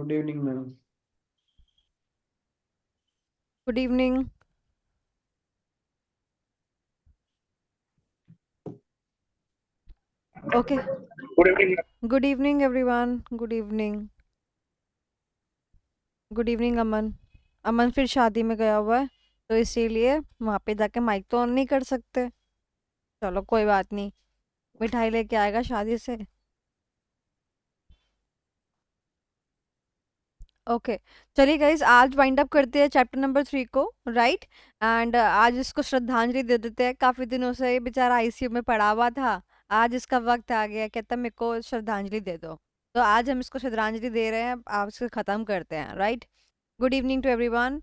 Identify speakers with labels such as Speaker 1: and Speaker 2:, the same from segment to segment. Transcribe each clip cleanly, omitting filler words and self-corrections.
Speaker 1: Good evening ma'am.
Speaker 2: Good evening. Okay,
Speaker 3: good evening.
Speaker 2: Good evening everyone. Good evening. Good evening Aman. Aman फिर शादी में गया हुआ है, तो इसीलिए वहाँ पे जाके माइक तो ऑन नहीं कर सकते। चलो कोई बात नहीं, मिठाई लेके आएगा शादी से। ओके, चलिए गाइज, आज वाइंड अप करते हैं चैप्टर नंबर 3 को, राइट। एंड आज इसको श्रद्धांजलि दे देते हैं। काफ़ी दिनों से ये बेचारा आईसीयू में पड़ा हुआ था, आज इसका वक्त आ गया, कहता मेरे को श्रद्धांजलि दे दो। तो आज हम इसको श्रद्धांजलि दे रहे हैं, आप इसको ख़त्म करते हैं, right. Good evening to everyone.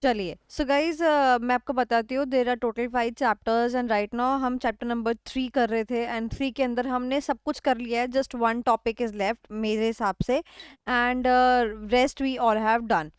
Speaker 2: चलिए, सो गाइज, मैं आपको बताती हूँ, there are total 5 chapters and right now हम चैप्टर नंबर 3 कर रहे थे, एंड 3 के अंदर हमने सब कुछ कर लिया है, just one topic is left मेरे हिसाब से, and rest we all have done.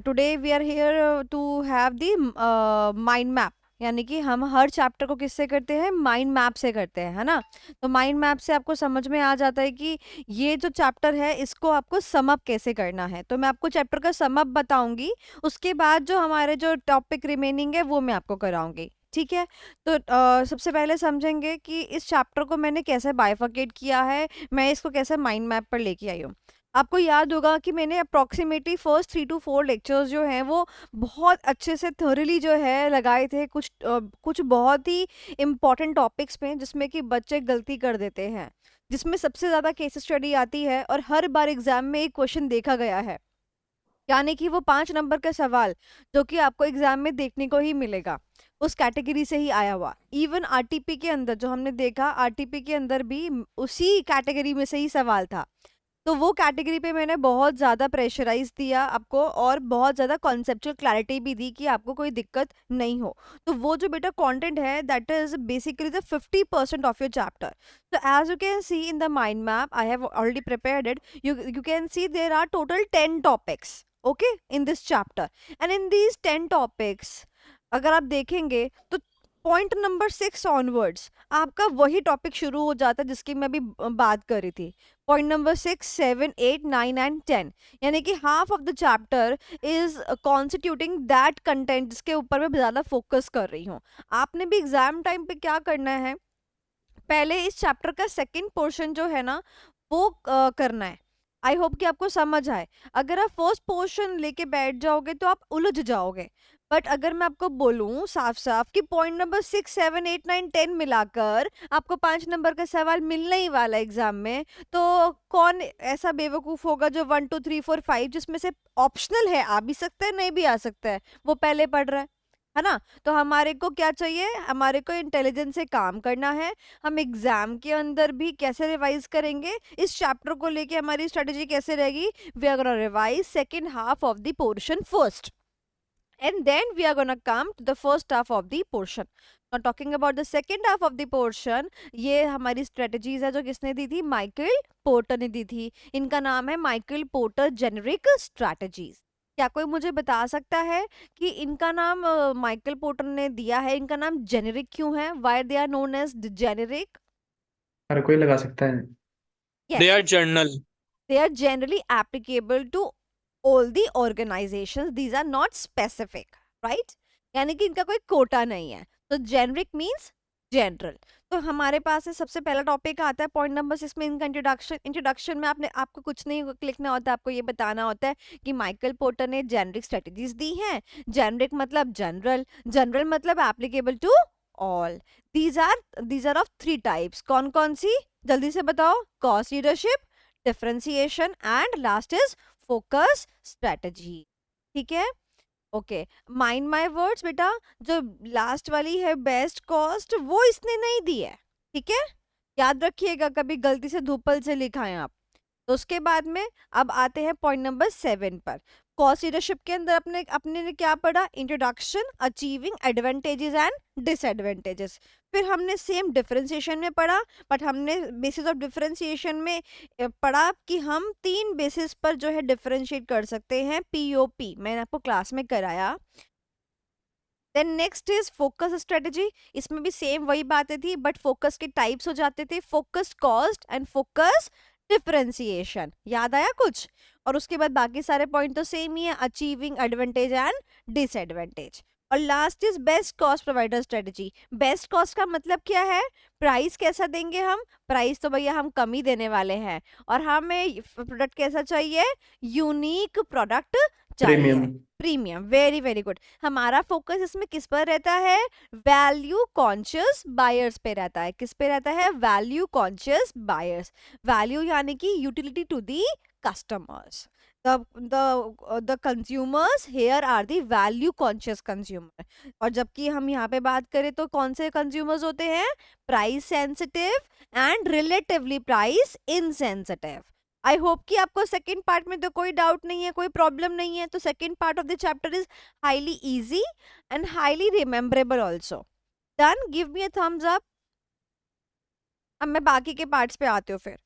Speaker 2: Today we are here to have the mind map, यानी कि हम हर चैप्टर को किससे करते हैं, माइंड मैप से करते हैं, है ना। तो माइंड मैप से आपको समझ में आ जाता है कि ये जो चैप्टर है इसको आपको सम अप कैसे करना है। तो मैं आपको चैप्टर का सम अप बताऊंगी, उसके बाद जो हमारे जो टॉपिक रिमेनिंग है वो मैं आपको कराऊंगी, ठीक है। तो सबसे पहले समझेंगे कि इस चैप्टर को मैंने कैसे बाइफरकेट किया है, मैं इसको कैसे माइंड मैप पर लेके आई हूँ। आपको याद होगा कि मैंने अप्रॉक्सीमेटली फर्स्ट 3 to 4 लेक्चर्स जो हैं वो बहुत अच्छे से थॉरली जो है लगाए थे, कुछ बहुत ही इम्पॉर्टेंट टॉपिक्स पे जिसमें कि बच्चे गलती कर देते हैं, जिसमें सबसे ज़्यादा केस स्टडी आती है और हर बार एग्जाम में एक क्वेश्चन देखा गया है, यानी कि वो 5 नंबर का सवाल जो कि आपको एग्जाम में देखने को ही मिलेगा, उस कैटेगरी से ही आया हुआ। इवन आरटीपी के अंदर जो हमने देखा, आरटीपी के अंदर भी उसी कैटेगरी में से ही सवाल था। तो वो कैटेगरी पे मैंने बहुत ज़्यादा प्रेशराइज़ दिया आपको और बहुत ज़्यादा कॉन्सेप्चुअल क्लैरिटी भी दी कि आपको कोई दिक्कत नहीं हो। तो वो जो बेटा कंटेंट है that is basically the 50% of your chapter. So as you can see in the mind map, I have already prepared it. You can see there are total 10 topics, okay, in this chapter. And in these 10 topics, अगर आप देखेंगे तो point number 6 onwards आपका वही topic शुरू हो जाता है जिसकी मैं अभी बात कर रही थी। पॉइंट नंबर 6, 7, 8, 9 एंड 10, यानी कि half of the chapter is constituting that content जिसके ऊपर मैं ज़्यादा फोकस कर रही हूँ। आपने भी एग्जाम टाइम पे क्या करना है, पहले इस चैप्टर का सेकंड पोर्शन जो है ना वो करना है। आई होप कि आपको समझ आए। अगर आप फर्स्ट पोर्शन लेके बैठ जाओगे तो आप उलझ जाओगे, बट अगर मैं आपको बोलूं साफ साफ कि पॉइंट नंबर 6, 7, 8, 9, 10 मिलाकर आपको 5 नंबर का सवाल मिलने ही वाला एग्जाम में, तो कौन ऐसा बेवकूफ होगा जो 1, 2, 3, 4, 5 जिसमें से ऑप्शनल है, आ भी सकता है नहीं भी आ सकता है, वो पहले पढ़ रहा है ना। तो हमारे को क्या चाहिए, हमारे को इंटेलिजेंस से काम करना है। हम एग्जाम के अंदर भी कैसे रिवाइज करेंगे, इस चैप्टर को लेके हमारी स्ट्रेटेजी कैसे रहेगी, we are gonna revise second half of the portion first and then we are gonna come to the first half of the portion. Now talking about the second half of the portion, ये हमारी strategies है जो किसने दी थी, Michael Porter ने दी थी। इनका नाम है माइकल पोर्टर जेनेरिक स्ट्रेटजीज। क्या कोई मुझे बता सकता है कि इनका नाम माइकल पोर्टर ने दिया है, इनका नाम जेनेरिक क्यों है, why they are known as generic?
Speaker 1: हर कोई लगा सकता है।
Speaker 3: They
Speaker 2: yes,
Speaker 3: are general.
Speaker 2: they are generally applicable to all the organizations, these are not specific, right? यानी कि इनका कोई कोटा नहीं है। तो जेनरिक मींस जनरल। तो हमारे पास है सबसे पहला टॉपिक आता है पॉइंट नंबर 6 में, इनका इंट्रोडक्शन। इंट्रोडक्शन में आपको कुछ नहीं लिखना होता है, आपको ये बताना होता है कि माइकल पोर्टर ने जेनरिक स्ट्रेटजीज दी हैं। जेनरिक मतलब जनरल, जनरल मतलब applicable to all. These are of 3 types. कौन कौन सी, जल्दी से बताओ? Cost leadership, differentiation and last is focus strategy, ठीक है। ओके, माइंड माय वर्ड्स बेटा, जो लास्ट वाली है बेस्ट कॉस्ट वो इसने नहीं दी है, ठीक है, याद रखिएगा, कभी गलती से धूपल से लिखा है आप। तो उसके बाद में अब आते हैं पॉइंट नंबर 7 पर। कॉस्ट लीडरशिप के अंदर अपने अपने ने क्या पढ़ा, introduction, achieving advantages and disadvantages. फिर हमने सेम डिफरेंशिएशन में पढ़ा, बट हमने बेसिस ऑफ डिफरेंशिएशन में पढ़ा कि हम 3 बेसिस पर जो है डिफरेंशिएट कर सकते हैं, पीओपी मैंने आपको क्लास में कराया। Then next is focus strategy. इसमें भी सेम वही बातें थी, बट फोकस के टाइप्स हो जाते थे, focus cost and focus differentiation. याद आया कुछ? और उसके बाद बाकी सारे पॉइंट तो सेम ही है, अचीविंग एडवांटेज एंड डिसएडवांटेज। और last is best cost provider strategy. Best cost का मतलब क्या है? प्राइस कैसा देंगे हम? प्राइस तो भैया हम कम ही देने वाले हैं, और हमें प्रोडक्ट कैसा चाहिए? Unique product
Speaker 1: premium.
Speaker 2: चाहिए, प्रीमियम। Very very good. हमारा फोकस इसमें किस पर रहता है? वैल्यू कॉन्शियस बायर्स पे रहता है। किस पे रहता है? Value conscious buyers. वैल्यू यानी कि utility to the customers. the consumers here are the value conscious consumer। और जबकि हम यहाँ पे बात करें तो कौन से consumers होते हैं? Price sensitive and relatively price insensitive. I hope कि आपको सेकेंड पार्ट में तो कोई डाउट नहीं है, कोई प्रॉब्लम नहीं है। तो second part of the chapter is highly easy and highly rememberable also. Done, give me a thumbs up. अब मैं बाकी के पार्ट्स पे आती हूँ फिर।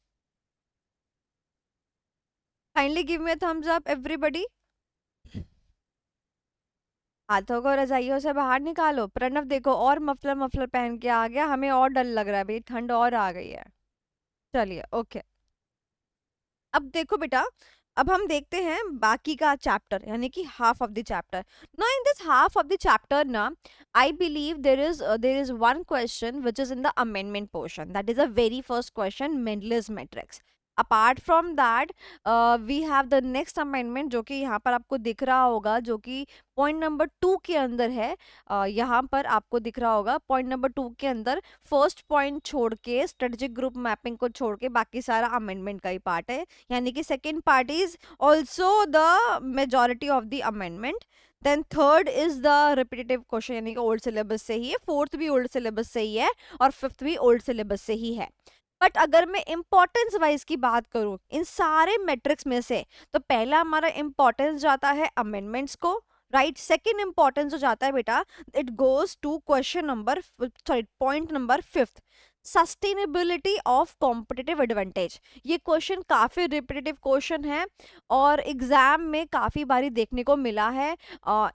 Speaker 2: Kindly give me a thumbs up everybody. हाथों को रजाइयों से बाहर निकालो। प्रणव देखो और मफलर मफलर पहन के आ गया, हमें और डर लग रहा है भाई, ठंड और आ गई है। चलिए ओके। अब देखो बेटा, अब हम देखते हैं बाकी का चैप्टर, यानी कि half of the chapter. Now in this half of the chapter ना, I believe there is one question which is in the amendment portion, that is a very first question, Mendeleev's matrix. Apart from that we have the next amendment, जो कि यहाँ पर आपको दिख रहा होगा, जो कि पॉइंट नंबर 2 के अंदर है। यहाँ पर आपको दिख रहा होगा पॉइंट नंबर 2 के अंदर फर्स्ट पॉइंट छोड़ के, स्ट्रेटेजिक ग्रुप मैपिंग को छोड़ के बाकी सारा अमेंडमेंट का ही पार्ट है। यानी कि second part is also the majority of the amendment. Then third is the repetitive question, यानी कि ओल्ड सिलेबस से ही है, फोर्थ भी ओल्ड सिलेबस से ही है, और फिफ्थ भी ओल्ड सिलेबस से ही है। बट अगर मैं इंपॉर्टेंस वाइज की बात करूं इन सारे मैट्रिक्स में से, तो पहला हमारा इंपॉर्टेंस जाता है अमेंडमेंट्स को, राइट। सेकेंड इंपॉर्टेंस जो जाता है बेटा, it goes to question number, sorry point number 5, sustainability of competitive advantage. ये क्वेश्चन काफी रिपीटेटिव क्वेश्चन है और एग्जाम में काफी बारी देखने को मिला है।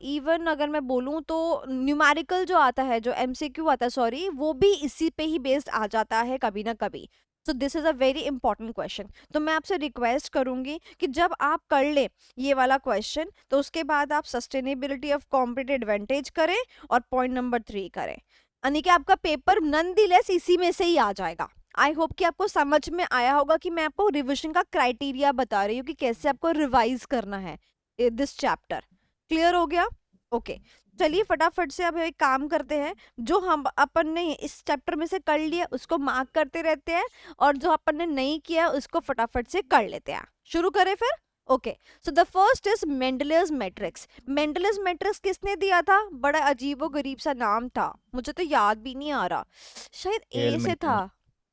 Speaker 2: इवन अगर मैं बोलूं तो न्यूमेरिकल जो आता है, जो एमसीक्यू आता है, सॉरी, वो भी इसी पे ही बेस्ड आ जाता है कभी ना कभी। So this is a very important question. तो मैं आपसे रिक्वेस्ट करूंगी कि जब आप कर ले ये वाला क्वेश्चन, तो उसके बाद आप सस्टेनेबिलिटी ऑफ कॉम्पिटिटिव एडवांटेज करें और पॉइंट नंबर 3 करें, यानी कि आपका पेपर नॉनदलेस इसी में से ही आ जाएगा। आई होप कि आपको समझ में आया होगा कि मैं आपको रिविजन का क्राइटेरिया बता रही हूँ कि कैसे आपको रिवाइज करना है दिस चैप्टर। क्लियर हो गया? ओके चलिए फटाफट से अब एक काम करते हैं, जो हम अपन ने इस चैप्टर में से कर लिया उसको मार्क करते रहते हैं, और जो अपन ने नहीं किया उसको फटाफट से कर लेते हैं। शुरू करें फिर? Okay, so the first is Mendeleev's matrix. Mendeleev's matrix किसने दिया था? बड़ा अजीबो गरीब सा नाम था, मुझे तो याद भी नहीं आ रहा, शायद ए
Speaker 3: एल
Speaker 2: से था।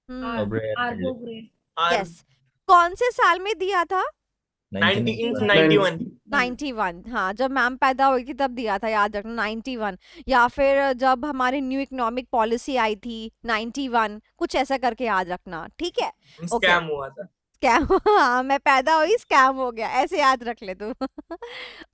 Speaker 3: मेंडल, ऑब्रे मेंडल,
Speaker 4: आर्बोग्रे
Speaker 2: यस। कौन से साल में दिया था?
Speaker 3: 1991।
Speaker 2: 91। हाँ, जब मैम पैदा हुई थी तब दिया था, याद रखना 91। या फिर जब हमारी न्यू इकोनॉमिक पॉलिसी आई थी 91, कुछ ऐसा करके याद रखना, ठीक है? ओके,
Speaker 4: स्कैम हुआ था।
Speaker 2: स्कैम हाँ, मैं पैदा हुई स्कैम हो गया, ऐसे याद रख ले तू।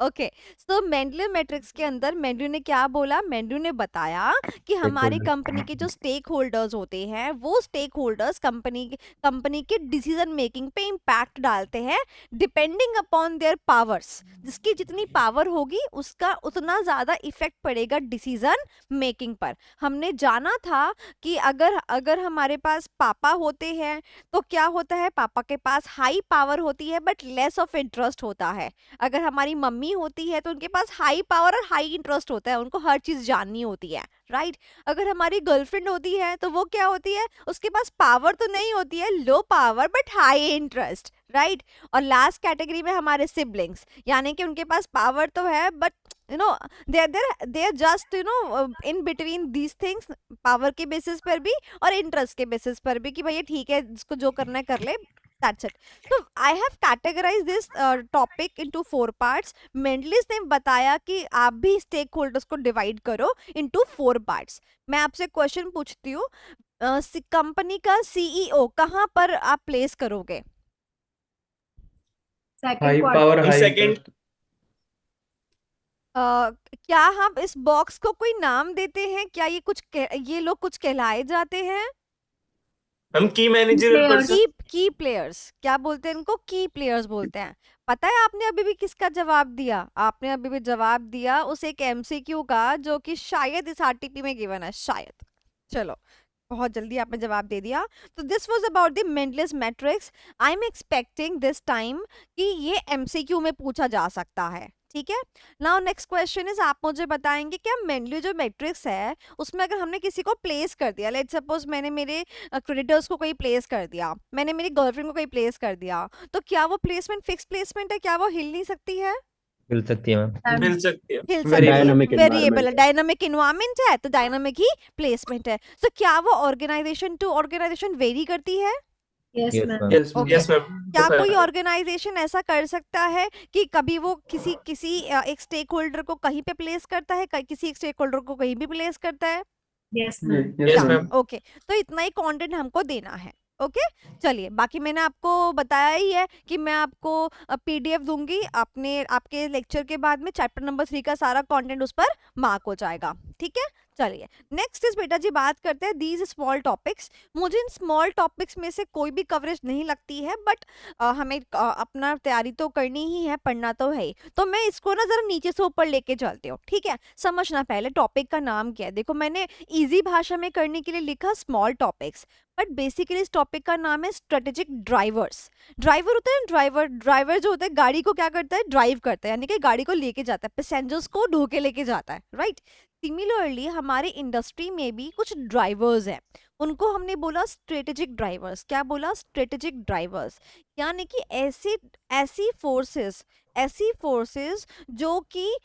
Speaker 2: ओके, सो मेंडलियन मैट्रिक्स के अंदर मेंडलियन ने क्या बोला? मेंडलियन ने बताया कि हमारी कंपनी के जो स्टेक होल्डर्स होते हैं, वो स्टेक होल्डर्स कंपनी के डिसीजन मेकिंग पे इम्पैक्ट डालते हैं डिपेंडिंग अपॉन देयर पावर्स। जिसकी जितनी पावर होगी उसका उतना ज्यादा इफेक्ट पड़ेगा डिसीजन मेकिंग पर। हमने जाना था कि अगर हमारे पास पापा होते हैं तो क्या होता है, पापा के पास हाई पावर होती है बट लेस ऑफ इंटरेस्ट होता है। अगर हमारी मम्मी होती है तो उनके पास हाई पावर और हाई इंटरेस्ट होता है, उनको हर चीज जाननी होती है, राइट। अगर हमारी गर्लफ्रेंड होती है तो वो क्या होती है, उसके पास पावर तो नहीं होती है, low power but high interest, right. और लास्ट कैटेगरी में हमारे सिबलिंग्स, यानी कि उनके पास पावर तो है but you know they are just in between these things, power के बेसिस पर भी और इंटरेस्ट के बेसिस पर भी, कि भैया ठीक है जिसको जो करना है कर ले, दैट्स इट। तो I have categorise this topic into 4 parts. Mendelow's ने बताया कि आप भी स्टेक होल्डर्स को डिवाइड करो इनटू 4 पार्ट्स। मैं आपसे क्वेश्चन पूछती हूँ, कंपनी का सीईओ कहाँ पर आप प्लेस करोगे?
Speaker 1: High
Speaker 4: second
Speaker 1: power high
Speaker 4: second
Speaker 1: interest.
Speaker 2: क्या हम इस बॉक्स को कोई नाम देते हैं? क्या ये लोग कुछ कहलाए जाते हैं?
Speaker 3: हम की मैनेजरल
Speaker 4: Players.
Speaker 3: पर्सन।
Speaker 2: की प्लेयर्स क्या बोलते हैं इनको? की प्लेयर्स बोलते हैं। पता है आपने अभी भी किसका जवाब दिया? आपने अभी भी जवाब दिया उस एक एमसीक्यू का जो कि शायद इस आरटीपी में गिवन है, शायद। चलो, बहुत जल्दी आपने जवाब दे दिया। तो this was about the Mendelow's matrix. I am expecting this time कि ये एमसीक्यू में पूछा जा सकता है, ठीक है। नाउ नेक्स्ट क्वेश्चन इज, आप मुझे बताएंगे क्या मेंडली जो मैट्रिक्स है उसमें अगर हमने किसी को प्लेस कर दिया, लेट्स सपोज मैंने मेरे क्रेडिटर्स को कोई प्लेस कर दिया, मैंने मेरी गर्लफ्रेंड को कोई प्लेस कर दिया, तो क्या वो प्लेसमेंट फिक्स प्लेसमेंट है? क्या वो हिल नहीं सकती है?
Speaker 3: मिल सकती है मैम।
Speaker 4: And
Speaker 3: मिल सकती है।
Speaker 2: हिल
Speaker 1: Variable.
Speaker 2: सकती है,
Speaker 5: Dynamic
Speaker 2: वेरिएबल है,
Speaker 5: environment.
Speaker 2: डायनामिक इन्वायरमेंट है तो डायनामिक ही प्लेसमेंट है। सो क्या वो ऑर्गेनाइजेशन टू ऑर्गेनाइजेशन वेरी करती है?
Speaker 4: yes,
Speaker 3: yes
Speaker 4: ma'am.
Speaker 3: Ma'am.
Speaker 1: Yes,
Speaker 2: Okay.
Speaker 3: Yes ma'am.
Speaker 2: क्या कोई ऑर्गेनाइजेशन ऐसा कर सकता है कि कभी वो किसी किसी एक स्टेक होल्डर को कहीं पे प्लेस करता है, किसी एक स्टेक होल्डर को कहीं भी प्लेस करता है?
Speaker 4: Yes, ma'am.
Speaker 1: yes,
Speaker 3: yes
Speaker 1: ma'am.
Speaker 3: Ma'am.
Speaker 2: Okay, तो इतना ही कंटेंट हमको देना है। ओके, चलिए, बाकी मैंने आपको बताया ही है कि मैं आपको पीडीएफ दूंगी अपने आपके लेक्चर के बाद में, चैप्टर नंबर 3 का सारा कंटेंट उस पर मार्क हो जाएगा, ठीक है। चलिए, नेक्स्ट इज बेटा जी, बात करते हैं दीज स्मॉल टॉपिक्स। मुझे इन स्मॉल टॉपिक्स में से कोई भी कवरेज नहीं लगती है, बट हमें अपना तैयारी तो करनी ही है, पढ़ना तो है ही। तो मैं इसको ना जरा नीचे से ऊपर लेके चलती हूँ, ठीक है। समझना पहले टॉपिक का नाम क्या है। देखो, मैंने इजी भाषा में करने के लिए लिखा स्मॉल टॉपिक्स, बट बेसिकली इस टॉपिक का नाम है स्ट्रेटेजिक ड्राइवर्स। ड्राइवर होता है ना, ड्राइवर जो होता है गाड़ी को क्या करता है? ड्राइव करता है, यानी कि गाड़ी को लेके जाता है, पैसेंजर्स को ढो के लेके जाता है, राइट। सिमिलरली हमारी इंडस्ट्री में भी कुछ ड्राइवर्स हैं, उनको हमने बोला स्ट्रेटेजिक ड्राइवर्स। क्या बोला? स्ट्रेटेजिक ड्राइवर्स, यानी कि ऐसी ऐसी फोर्सेस जो कि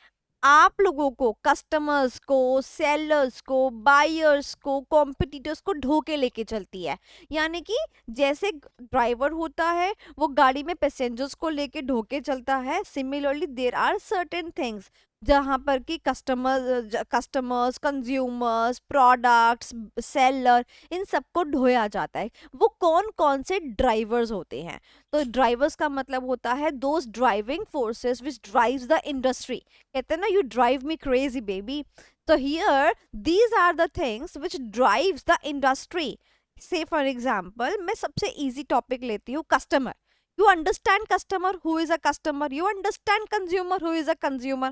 Speaker 2: आप लोगों को, कस्टमर्स को, सेलर्स को, बायर्स को, कॉम्पिटिटर्स को ढोके लेके चलती है। यानी कि जैसे ड्राइवर होता है वो गाड़ी में पैसेंजर्स को लेके ढोके चलता है, similarly there are certain things जहाँ पर कि कस्टमर्स, कंज्यूमर्स, प्रोडक्ट्स, सेलर, इन सबको ढोया जाता है। वो कौन कौन से ड्राइवर्स होते हैं? तो ड्राइवर्स का मतलब होता है those driving forces which drives the industry. कहते हैं ना, you drive me crazy baby. तो here these are the things which drives the industry. Say for example, मैं सबसे इजी टॉपिक लेती हूँ, customer. You understand customer, who is a customer? You understand consumer, who is a consumer?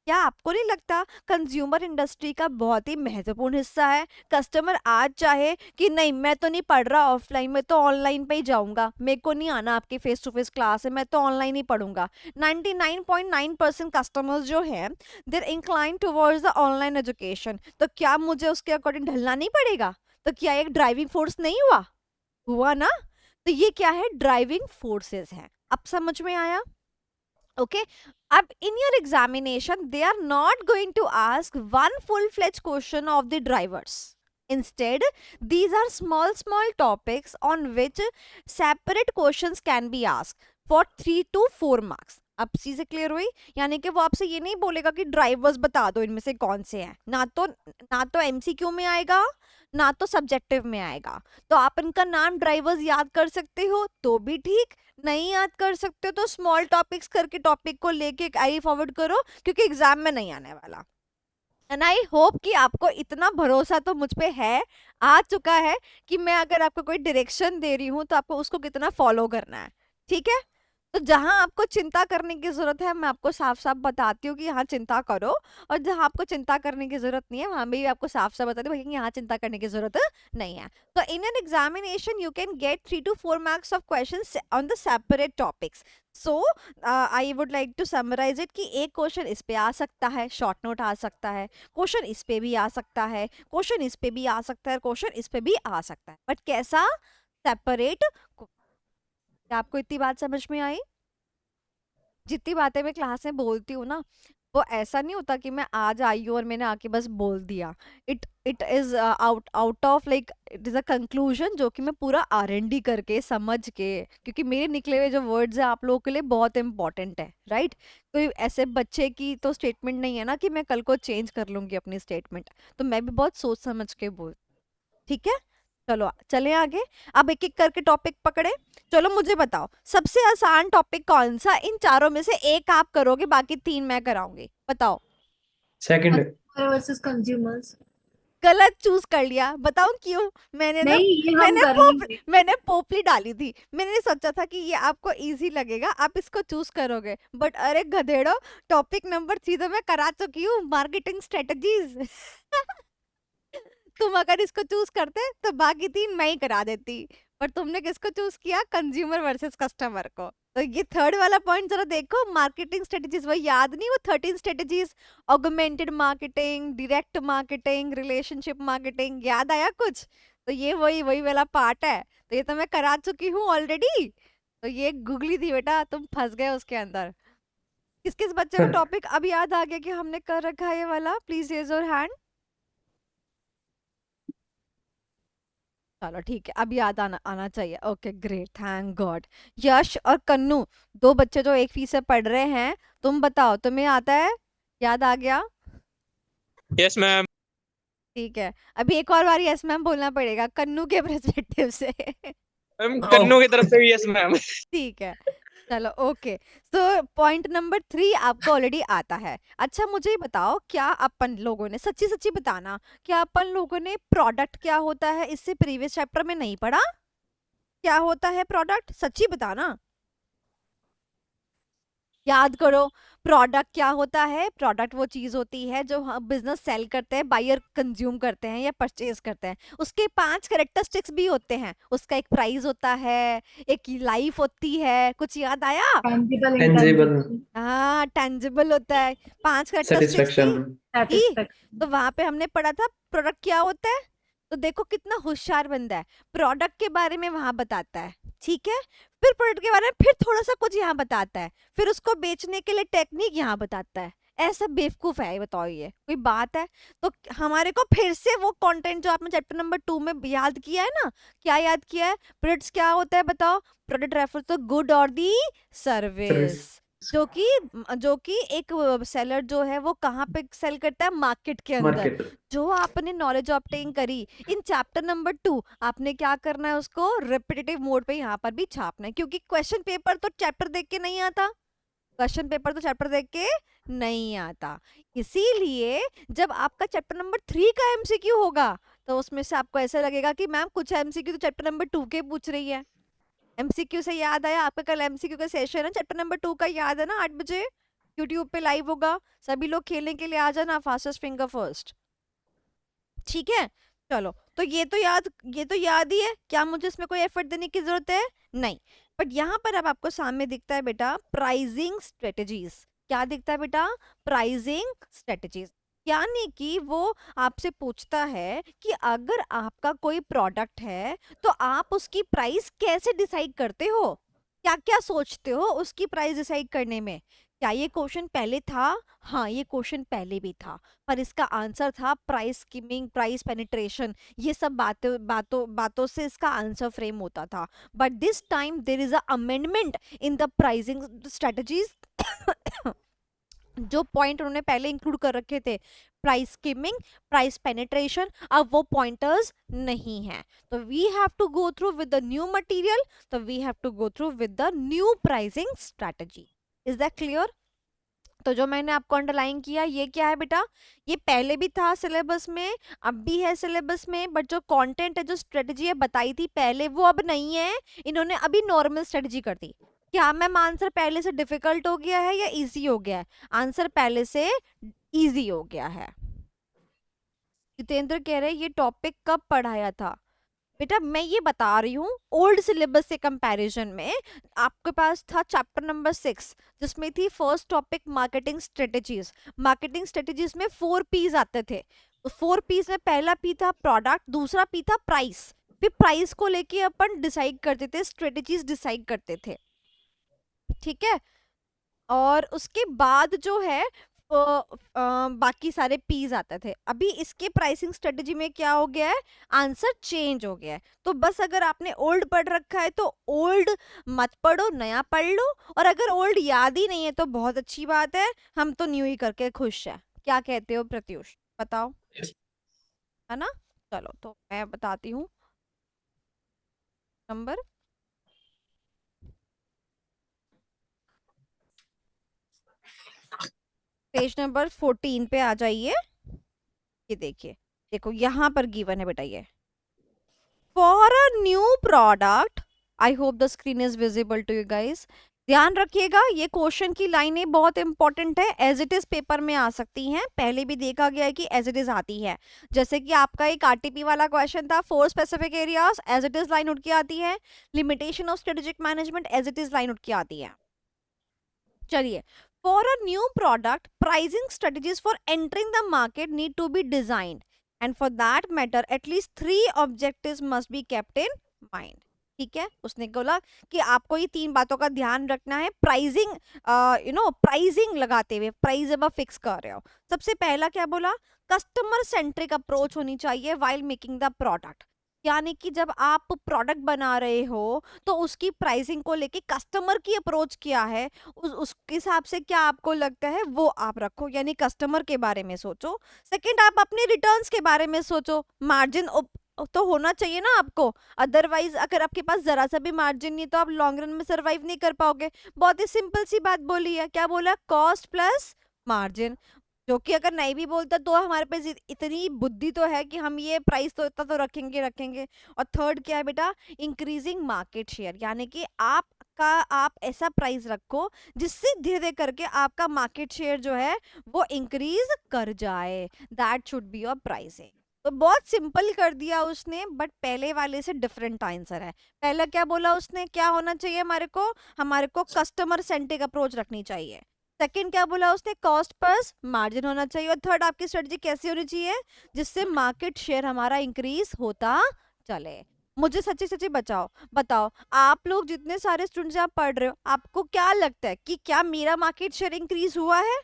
Speaker 2: क्या आपको नहीं लगता consumer industry का बहुत ही महत्वपूर्ण हिस्सा है? कस्टमर आज चाहे कि नहीं, मैं तो नहीं पढ़ रहा ऑफलाइन, मैं तो ऑनलाइन पे ही जाऊंगा, मेरे को नहीं आना आपके फेस टू फेस क्लास है, मैं तो ऑनलाइन ही पढ़ूंगा। 99.9% कस्टमर्स जो हैं they're incline towards the online education. तो क्या मुझे उसके अकॉर्डिंग ढलना नहीं पड़ेगा? तो क्या एक ड्राइविंग फोर्स नहीं हुआ ना? तो ये क्या है? ड्राइविंग फोर्सेस हैं। अब समझ में आया? ओके, अब in your examination they are not going to ask one full fledge question of the drivers. Instead, these are small topics on which separate questions can be asked for 3 to 4 marks. अब चीजें clear हुई? यानी कि वो आपसे ये नहीं बोलेगा कि ड्राइवर्स बता दो इनमें से कौन से हैं, ना तो एमसीक्यू में आएगा, ना तो सब्जेक्टिव में आएगा। तो आप इनका नाम ड्राइवर्स याद कर सकते हो तो भी ठीक, नहीं याद कर सकते हो तो स्मॉल टॉपिक्स करके टॉपिक को लेके कैरी फॉरवर्ड करो, क्योंकि एग्जाम में नहीं आने वाला। एंड आई होप कि आपको इतना भरोसा तो मुझ पे है, आ चुका है, कि मैं अगर आपको कोई डायरेक्शन दे रही हूँ तो आपको उसको कितना फॉलो करना है, ठीक है। तो जहां आपको चिंता करने की जरूरत है मैं आपको साफ साफ बताती हूँ कि यहाँ चिंता करो, और जहां आपको चिंता करने की जरूरत नहीं है वहां भी आपको साफ साफ बताती हूँ कि यहाँ चिंता करने की जरूरत नहीं है। तो in an examination you can get 3 to 4 marks of questions on the separate topics. So I would like to summarise it कि एक क्वेश्चन इस पे आ सकता है, शॉर्ट नोट आ सकता है, क्वेश्चन इस पे भी आ सकता है, क्वेश्चन इस पे भी आ सकता है, क्वेश्चन इस पे भी आ सकता है, बट कैसा? सेपरेट। क्या आपको इतनी बात समझ में आई? जितनी बातें मैं क्लास में बोलती हूँ ना, वो ऐसा नहीं होता कि मैं आज आई हूँ और मैंने आके बस बोल दिया। It is out of like, it is a conclusion जो कि मैं पूरा R&D करके समझ के, क्योंकि मेरे निकले हुए जो वर्ड्स हैं आप लोगों के लिए बहुत इंपॉर्टेंट है, राइट। कोई ऐसे बच्चे की तो स्टेटमेंट नहीं है ना कि मैं कल को चेंज कर लूंगी अपनी स्टेटमेंट, तो मैं भी बहुत सोच समझ के बोल, ठीक है। चलो चले आगे, अब एक एक करके टॉपिक पकड़े। चलो मुझे बताओ, सबसे आसान टॉपिक कौन सा? इन चारों में से एक आप करोगे, बाकी 3 मैं कराऊंगी। बताओ।
Speaker 1: सेकंड।
Speaker 4: Customer versus consumers.
Speaker 2: गलत चूज कर लिया, बताऊं क्यों? मैंने ना
Speaker 4: नहीं, ये हम
Speaker 2: मैंने
Speaker 4: कर लेंगे।
Speaker 2: मैंने पोपली डाली थी। मैंने सोचा था कि ये आपको इजी लगेगा, आप इसको चूज करोगे, बट अरे गधेड़ो, टॉपिक नंबर 3 तो मैं करा चुकी हूँ, मार्केटिंग स्ट्रेटजीज। तुम अगर इसको चूज करते तो बाकी 3 मैं ही करा देती, पर तुमने किसको चूज किया? कंज्यूमर वर्सेस कस्टमर को। तो ये थर्ड वाला पॉइंट जरा देखो, मार्केटिंग स्ट्रेटजीज, वो याद नहीं, वो 13 strategies, augmented marketing, direct marketing, relationship marketing, याद आया कुछ? तो ये वही वही वाला पार्ट है, तो ये तो मैं करा चुकी हूँ ऑलरेडी। तो ये गूगली थी बेटा, तुम फंस गए उसके अंदर। किस किस बच्चे को टॉपिक अब याद आ गया कि हमने कर रखा है ये वाला? Please raise your hand. चलो ठीक है, अब याद आना आना चाहिए। Okay great, thank God. Yash और कन्नू, 2 बच्चे जो एक फीस से पढ़ रहे हैं, तुम बताओ तुम्हें आता है? याद आ गया?
Speaker 3: Yes ma'am.
Speaker 2: ठीक है, अभी एक और बार यस मैम बोलना पड़ेगा कन्नू के पर्सपेक्टिव से।
Speaker 3: मैम कन्नू की तरफ से भी यस मैम।
Speaker 2: ठीक है, चलो ओके। सो पॉइंट नंबर 3 आपको ऑलरेडी आता है। अच्छा मुझे ये बताओ, क्या अपन लोगों ने, सच्ची सच्ची बताना, क्या अपन लोगों ने प्रोडक्ट क्या होता है इससे प्रीवियस चैप्टर में नहीं पढ़ा? क्या होता है प्रोडक्ट, सच्ची बताना। याद करो, प्रोडक्ट क्या होता है? प्रोडक्ट वो चीज होती है जो हम बिजनेस सेल करते हैं, बायर कंज्यूम करते हैं या परचेज करते हैं। उसके 5 कैरेक्टरिस्टिक्स भी होते हैं, उसका एक प्राइस होता है, एक लाइफ होती है, कुछ याद आया?
Speaker 4: टेंजिबल,
Speaker 1: टेंजिबल,
Speaker 4: इंटेंजिबल,
Speaker 2: हाँ टेंजिबल होता है, 5 कैरेक्टरिस्टिक्स
Speaker 1: सेटिस्फेक्शन।
Speaker 2: थी।
Speaker 4: सेटिस्फेक्शन।
Speaker 2: तो वहां पे हमने पढ़ा था प्रोडक्ट क्या होता है। तो देखो कितना होशियार बंदा है, प्रोडक्ट के बारे में वहां बताता है, ठीक है, फिर प्रोडक्ट के बारे में फिर थोड़ा सा कुछ यहाँ बताता है, फिर उसको बेचने के लिए टेक्निक यहाँ बताता है। ऐसा बेवकूफ है, ये बताओ, ये कोई बात है? तो हमारे को फिर से वो कंटेंट जो आपने चैप्टर नंबर 2 में याद किया है ना, क्या याद किया है? प्रोडक्ट्स क्या होता है बताओ? प्रोडक्ट रेफर टू गुड और दी
Speaker 1: सर्विस।
Speaker 2: सर्विस, जो कि एक सेलर जो है वो कहाँ पे सेल करता है? मार्केट के अंदर।
Speaker 1: मार्केट।
Speaker 2: जो आपने नॉलेज ऑब्टेन करी इन चैप्टर नंबर 2, आपने क्या करना है? उसको रिपीटेटिव मोड पे यहाँ पर भी छापना है, क्योंकि क्वेश्चन पेपर तो चैप्टर देख के नहीं आता, क्वेश्चन पेपर तो चैप्टर देख के नहीं आता। इसीलिए जब आपका चैप्टर नंबर 3 का एमसीक्यू होगा, तो उसमें से आपको ऐसा लगेगा कि मैम कुछ एमसीक्यू तो चैप्टर नंबर 2 के पूछ रही है। एमसीक्यू से याद आया, आपका कल एमसीक्यू का सेशन है चैप्टर नंबर 2 का, याद है ना? 8 बजे यूट्यूब पे लाइव होगा, सभी लोग खेलने के लिए आ जाना, फास्टेस्ट फिंगर फर्स्ट, ठीक है? चलो, तो ये तो याद ही है, क्या मुझे इसमें कोई एफर्ट देने की जरूरत है? नहीं। बट यहाँ पर अब आपको सामने दिखता है बेटा प्राइसिंग स्ट्रेटजीज। क्या दिखता है बेटा? Pricing strategies. यानी कि वो आपसे पूछता है कि अगर आपका कोई प्रोडक्ट है तो आप उसकी प्राइस कैसे डिसाइड करते हो, क्या क्या सोचते हो उसकी प्राइस डिसाइड करने में। क्या ये क्वेश्चन पहले था? हाँ, ये क्वेश्चन पहले भी था, पर इसका आंसर था प्राइस स्कीमिंग, प्राइस पेनिट्रेशन, ये सब बातों बातों बातों से इसका आंसर फ्रेम होता था। But this time there is a amendment in the pricing strategies. जो पॉइंट उन्होंने पहले इंक्लूड कर रखे थे, प्राइस स्कीमिंग, प्राइस पेनिट्रेशन, अब वो पॉइंटर्स नहीं है। तो we have to go through with the new material, तो we have to go through with the new pricing strategy. Is that clear? तो जो मैंने आपको अंडरलाइन किया, ये क्या है बेटा? ये पहले भी था सिलेबस में, अब भी है सिलेबस में, बट जो कंटेंट है, जो स्ट्रेटजी है बताई थी पहले, वो अब नहीं है, इन्होंने अभी नॉर्मल स्ट्रेटजी कर दी। क्या मैम आंसर पहले से डिफिकल्ट हो गया है या इजी हो गया है? आंसर पहले से इजी हो गया है। जितेंद्र कह रहे ये टॉपिक कब पढ़ाया था? बेटा मैं ये बता रही हूँ, ओल्ड सिलेबस से कंपैरिजन में आपके पास था चैप्टर नंबर 6, जिसमें थी first topic marketing strategies. Marketing strategies में 4 पीस आते थे। 4 पीस में पहला पी था प्रोडक्ट, दूसरा पी था प्राइस, फिर प्राइस को लेके अपन डिसाइड करते थे, स्ट्रेटजीज डिसाइड करते थे, ठीक है? और उसके बाद जो है बाकी सारे पीस आते थे। अभी इसके प्राइसिंग स्ट्रेटजी में क्या हो गया है? आंसर चेंज हो गया है। तो बस अगर आपने ओल्ड पढ़ रखा है तो ओल्ड मत पढ़ो, नया पढ़ लो, और अगर ओल्ड याद ही नहीं है तो बहुत अच्छी बात है, हम तो न्यू ही करके खुश है। क्या कहते हो प्रत्युष, बताओ?
Speaker 1: Yes.
Speaker 2: है ना? चलो तो मैं बताती हूँ नंबर, पेज नंबर 14 पे आ जाइए। ये देखिए, देखो यहाँ पर गिवन है बेटा ये, for a new product, I hope the screen is visible to you guys. ध्यान रखिएगा ये क्वेश्चन की लाइनें बहुत इंपॉर्टेंट है, एज इट इज पेपर में आ सकती हैं, पहले भी देखा गया है कि एज इट इज आती है। जैसे कि आपका एक आरटीपी वाला क्वेश्चन था, four specific areas, as it is line उठ के आती है। Limitation of strategic management, as it is line उठ के आती है। चलिए, for a new product pricing strategies for entering the market need to be designed and for that matter at least 3 objectives must be kept in mind. ठीक है, उसने बोला कि आपको ये 3 बातों का ध्यान रखना है प्राइसिंग, प्राइसिंग लगाते हुए, प्राइस जब आप फिक्स कर रहे हो। सबसे पहला क्या बोला, कस्टमर सेंट्रिक अप्रोच होनी चाहिए वाइल मेकिंग द प्रोडक्ट। यानी कि जब आप प्रोडक्ट बना रहे हो तो उसकी प्राइसिंग को लेके कस्टमर की अप्रोच क्या है, उसके हिसाब से क्या आपको लगता है वो आप रखो, यानी कस्टमर के बारे में सोचो। सेकंड, आप अपने रिटर्न्स के बारे में सोचो, मार्जिन तो होना चाहिए ना आपको, अदरवाइज अगर आपके पास जरा सा भी मार्जिन नहीं तो आप लॉन्ग रन में सरवाइव नहीं कर पाओगे। बहुत ही सिंपल सी बात बोली है, क्या बोला, कॉस्ट प्लस मार्जिन, जो कि अगर नहीं भी बोलता तो हमारे पास इतनी बुद्धि तो है कि हम ये प्राइस तो इतना तो रखेंगे रखेंगे। और थर्ड क्या है बेटा, इंक्रीजिंग मार्केट शेयर, यानी कि आप ऐसा प्राइस रखो जिससे धीरे धीरे करके आपका मार्केट शेयर जो है वो इंक्रीज कर जाए, that should be your pricing. तो बहुत सिंपल कर दिया उसने, बट पहले वाले से डिफरेंट आंसर है। पहला क्या बोला उसने, क्या होना चाहिए हमारे को कस्टमर सेंट्रिक अप्रोच रखनी चाहिए। सेकंड क्या बोला उसने, कॉस्ट प्लस मार्जिन होना चाहिए। और थर्ड, आपकी स्ट्रेटजी कैसी होनी चाहिए जिससे मार्केट शेयर हमारा इंक्रीज होता चले। मुझे सच्ची सच्ची बताओ, आप लोग जितने सारे स्टूडेंट्स आप पढ़ रहे हो, आपको क्या लगता है कि क्या मेरा मार्केट शेयर इंक्रीज हुआ है?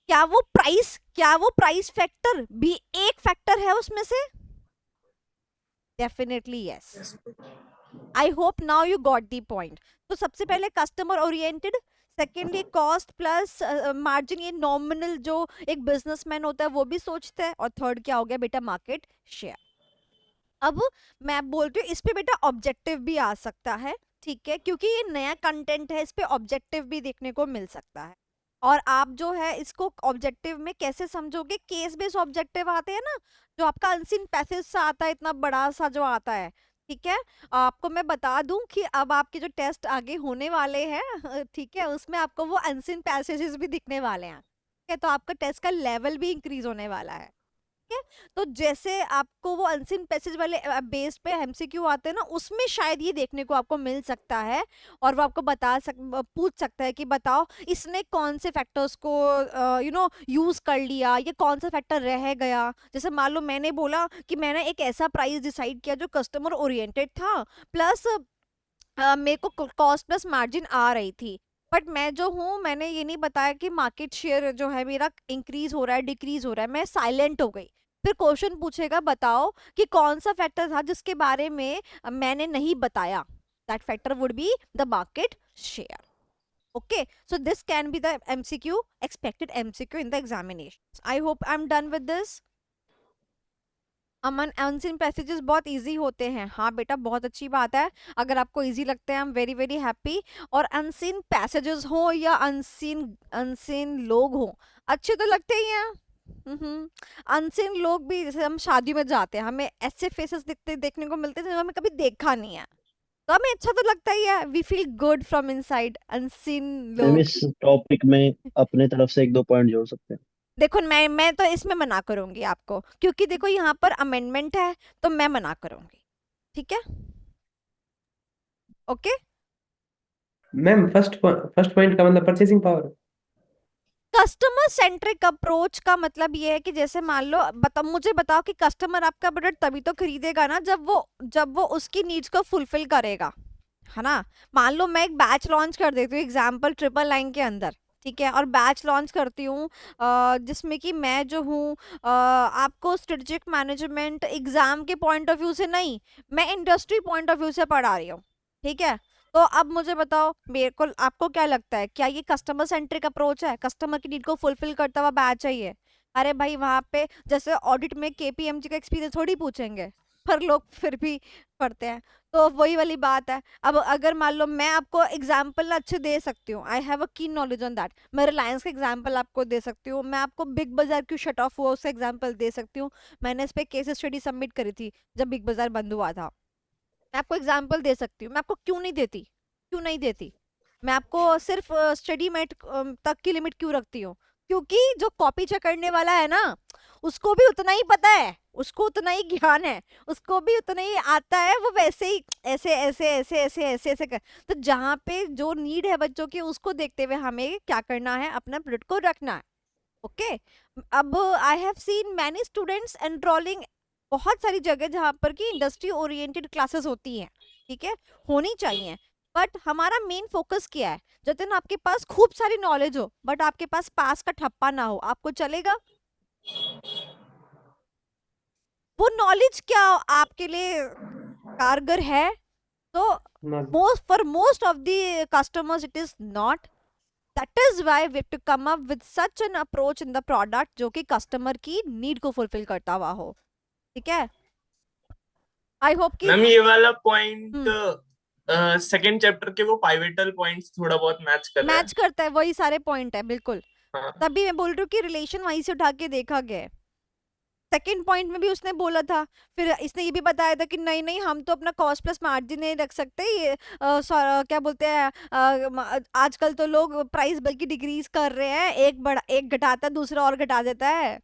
Speaker 2: क्या वो प्राइस फैक्टर भी एक फैक्टर है उसमें से? Definitely yes. I hope now you got the point. तो सबसे पहले customer oriented, secondly cost plus margin, ये नॉमिनल जो एक बिजनेसमैन होता है वो भी सोचता है। और थर्ड क्या हो गया बेटा, मार्केट शेयर। अब मैं बोलती हूँ इस पे बेटा ऑब्जेक्टिव भी आ सकता है, ठीक है, क्योंकि ये नया कंटेंट है, इस पे ऑब्जेक्टिव भी देखने को मिल सकता है। और आप जो है इसको ऑब्जेक्टिव में कैसे समझोगे, केस बेस्ड ऑब्जेक्टिव आते हैं ना, जो आपका अनसीन पैसेज सा आता है, इतना बड़ा सा जो आता है, ठीक है। आपको मैं बता दूं कि अब आपके जो टेस्ट आगे होने वाले हैं ठीक है, उसमें आपको वो अनसीन पैसेजेस भी दिखने वाले हैं, ठीक है, तो आपका टेस्ट का लेवल भी इंक्रीज होने वाला है। है। तो जैसे आपको वो अनसीन पैसेज वाले बेस पे एमसीक्यू आते हैं ना, उसमें शायद ये देखने को आपको मिल सकता है। और वो आपको पूछ सकता है कि बताओ इसने कौन से फैक्टर्स को यूज कर लिया, या कौन सा फैक्टर रह गया। जैसे मान लो मैंने बोला कि मैंने एक ऐसा प्राइस डिसाइड किया जो कस्टमर ओरिएंटेड था, प्लस मेरे को कॉस्ट प्लस मार्जिन आ रही थी, बट मैं जो हूँ मैंने ये नहीं बताया कि मार्केट शेयर जो है मेरा इंक्रीज हो रहा है डिक्रीज हो रहा है, मैं साइलेंट हो गई। फिर क्वेश्चन पूछेगा बताओ कि कौन सा फैक्टर था जिसके बारे में मैंने नहीं बताया, that factor would be the market share. Okay, so this can be the MCQ, expected MCQ in the examination. I hope I am done with this. Aman, unseen passages बहुत इजी होते हैं, हाँ बेटा बहुत अच्छी बात है, अगर आपको इजी लगते हैं I am very very happy. और अनसीन पैसेजेस हो या अनसीन अनसीन लोग हो, अच्छे तो लगते ही हैं। अनसीन लोग भी, जैसे हम शादी में जाते हैं, हमें ऐसे फेसेस देखने को मिलते हैं जो हमें कभी देखा नहीं है, तो हमें अच्छा तो लगता ही है, we feel good from inside. Unseen
Speaker 4: ma'am
Speaker 2: लोग,
Speaker 4: इस टॉपिक में अपने तरफ से 1-2 पॉइंट जोड़ सकते हैं।
Speaker 2: देखो मैं तो इसमें मना करूंगी आपको, क्योंकि देखो यहाँ पर अमेंडमेंट है, तो मैं मना करूंगी, ठीक है, ओके।
Speaker 1: मैम फर्स्ट पॉइंट का मतलब purchasing power.
Speaker 2: Customer centric approach का मतलब ये है कि जैसे मान लो मुझे बताओ कि कस्टमर आपका प्रोडक्ट तभी तो खरीदेगा ना जब वो उसकी नीड्स को फुलफिल करेगा, है ना। मान लो मैं एक बैच लॉन्च कर देती हूँ एग्जाम्पल 999 के अंदर, ठीक है, और बैच लॉन्च करती हूँ जिसमें कि मैं जो हूँ आपको स्ट्रेटेजिक मैनेजमेंट एग्जाम के पॉइंट ऑफ व्यू से नहीं, मैं इंडस्ट्री पॉइंट ऑफ व्यू से पढ़ा रही हूँ, ठीक है। तो अब मुझे बताओ, मेरे को आपको क्या लगता है, क्या ये कस्टमर सेंट्रिक अप्रोच है? कस्टमर की नीड को फुलफिल करता हुआ बैच चाहिए। अरे भाई वहां पे जैसे ऑडिट में केपीएमजी का एक्सपीरियंस थोड़ी पूछेंगे, पर लोग फिर भी पढ़ते हैं। तो वही वाली बात है। अब अगर मान लो मैं आपको एग्जाम्पल अच्छे दे सकती हूँ, आई हैव अ कीन नॉलेज ऑन दैट, मैं रिलायंस का एग्जाम्पल आपको दे सकती हूँ, मैं आपको बिग बाजार क्यों शट ऑफ हुआ उसका एग्जाम्पल दे सकती हूँ। मैंने इस पे केस स्टडी सबमिट करी थी जब बिग बाजार बंद हुआ था। मैं आपको एग्जाम्पल दे सकती हूँ, मैं आपको क्यों नहीं देती, क्यों नहीं देती। मैं आपको सिर्फ स्टडी मेट तक की लिमिट क्यों रखती हूँ, क्योंकि जो कॉपी चेक करने वाला है ना, उसको भी उतना ही पता है, उसको उतना ही ज्ञान है, उसको भी उतना ही आता है, वो वैसे ही ऐसे ऐसे ऐसे ऐसे ऐसे ऐसे कर। तो जहाँ पे जो नीड है बच्चों की, उसको देखते हुए हमें क्या करना है, अपना प्रोडक्ट को रखना है। ओके। अब I have seen many students enrolling बहुत सारी जगह जहाँ पर कि इंडस्ट्री ओरिएंटेड क्लासेस होती हैं, ठीक है, होनी चाहिए। बट हमारा मेन फोकस क्या है, जतिन आपके पास खूब सारी नॉलेज हो बट आपके पास पास का ठप्पा ना हो, आपको चलेगा? वो नॉलेज क्या आपके लिए कारगर है? तो
Speaker 1: Not
Speaker 2: most of the customers it is not. That is why we have to come up with such an approach in the product जो कि कस्टमर की नीड को फुलफिल करता हुआ हो। ठीक है, आई होप कि
Speaker 5: मैम ये वाला पॉइंट
Speaker 2: हम्म
Speaker 5: सेकंड चैप्टर के वो पाइवेटल पॉइंट्स थोड़ा बहुत मैच कर रहा है।
Speaker 2: मैच करता है, वही सारे पॉइंट है बिल्कुल।
Speaker 5: हाँ
Speaker 2: तभी मैं बोल रही हूँ कि रिलेशन वहीं से उठा के देखा गया है। सेकेंड पॉइंट में भी उसने बोला था, फिर इसने ये भी बताया था कि नहीं नहीं हम तो अपना कॉस्ट प्लस मार्जिन नहीं रख सकते, ये क्या बोलते हैं आजकल तो लोग प्राइस बल्कि डिक्रीज कर रहे हैं, एक घटाता है दूसरा और घटा देता है।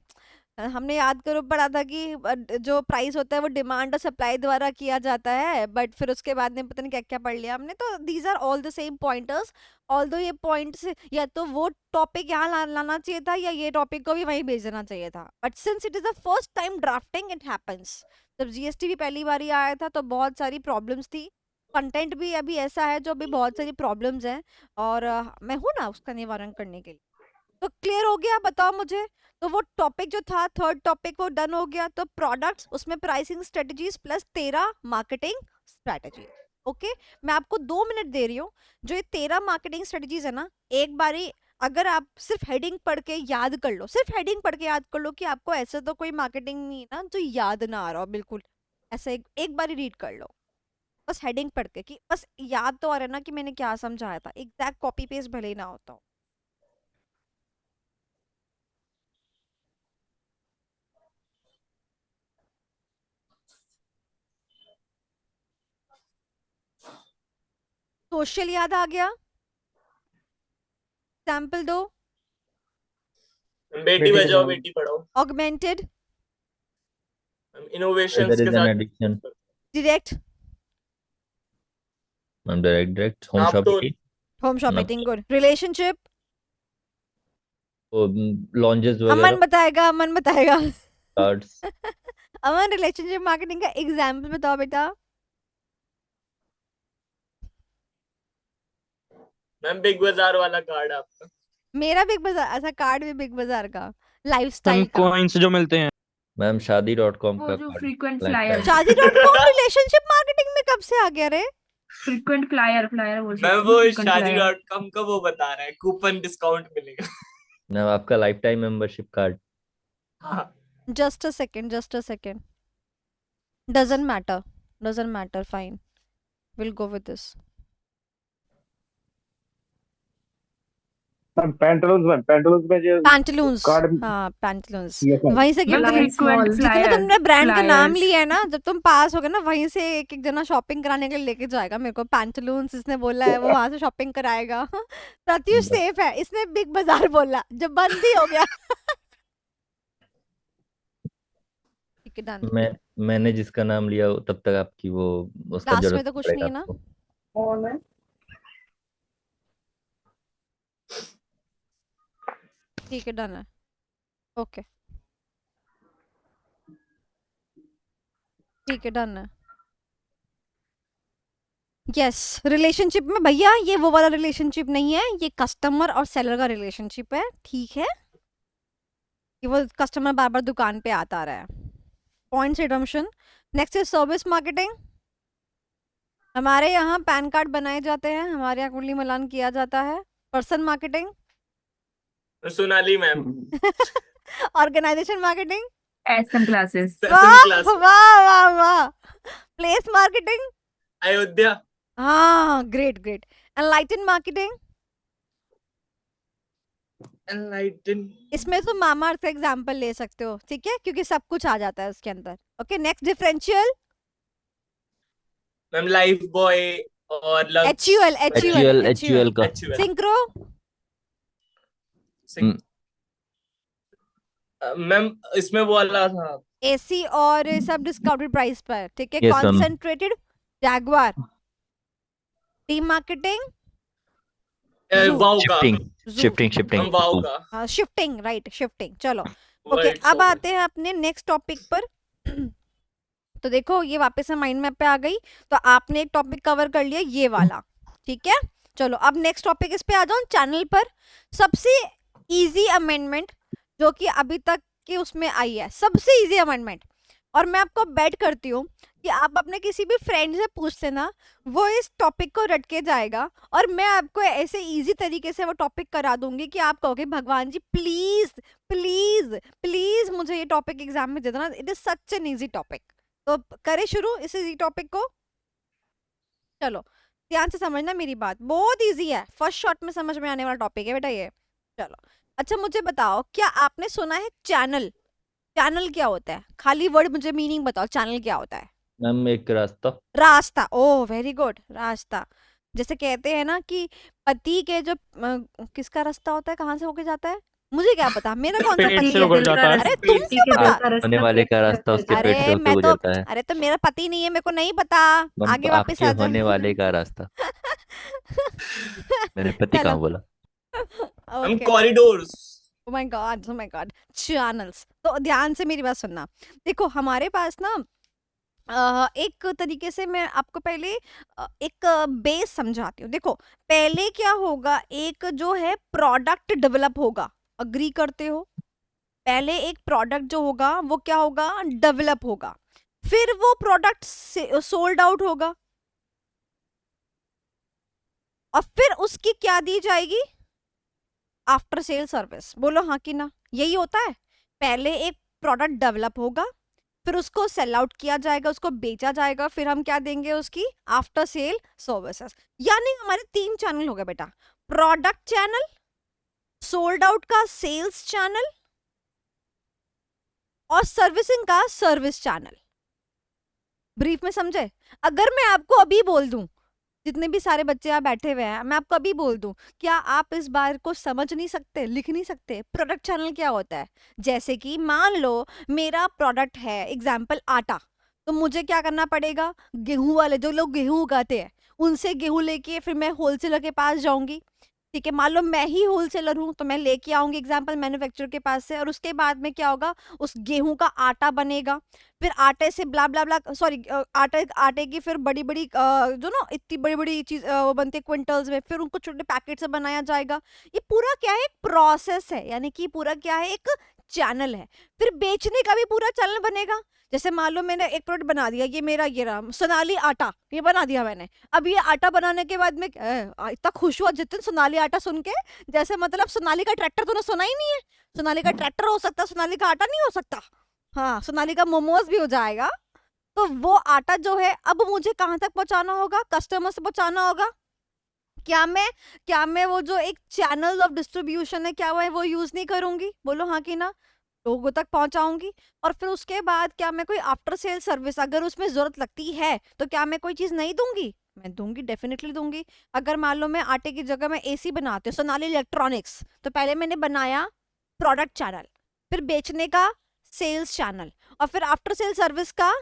Speaker 2: हमने याद करो पढ़ा था कि जो प्राइस होता है वो डिमांड और सप्लाई द्वारा किया जाता है, बट फिर उसके बाद में पता नहीं क्या क्या पढ़ लिया हमने। तो these are all the same pointers, although ये पॉइंट्स या तो वो टॉपिक यहाँ लाना चाहिए था या ये टॉपिक को भी वहीं भेज देना चाहिए था, but since it is the first time drafting it happens. जब जीएसटी भी पहली बार ही आया था तो बहुत सारी प्रॉब्लम्स थी, कंटेंट भी अभी ऐसा है जो अभी बहुत सारी प्रॉब्लम्स हैं, और मैं हूँ ना उसका निवारण करने के लिए। तो क्लियर हो गया, बताओ मुझे। तो वो टॉपिक जो था थर्ड टॉपिक वो डन हो गया। तो प्रोडक्ट्स, उसमें pricing strategies plus 13 marketing strategy. Okay, मैं आपको 2 मिनट दे रही हूँ। जो ये 13 मार्केटिंग स्ट्रेटजीज है ना, एक बारी अगर आप सिर्फ हेडिंग पढ़ के याद कर लो, सिर्फ हेडिंग पढ़ के याद कर लो कि आपको ऐसा तो कोई मार्केटिंग नहीं है ना जो याद ना आ रहा हो, बिल्कुल ऐसा एक बारी रीड कर लो बस हेडिंग पढ़ के, कि बस याद तो आ रहा है ना कि मैंने क्या समझाया था, एग्जैक्ट कॉपी पेस्ट भले ही ना होता हो। सोशल याद आ गया? सैंपल दो।
Speaker 5: बेटी
Speaker 1: बेटी
Speaker 5: बचाओ
Speaker 1: बचाओ।
Speaker 5: Beti Padhao,
Speaker 2: augmented,
Speaker 5: innovations
Speaker 6: There
Speaker 5: के
Speaker 6: is an
Speaker 5: साथ
Speaker 6: addiction.
Speaker 2: डायरेक्ट,
Speaker 6: Direct home
Speaker 5: आप तो
Speaker 6: shopping.
Speaker 2: Home shopping, good. Relationship,
Speaker 6: Launches
Speaker 2: अमन
Speaker 6: वगैरह,
Speaker 2: बताएगा, अमन बताएगा।
Speaker 6: cards.
Speaker 2: अमन रिलेशनशिप मार्केटिंग का एग्जाम्पल बताओ बेटा।
Speaker 5: मैम बिग बाजार वाला कार्ड आपका।
Speaker 2: मेरा बिग बाजार, ऐसा कार्ड भी बिग बाजार का,
Speaker 3: हम
Speaker 2: लाइफस्टाइल का।
Speaker 3: कॉइन्स जो मिलते हैं।
Speaker 6: मैम शादी.com
Speaker 7: वो
Speaker 6: का
Speaker 7: जो
Speaker 6: card.
Speaker 7: Frequent
Speaker 6: Lifetime.
Speaker 7: Flyer,
Speaker 2: Shaadi dot com relationship marketing में कब से आ गया रे?
Speaker 7: फ्रीक्वेंट फ्लायर फ्लायर बोल सकते
Speaker 5: मैम
Speaker 7: हैं,
Speaker 5: वो
Speaker 7: फ्रीक्वेंट फ्लायर।
Speaker 5: शादी.com का वो बता रहा है, कूपन डिस्काउंट मिलेगा।
Speaker 6: मैम आपका लाइफटाइम मेंबरशिप कार्ड.
Speaker 5: हाँ
Speaker 2: just a second, just a second, doesn't matter, doesn't matter, fine, will go with this.
Speaker 8: Pantaloons में जो
Speaker 2: पैंटलून्स,
Speaker 8: कार्ड
Speaker 2: हाँ पैंटलून्स,
Speaker 8: ये सब
Speaker 2: वहीं से
Speaker 7: मैम
Speaker 2: गिफ्ट।
Speaker 7: फ्रीक्वेंट
Speaker 2: जितना
Speaker 7: फ्लायर
Speaker 2: तुमने ब्रांड का नाम
Speaker 7: फ्लायर्स।
Speaker 2: लिया है ना, जब तुम पास होगे ना वहीं से एक एक जना शॉपिंग कराने के लिए लेके जाएगा मेरे को। पैंटलून्स इसने बोला है, वो वहां से शॉपिंग कराएगा। प्रत्युष सेफ है, इसने बिग बाजार बोला जब बंद ही हो गया। ठीक है, डन।
Speaker 6: मैंने जिसका नाम लिया तब तक आपकी वो उसका
Speaker 2: लास्ट में
Speaker 6: जरूरत
Speaker 2: तो कुछ
Speaker 6: पड़ेगा
Speaker 2: नहीं है ना?
Speaker 6: आपको.
Speaker 2: ठीक है, डन है, ओके, ठीक है, डन है। यस, रिलेशनशिप में भैया ये वो वाला रिलेशनशिप नहीं है, ये कस्टमर और सेलर का रिलेशनशिप है, ठीक है, कि वो कस्टमर बार बार दुकान पे आता रहा है। Points redemption. Next is service marketing. हमारे यहाँ पैन कार्ड बनाए जाते हैं, हमारे यहाँ कुंडली मिलान किया जाता है। Person marketing,
Speaker 5: Sonali ma'am.
Speaker 2: Organisation marketing,
Speaker 7: SM classes.
Speaker 5: SM
Speaker 2: वाह
Speaker 5: क्लास।
Speaker 2: वाह वाह वाह। Place marketing,
Speaker 5: Ayodhya.
Speaker 2: हाँ, great great. Enlighten marketing,
Speaker 5: enlighten.
Speaker 2: इसमें तो मामा अर्थ एग्जाम्पल ले सकते हो, ठीक है, क्योंकि सब कुछ आ जाता है उसके अंदर। Okay, next differential,
Speaker 5: ma'am life boy और लक्स।
Speaker 2: HUL
Speaker 6: HUL HUL का
Speaker 5: HUL।
Speaker 2: सिंक्रो,
Speaker 5: मैम इसमें वो वाला था।
Speaker 2: AC और ये सब डिस्काउंटेड प्राइस पर, ठीक है।
Speaker 6: Yes, ma'am.
Speaker 2: Concentrated, Jaguar, T marketing,
Speaker 5: wow का।
Speaker 6: शिफ्टिंग
Speaker 5: हम वाव का।
Speaker 2: Shifting, right, shifting. चलो ओके,
Speaker 5: Words
Speaker 2: अब
Speaker 5: of
Speaker 2: आते हैं अपने नेक्स्ट टॉपिक पर। तो देखो ये वापस से माइंड मैप पे आ गई, तो आपने एक टॉपिक कवर कर लिया ये वाला, ठीक है। चलो अब नेक्स्ट टॉपिक इस पे आ जाओ, चैनल पर सबसे इजी अमेंडमेंट जो कि अभी तक की उसमें आई है, सबसे इजी अमेंडमेंट। और मैं आपको बेट करती हूँ कि आप अपने किसी भी फ्रेंड से पूछ लेना, वो इस टॉपिक को रट के जाएगा और मैं आपको ऐसे इजी तरीके से वो टॉपिक करा दूंगी कि आप कहोगे भगवान जी प्लीज प्लीज प्लीज मुझे ये टॉपिक एग्जाम में दे देना, it is such an easy topic. तो करें शुरू इस इजी टॉपिक को। चलो ध्यान से समझना मेरी बात, बहुत इजी है, फर्स्ट शॉट में समझ में आने वाला टॉपिक है बेटा ये। चलो अच्छा मुझे बताओ, क्या आपने सुना है चैनल? चैनल क्या होता है? खाली वर्ड मुझे मीनिंग बताओ, चैनल क्या होता है?
Speaker 6: मैम एक रास्ता।
Speaker 2: रास्ता, ओह वेरी गुड, रास्ता। जैसे कहते हैं ना कि पति के जो किसका रास्ता होता है, कहाँ से होके जाता है, मुझे क्या पता, मेरा कौन सा
Speaker 3: पेट
Speaker 2: पति
Speaker 3: से
Speaker 2: है?
Speaker 3: होकर जाता है।
Speaker 2: अरे तुम क्यों पता?
Speaker 6: होने वाले का रास्ता उसके पेट
Speaker 2: अरे
Speaker 6: से होते
Speaker 2: मैं तो,
Speaker 6: गुजरता है।
Speaker 2: अरे तो मेरा पति नहीं है, मेरे को नहीं पता,
Speaker 6: मैम
Speaker 2: आगे वापस
Speaker 6: आपके
Speaker 2: आ जा।
Speaker 6: होने वाले का रास्ता, मैंने पति
Speaker 2: चलो
Speaker 6: कहाँ बोला।
Speaker 5: हम
Speaker 2: okay,
Speaker 5: corridors.
Speaker 2: Oh my God, channels. तो ध्यान से मेरी बात सुनना, देखो हमारे पास ना एक तरीके से मैं आपको पहले एक बेस समझाती हूँ। देखो पहले क्या होगा, एक जो है प्रोडक्ट डेवलप होगा, अग्री करते हो? पहले एक प्रोडक्ट जो होगा वो क्या होगा, डेवलप होगा, फिर वो प्रोडक्ट सोल्ड आउट होगा और फिर उसकी क्या दी जाएगी, आफ्टर सेल सर्विस। बोलो हाँ कि ना, यही होता है। पहले एक प्रोडक्ट डेवलप होगा, फिर उसको सेल आउट किया जाएगा, उसको बेचा जाएगा, फिर हम क्या देंगे उसकी आफ्टर सेल सर्विसेज। यानी हमारे 3 चैनल हो गए बेटा, प्रोडक्ट चैनल, सोल्ड आउट का सेल्स चैनल और सर्विसिंग का सर्विस चैनल। ब्रीफ में समझे? अगर मैं आपको अभी बोल दूं, जितने भी सारे बच्चे यहाँ बैठे हुए हैं, मैं आपको अभी बोल दूं, क्या आप इस बात को समझ नहीं सकते, लिख नहीं सकते? प्रोडक्ट चैनल क्या होता है? जैसे कि मान लो मेरा प्रोडक्ट है एग्जाम्पल आटा, तो मुझे क्या करना पड़ेगा, गेहूं वाले जो लोग गेहूं उगाते हैं उनसे गेहूं लेके फिर मैं होलसेलर के पास जाऊंगी, ठीक है। मान लो मैं ही होलसेलर हूं तो मैं लेके आऊंगी एग्जाम्पल मैन्युफैक्चरर के पास से, और उसके बाद में क्या होगा, उस गेहूं का आटा बनेगा, फिर आटे से ब्ला ब्ला ब्ला, सॉरी आटे की फिर बड़ी बड़ी जो ना इतनी बड़ी बड़ी चीज वो बनती है क्विंटल्स में, फिर उनको छोटे पैकेट से बनाया जाएगा। ये पूरा क्या है, एक प्रोसेस है, यानी कि पूरा क्या है, एक चैनल है। फिर बेचने का भी पूरा चैनल बनेगा। जैसे मान लो मैंने एक प्रोडक्ट बना दिया, ये मेरा ये रहा सोनाली आटा, ये बना दिया मैंने। अब ये आटा बनाने के बाद में इतना खुश हुआ जितने सोनाली आटा सुन के, जैसे मतलब सोनाली का ट्रैक्टर तूने सुना ही नहीं है। सोनाली का ट्रैक्टर हो सकता, सोनाली का आटा नहीं हो सकता। हाँ, सोनाली का मोमोज भी हो जाएगा। तो वो आटा जो है अब मुझे कहाँ तक पहुंचाना होगा, कस्टमर से पहुंचाना होगा। क्या मैं वो जो एक चैनल ऑफ डिस्ट्रीब्यूशन है, क्या मैं वो यूज नहीं करूंगी? बोलो हाँ कि ना, लोगों तक पहुंचाऊंगी। और फिर उसके बाद क्या मैं कोई आफ्टर सेल सर्विस, अगर उसमें जरूरत लगती है तो क्या मैं कोई चीज नहीं दूंगी? मैं दूंगी, डेफिनेटली दूंगी। अगर मान लो मैं आटे की जगह में AC बनाती हूँ, सोनाली इलेक्ट्रॉनिक्स, तो पहले मैंने बनाया प्रोडक्ट चैनल, फिर बेचने का सेल्स चैनल, और फिर आफ्टर सेल सर्विस का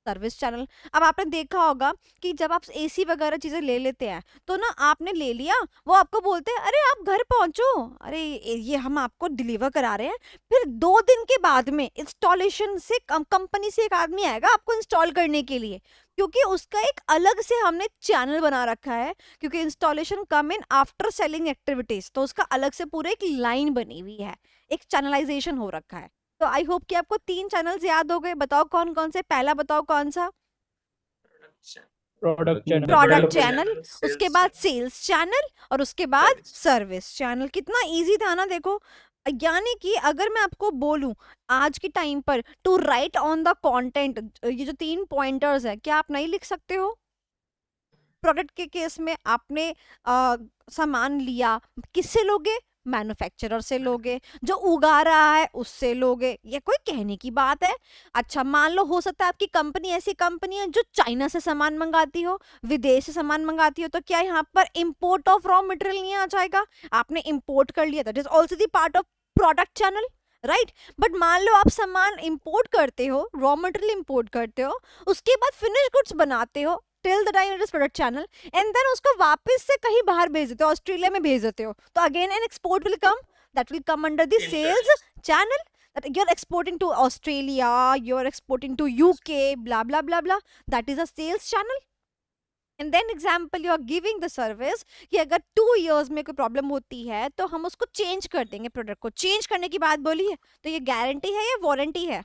Speaker 2: सर्विस चैनल। अब आपने देखा होगा कि जब आप AC वगैरह चीजें ले लेते हैं तो ना, आपने ले लिया, वो आपको बोलते हैं अरे आप घर पहुंचो, अरे ये हम आपको डिलीवर करा रहे हैं। फिर 2 दिन के बाद में इंस्टॉलेशन से कंपनी से एक आदमी आएगा आपको इंस्टॉल करने के लिए, क्योंकि उसका एक अलग से हमने चैनल बना रखा है, क्योंकि installation come in after selling activities, तो उसका अलग से पूरे एक लाइन बनी हुई है, एक चैनलाइजेशन हो रखा है। तो आई होप कि आपको 3 चैनल्स याद हो गए। बताओ कौन कौन से, पहला बताओ कौन सा?
Speaker 3: Product channel.
Speaker 2: प्रोडक्ट चैनल, उसके बाद सेल्स चैनल और उसके बाद सर्विस चैनल। कितना इजी था ना, देखो। यानी कि अगर मैं आपको बोलूं आज के टाइम पर to write on the content, ये जो 3 पॉइंटर्स है, क्या आप नहीं लिख सकते हो? प्रोडक्ट के केस में आपने सामान लिया, किससे लोगे? मैन्युफैक्चरर से लोगे, जो उगा रहा है उससे लोगे। ये कोई कहने की बात है? अच्छा मान लो हो सकता है आपकी कंपनी ऐसी कंपनी है जो चाइना से सामान मंगाती हो, विदेश से सामान मंगाती हो, तो क्या यहाँ पर इंपोर्ट ऑफ रॉ मटेरियल नहीं आ जाएगा? आपने इंपोर्ट कर लिया, that is also the part of product channel, right? But मान लो आप सामान इंपोर्ट करते हो, रॉ मटेरियल इंपोर्ट करते हो, उसके बाद फिनिश गुड्स बनाते हो till the time it is product channel, and then उसको वापस से कहीं बाहर भेज देते हो, ऑस्ट्रेलिया में भेज देते हो, तो again an export will come, that will come under the sales channel, that you're exporting to Australia, you're exporting to UK, blah blah blah blah, that is a sales channel. And then example you are giving the service कि अगर 2 years में कोई problem होती है तो हम उसको change कर देंगे, प्रोडक्ट को चेंज करने की बात बोली है, तो ये गारंटी है या वारंटी है?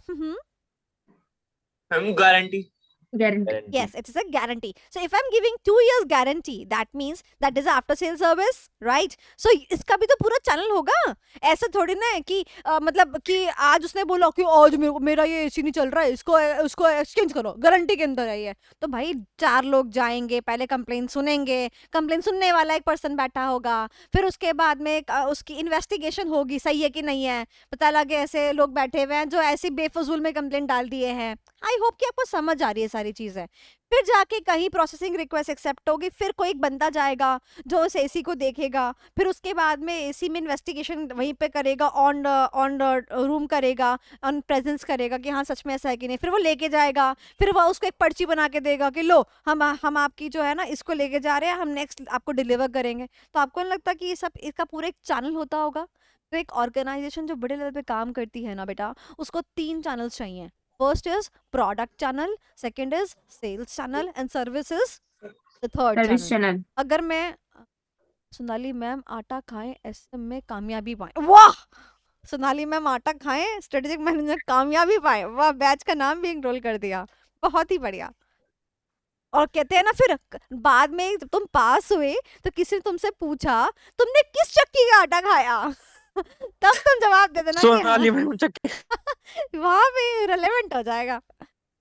Speaker 5: हम guarantee
Speaker 7: Guarantee.
Speaker 6: guarantee.
Speaker 2: Yes, it is a guarantee. So if I'm giving 2 years guarantee, that means that is after sale service, right? So इसका भी तो पूरा चैनल होगा। ऐसा थोड़ी ना है कि मतलब कि आज उसने बोला कि आज मेरा ये एसी नहीं चल रहा है, इसको एक्सचेंज करो, गारंटी के अंदर है ये। तो भाई 4 लोग जाएंगे, पहले कंप्लेन सुनेंगे, कंप्लेन सुनने वाला एक पर्सन बैठा होगा, फिर उसके बाद में उसकी इन्वेस्टिगेशन होगी, सही है कि नहीं है, पता लगे ऐसे लोग बैठे हुए हैं जो ऐसी बेफजूल में कंप्लेन डाल दिए हैं। आई होप कि आपको समझ आ रही है सारी चीजें। फिर जाके कहीं प्रोसेसिंग रिक्वेस्ट एक्सेप्ट होगी, फिर कोई एक बंदा जाएगा जो उस एसी को देखेगा, फिर उसके बाद में एसी में इन्वेस्टिगेशन वहीं पे करेगा, ऑन रूम करेगा, ऑन प्रेजेंस करेगा कि हाँ सच में ऐसा है कि नहीं, फिर वो लेके जाएगा, फिर वो उसको एक पर्ची बना के देगा कि लो हम आपकी जो है ना इसको लेके जा रहे हैं, हम नेक्स्ट आपको डिलीवर करेंगे। तो आपको नहीं लगता कि ये सब इसका पूरा एक चैनल होता होगा? तो एक ऑर्गेनाइजेशन जो बड़े लेवल पे काम करती है ना बेटा, उसको 3 चैनल्स चाहिए। First is product channel, second is sales channel, and service is the third
Speaker 7: Service
Speaker 2: channel.
Speaker 7: channel.
Speaker 2: अगर मैं सोनाली मैम आटा खाएं एसएम में कामयाबी पाए, वाह! सोनाली मैम आटा खाएं स्ट्रेटेजिक मैनेजर कामयाबी पाए, वाह! बैच का नाम भी इनरोल कर दिया, बहुत ही बढ़िया। और कहते हैं ना फिर बाद में जब तुम पास हुए तो किसी ने तुमसे पूछा तुमने किस चक्की का आटा खाया तब तुम जवाब दे देना कि
Speaker 3: सोनाली
Speaker 2: हाँ।
Speaker 3: मैम चक्की।
Speaker 2: वहां पे रिलेवेंट हो जाएगा।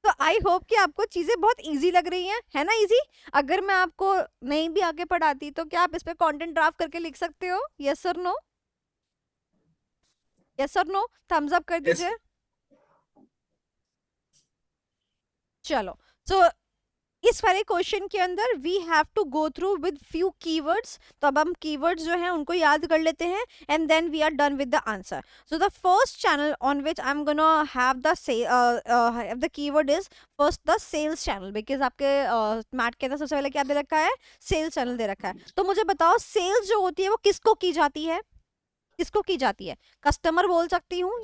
Speaker 2: तो आई होप कि आपको चीजें बहुत इजी लग रही हैं, है ना इजी? अगर मैं आपको नहीं भी आगे पढ़ाती तो क्या आप इस पे कंटेंट ड्राफ्ट करके लिख सकते हो? यस और नो? यस और नो? थम्स अप कर दीजिए। चलो, सो इस वाले क्वेश्चन के अंदर we have to go through with few keywords. तो अब हम कीवर्ड्स जो हैं उनको याद कर लेते हैं and then we are done with the answer. So the first channel on which I am gonna have the keyword is first the sales channel, because आपके मैट के अंदर सबसे पहले क्या दे रखा है? सेल्स चैनल दे रखा है। तो मुझे बताओ सेल्स जो होती है वो किसको की जाती है? किसको की जाती है? कस्टमर बोल सकती हूँ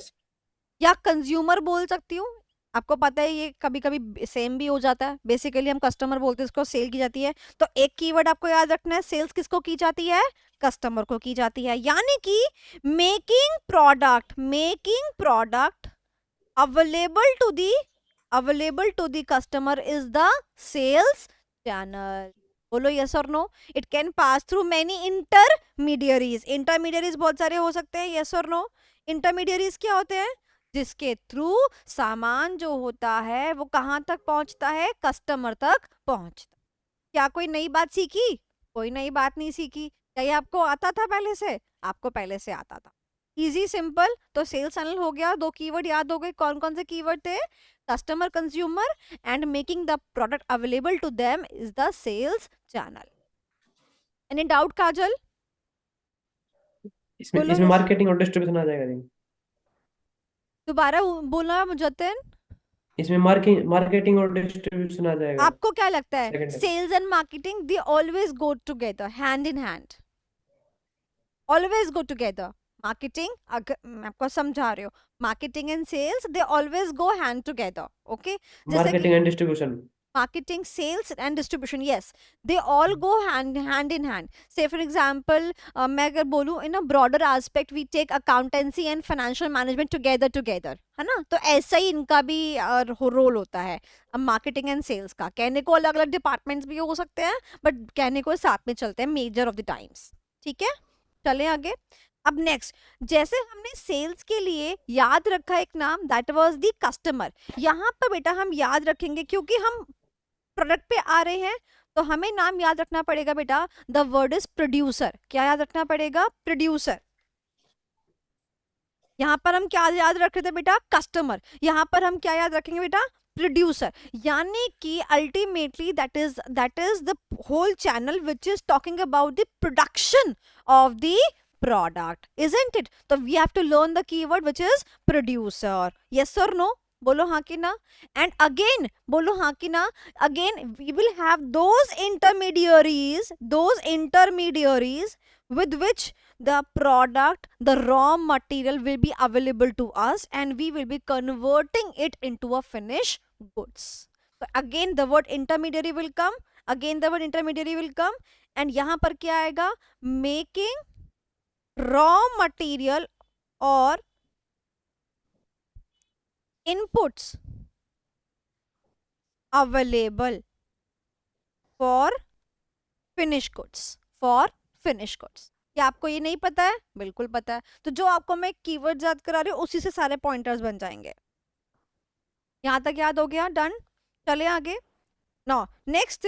Speaker 2: या कंज्यूमर बोल सकती हूँ? आपको पता है ये कभी कभी सेम भी हो जाता है। बेसिकली हम कस्टमर बोलते हैं, इसको सेल की जाती है। तो एक कीवर्ड आपको याद रखना है, सेल्स किसको की जाती है? कस्टमर को की जाती है। यानी कि making product available to the customer is the sales channel. बोलो यस और नो? It can pass through many intermediaries बहुत सारे हो सकते हैं। यस और नो? इंटरमीडियरीज क्या होते हैं? जिसके थ्रू सामान जो होता है वो कहाँ तक पहुंचता है? कस्टमर तक पहुंचता। क्या कोई नई बात सीखी? कोई नई बात नहीं सीखी। क्या ये आपको आता था पहले से? आपको पहले से आता था। Easy simple. तो सेल्स चैनल हो गया, 2 कीवर्ड याद हो गए। कौन कौन से कीवर्ड थे? Customer, consumer and making the product available to them is the sales channel. Any doubt Kajal?
Speaker 1: इसमें मार्केटिंग और डिस्ट्रीब्यूशन आ जाएगा।
Speaker 2: दोबारा बोलना जतिन।
Speaker 1: इसमें मार्केटिंग और डिस्ट्रीब्यूशन आ जाएगा।
Speaker 2: आपको क्या लगता है?
Speaker 1: Second.
Speaker 2: Sales and marketing they always go together, hand in hand, always go together. Marketing, अगर मैं आपको समझा रही हूँ, marketing and sales they always go hand together. Okay,
Speaker 1: marketing and distribution,
Speaker 2: marketing, sales and distribution, yes, they all go hand in hand. Say for example, मैं अगर बोलूँ in a broader aspect we take accountancy and financial management together, है ना? तो ऐसा ही इनका भी role होता है। अब मार्केटिंग एंड सेल्स का कहने को अलग अलग डिपार्टमेंट्स भी हो सकते हैं, बट कहने को साथ में चलते हैं मेजर ऑफ द टाइम्स। ठीक है, चलें आगे। अब नेक्स्ट, जैसे हमने सेल्स के लिए याद रखा एक नाम, दैट वाज द कस्टमर। यहाँ पर बेटा हम याद रखेंगे क्योंकि हम प्रोडक्ट पे आ रहे हैं, तो हमें नाम याद रखना पड़ेगा बेटा, द वर्ड इज प्रोड्यूसर। क्या याद रखना पड़ेगा? प्रोड्यूसर। यहाँ पर हम क्या याद रख रहे थे बेटा? कस्टमर। यहाँ पर हम क्या याद रखेंगे बेटा? प्रोड्यूसर। यानी कि ultimately that is the whole channel which is talking about the production of the product, isn't it? तो we have to learn the keyword which is producer. Yes और नो? बोलो हाँ कि ना। एंड अगेन बोलो हाँ कि ना। Again we will have those intermediaries with which the product, the raw material will be available to us and we will be converting it into a finished goods. So again the word intermediary will come, and यहाँ पर क्या आएगा? making raw material or inputs available for finished goods, क्या आपको ये नहीं पता है? बिल्कुल पता है। तो जो आपको मैं कीवर्ड याद करा रही हूँ उसी से सारे पॉइंटर्स बन जाएंगे। यहाँ तक याद हो गया? डन। चले आगे। Now next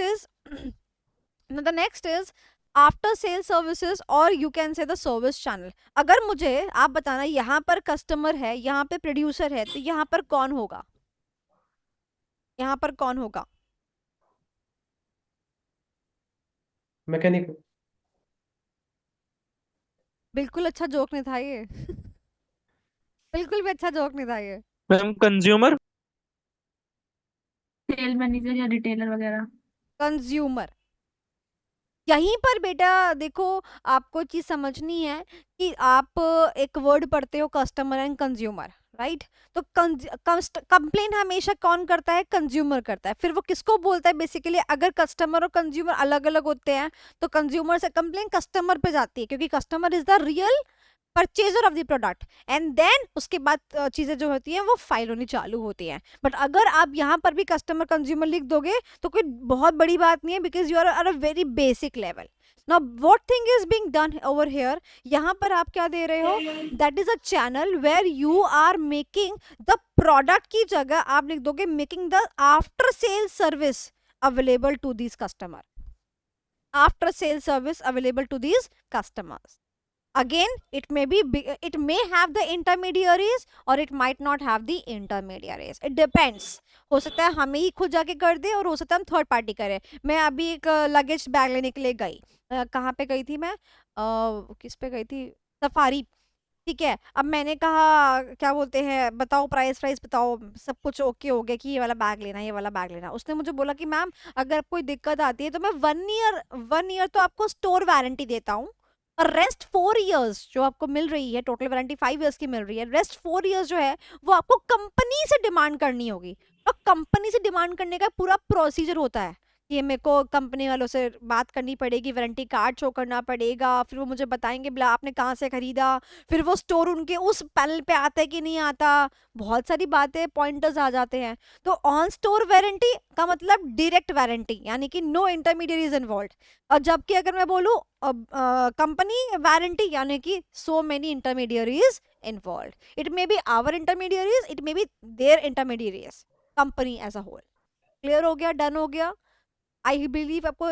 Speaker 2: is after sale services और you can say the service channel. अगर मुझे आप बताना यहाँ पर कस्टमर है, यहाँ पे प्रोड्यूसर है, तो यहाँ पर कौन होगा?
Speaker 1: मैकेनिक।
Speaker 2: बिल्कुल अच्छा जोक नहीं था ये। बिल्कुल भी अच्छा जोक नहीं था ये।
Speaker 3: Ma'am consumer.
Speaker 7: सेल मैनेजर या रिटेलर वगैरह।
Speaker 2: कंज्यूमर। यहीं पर बेटा देखो आपको चीज समझनी है कि आप एक वर्ड पढ़ते हो कस्टमर एंड कंज्यूमर, राइट? तो कंप्लेन हमेशा कौन करता है? कंज्यूमर करता है। फिर वो किसको बोलता है? बेसिकली अगर कस्टमर और कंज्यूमर अलग अलग होते हैं तो कंज्यूमर से कंप्लेन कस्टमर पे जाती है, क्योंकि customer is the real purchaser of the product, and then उसके बाद चीजें जो होती हैं वो फाइल होनी चालू होती हैं। बट अगर आप यहाँ पर भी कस्टमर कंज्यूमर लिख दोगे तो कोई बहुत बड़ी बात नहीं है, because you are a very basic level. Now what thing is being done over here? यहाँ पर आप क्या दे रहे हो? That is a channel where you are making the product की जगह आप लिख दोगे making the after sale service available to these customer. After sale service available to these customers. Again, it may have the intermediaries or it might not have the intermediaries. It depends. हो सकता है हमें ही खुद जाके कर दे और हो सकता है हम थर्ड पार्टी करें। मैं अभी एक लगेज बैग लेने के लिए गई। कहाँ पे गई थी मैं? किस पे गई थी? सफारी। ठीक है, अब मैंने कहा क्या बोलते हैं, बताओ प्राइस बताओ, सब कुछ ओके हो गया कि ये वाला बैग लेना, ये वाला बैग लेना। उसने मुझे बोला कि मैम अगर कोई दिक्कत आती है तो मैं 1 ईयर तो आपको स्टोर वारंटी देता हूँ, और रेस्ट 4 इयर्स जो आपको मिल रही है, टोटल वारंटी 5 इयर्स की मिल रही है, रेस्ट 4 इयर्स जो है वो आपको कंपनी से डिमांड करनी होगी। तो कंपनी से डिमांड करने का पूरा प्रोसीजर होता है कि मेरे को कंपनी वालों से बात करनी पड़ेगी, वारंटी कार्ड शो करना पड़ेगा, फिर वो मुझे बताएंगे बोला आपने कहाँ से खरीदा, फिर वो स्टोर उनके उस पैनल पे आता है कि नहीं आता, बहुत सारी बातें पॉइंटर्स आ जाते हैं। तो ऑन स्टोर वारंटी का मतलब डायरेक्ट वारंटी, यानी कि नो इंटरमीडियरीज इन्वॉल्व। और जबकि अगर मैं बोलूँ कंपनी वारंटी, यानी कि so many intermediaries involve. It may be our intermediaries, it may be their intermediaries, company as a whole. Clear हो गया? डन हो गया? आई बिलीव आपको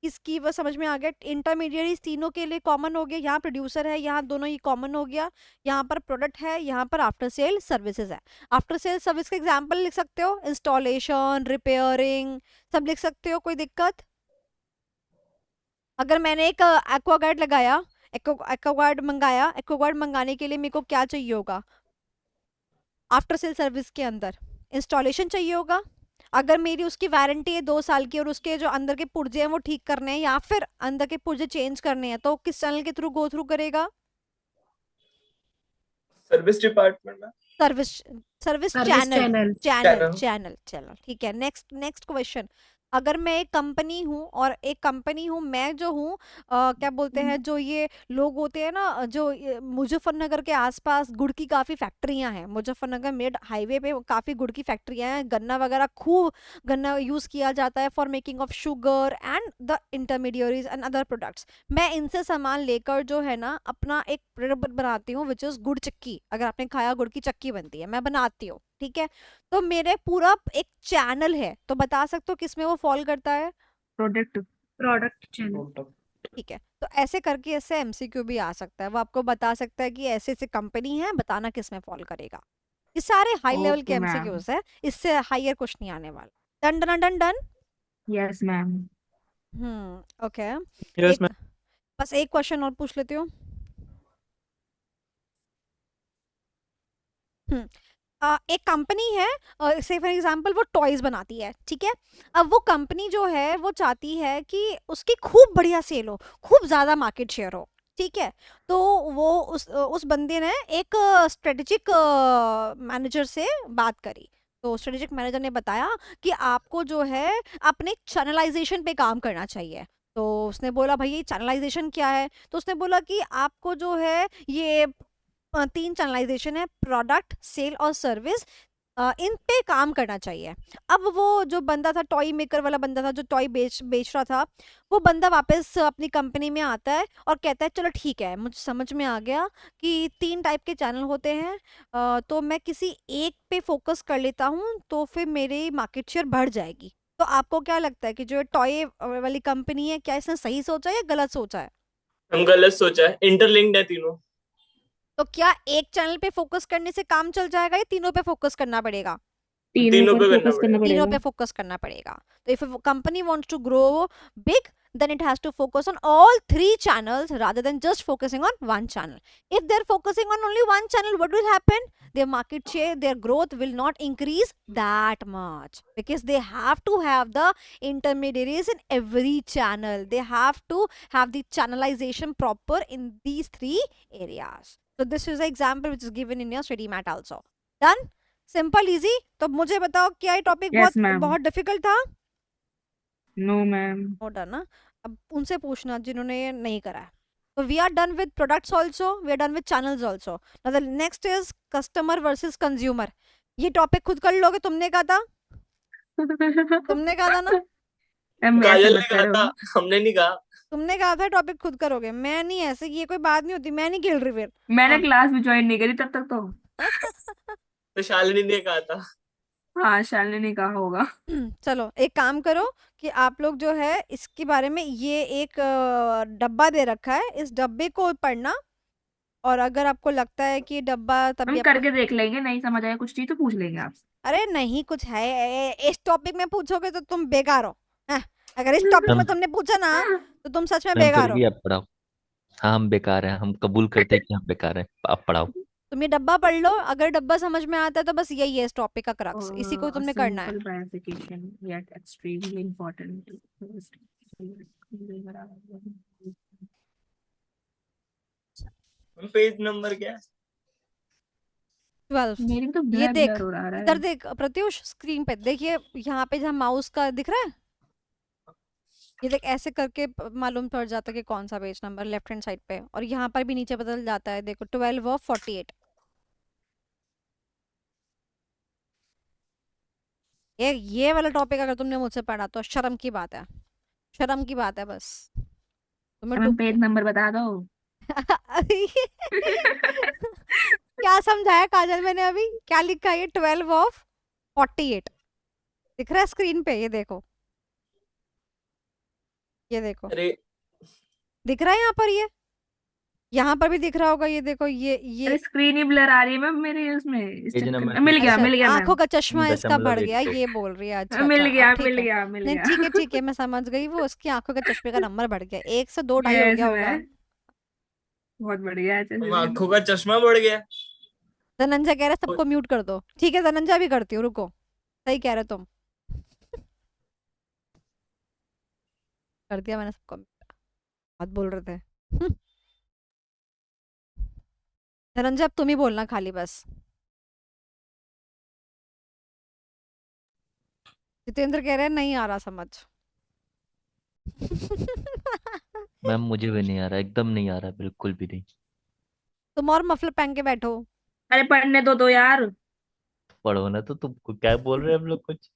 Speaker 2: इसकी वो समझ में आ गया। इंटरमीडियरीज तीनों के लिए कॉमन हो गया। यहाँ प्रोड्यूसर है, यहाँ दोनों ही कॉमन हो गया। यहाँ पर प्रोडक्ट है, यहाँ पर आफ्टर सेल सर्विसेज है। आफ्टर सेल सर्विस का एग्जांपल लिख सकते हो, इंस्टॉलेशन, रिपेयरिंग, सब लिख सकते हो, कोई दिक्कत? अगर मैंने एक एक्वागार्ड लगाया, एक्वागार्ड मंगाया, एक्वागार्ड मंगाने के लिए मेरे को क्या चाहिए होगा? आफ्टर सेल सर्विस के अंदर इंस्टॉलेशन चाहिए होगा। अगर मेरी उसकी वारंटी है 2 साल की और उसके जो अंदर के पुर्जे हैं वो ठीक करने हैं या फिर अंदर के पुर्जे चेंज करने हैं, तो किस चैनल के थ्रू गो थ्रू करेगा?
Speaker 5: सर्विस डिपार्टमेंट में।
Speaker 2: Service channel. ठीक है। Next question. अगर मैं एक कंपनी हूँ, मैं जो हूँ क्या बोलते हैं, जो ये लोग होते हैं ना, जो मुजफ्फरनगर के आसपास गुड़ की काफ़ी फैक्ट्रियाँ हैं। मुजफ्फरनगर मिड हाईवे पे काफ़ी गुड़ की फैक्ट्रियाँ हैं। गन्ना वगैरह, खूब गन्ना यूज़ किया जाता है for making of sugar and the intermediaries and other products. मैं इनसे सामान लेकर जो है ना अपना एक प्रोडक्ट बनाती हूँ विच इज़ गुड़ चक्की। अगर आपने खाया, गुड़ की चक्की बनती है, मैं बनाती हूँ। ठीक है, तो मेरे पूरा एक चैनल है, तो बता सकते हो किसमें वो फॉल करता है?
Speaker 7: Product product channel.
Speaker 2: ठीक है, तो ऐसे करके ऐसे एमसीक्यू भी आ सकता है, वो आपको बता सकता है कि ऐसे ऐसे कंपनी है, बताना किस में फॉल करेगा। ये सारे हाई लेवल के
Speaker 7: ओके मैम।
Speaker 2: एमसीक्यूज है, इससे हायर कुछ नहीं आने वाला। Done done done done.
Speaker 7: Yes ma'am.
Speaker 2: Okay.
Speaker 3: Yes,
Speaker 2: एक, बस एक क्वेश्चन और पूछ लेती हूँ। हम्म एक कंपनी है, से फॉर एग्जांपल वो टॉयज बनाती है, ठीक है। अब वो कंपनी जो है वो चाहती है कि उसकी खूब बढ़िया सेल हो, खूब ज्यादा मार्केट शेयर हो, ठीक है। तो वो उस बंदे ने एक स्ट्रेटेजिक मैनेजर से बात करी। तो स्ट्रेटेजिक मैनेजर ने बताया कि आपको जो है अपने चैनलाइजेशन पे काम करना चाहिए। तो उसने बोला भाई ये चैनलाइजेशन क्या है, तो उसने बोला कि आपको जो है ये 3 चैनलाइजेशन है, प्रोडक्ट, सेल और सर्विस, इन पे काम करना चाहिए। अब वो जो बंदा था, टॉय मेकर वाला बंदा था, जो टॉय बेच रहा था, वो बंदा वापस अपनी कंपनी में आता है और कहता है चलो ठीक है, मुझे समझ में आ गया कि 3 टाइप के चैनल होते हैं, तो मैं किसी एक पे फोकस कर लेता हूँ, तो फिर मेरी मार्केट शेयर बढ़ जाएगी। तो आपको क्या लगता है कि जो टॉय वाली कंपनी है, क्या इसने सही सोचा है या गलत सोचा है?
Speaker 5: हम गलत सोचा है, इंटरलिंक्ड है तीनों।
Speaker 2: तो क्या एक चैनल पे फोकस करने से काम चल जाएगा या तीनों पे फोकस करना पड़ेगा?
Speaker 7: तीनों पर
Speaker 5: पे
Speaker 7: फोकस करना
Speaker 2: तीनों
Speaker 7: पड़ेगा।
Speaker 2: पे फोकस करना पड़ेगा। तो if company wants to grow big, then it has to focus on all 3 channels rather than just focusing on one channel. If they're focusing on only one channel, what will happen? Their market share, their growth will not increase that much, because they have to have the intermediaries in every channel. They have to have the channelization proper in these 3 areas. So this is an example which is given in your study mat also. Done? Simple easy. तो मुझे बताओ, क्या ये topic
Speaker 7: yes ma'am.
Speaker 2: बहुत difficult था?
Speaker 7: No ma'am.
Speaker 2: Done ना। अब उनसे पूछना जिन्होंने ये नहीं करा है। तो we are done with products also, we are done with channels also. Now the next is customer versus consumer. ये टॉपिक खुद कर लोगे, तुमने कहा था, तुमने कहा था ना,
Speaker 7: मैम ऐसे
Speaker 5: काजल
Speaker 7: मत
Speaker 5: ने कहा
Speaker 7: करो।
Speaker 5: था, हमने नहीं कहा।
Speaker 2: तुमने कहा था टॉपिक खुद करोगे। मैं नहीं, ऐसे ये कोई बात नहीं होती, मैं नहीं खेल रही फिर।
Speaker 7: मैंने
Speaker 2: हाँ।
Speaker 7: क्लास भी ज्वाइन नहीं करी तब तक तो।
Speaker 5: तो शालिनी ने कहा था।
Speaker 7: हाँ शालिनी ने कहा होगा।
Speaker 2: चलो एक काम करो कि आप लोग जो है इसके बारे में, ये एक डब्बा दे रखा है, इस डब्बे को पढ़ना, और अगर आपको लगता है कि डब्बा तभी
Speaker 7: हम
Speaker 2: आपको,
Speaker 7: करके देख लेंगे, नहीं समझ आया कुछ चीज तो पूछ लेंगे आपसे।
Speaker 2: अरे नहीं कुछ है, इस टॉपिक में पूछोगे तो तुम बेकार हो। हैं? अगर इस टॉपिक में
Speaker 6: मैम
Speaker 2: तुमने पूछा ना, तो तुम सच में
Speaker 6: मैम फिर
Speaker 2: बेकार हो।
Speaker 6: भी आप पढ़ाओ। हाँ हम बेकार हैं, हम कबूल करते हैं कि हम बेकार हैं, आप पढ़ाओ।
Speaker 2: तुम ये डब्बा पढ़ लो, अगर डब्बा समझ में आता है तो बस यही है इस टॉपिक का क्रक्स, इसी को तुमने करना है।
Speaker 7: Simple clarification yet extremely important.
Speaker 5: Page number क्या है?
Speaker 2: 12।
Speaker 7: मेरी तो
Speaker 2: ये
Speaker 7: ब्लर
Speaker 2: देख,
Speaker 7: ब्लर हो रहा है।
Speaker 2: इधर देख प्रत्युष, स्क्रीन पे देखिए, यहाँ पे जहाँ माउस का दिख रहा है, ये देख ऐसे करके मालूम पड़ जाता है कि कौन सा page number left hand side पे, और यहाँ पर भी नीचे बदल जाता है, देखो 12 और 48। ये वाला टॉपिक अगर तुमने मुझसे पढ़ा तो शर्म की बात है, शर्म की बात है बस। तुम्हें
Speaker 7: हमें
Speaker 2: डुब
Speaker 7: पेज नंबर बता दो।
Speaker 2: क्या समझाया काजल मैंने अभी, क्या लिखा है? ये 12 ऑफ 48 दिख रहा है स्क्रीन पे, ये देखो, ये देखो,
Speaker 5: अरे
Speaker 2: दिख रहा है यहाँ पर, ये यहाँ पर भी दिख रहा होगा, ये देखो, ये
Speaker 7: अरे स्क्रीन ही ब्लर आ रही है मैम मेरे उसमें, इस
Speaker 6: पेज
Speaker 7: चक्कर
Speaker 6: नंबर
Speaker 7: में। मिल गया
Speaker 2: अच्छा
Speaker 7: मिल गया
Speaker 2: आंखों
Speaker 7: मैम।
Speaker 2: का चश्मा इसका बढ़ गया,
Speaker 6: 0.82।
Speaker 2: ये बोल रही है। अच्छा
Speaker 7: मिल
Speaker 2: अच्छा, अब
Speaker 7: गया
Speaker 2: ठीक
Speaker 7: मिल
Speaker 2: है।
Speaker 7: गया मिल
Speaker 2: नहीं
Speaker 7: गया।
Speaker 2: ठीक है, मैं समझ गई, वो उसकी आंखों के चश्मे का नंबर बढ़ गया, 1 से 2 ढाई हो
Speaker 7: यस
Speaker 2: गया होगा।
Speaker 7: मैम। बहुत बढ़िया है
Speaker 5: हम
Speaker 7: चलिए।
Speaker 5: आंखों का चश्मा बढ़ गया।
Speaker 2: धनंजय कह रहे हैं सबको म्यूट कर दो। ठीक है धनंजय, भी करती हूँ, रुको, सही कह रहे हो तुम, कर दिया मैंने सबको mute। बहुत बोल रहे थे। धनंजय अब तुम ही बोलना खाली बस। जितेंद्र कह रहे हैं नहीं आ रहा समझ।
Speaker 6: मैम मुझे भी नहीं आ रहा, एकदम नहीं आ रहा, बिल्कुल भी नहीं।
Speaker 2: तुम और मफलर पहन के बैठो।
Speaker 7: अरे पढ़ने दो यार।
Speaker 6: पढ़ो ना, तो तुमको क्या बोल रहे हैं हम लोग कुछ।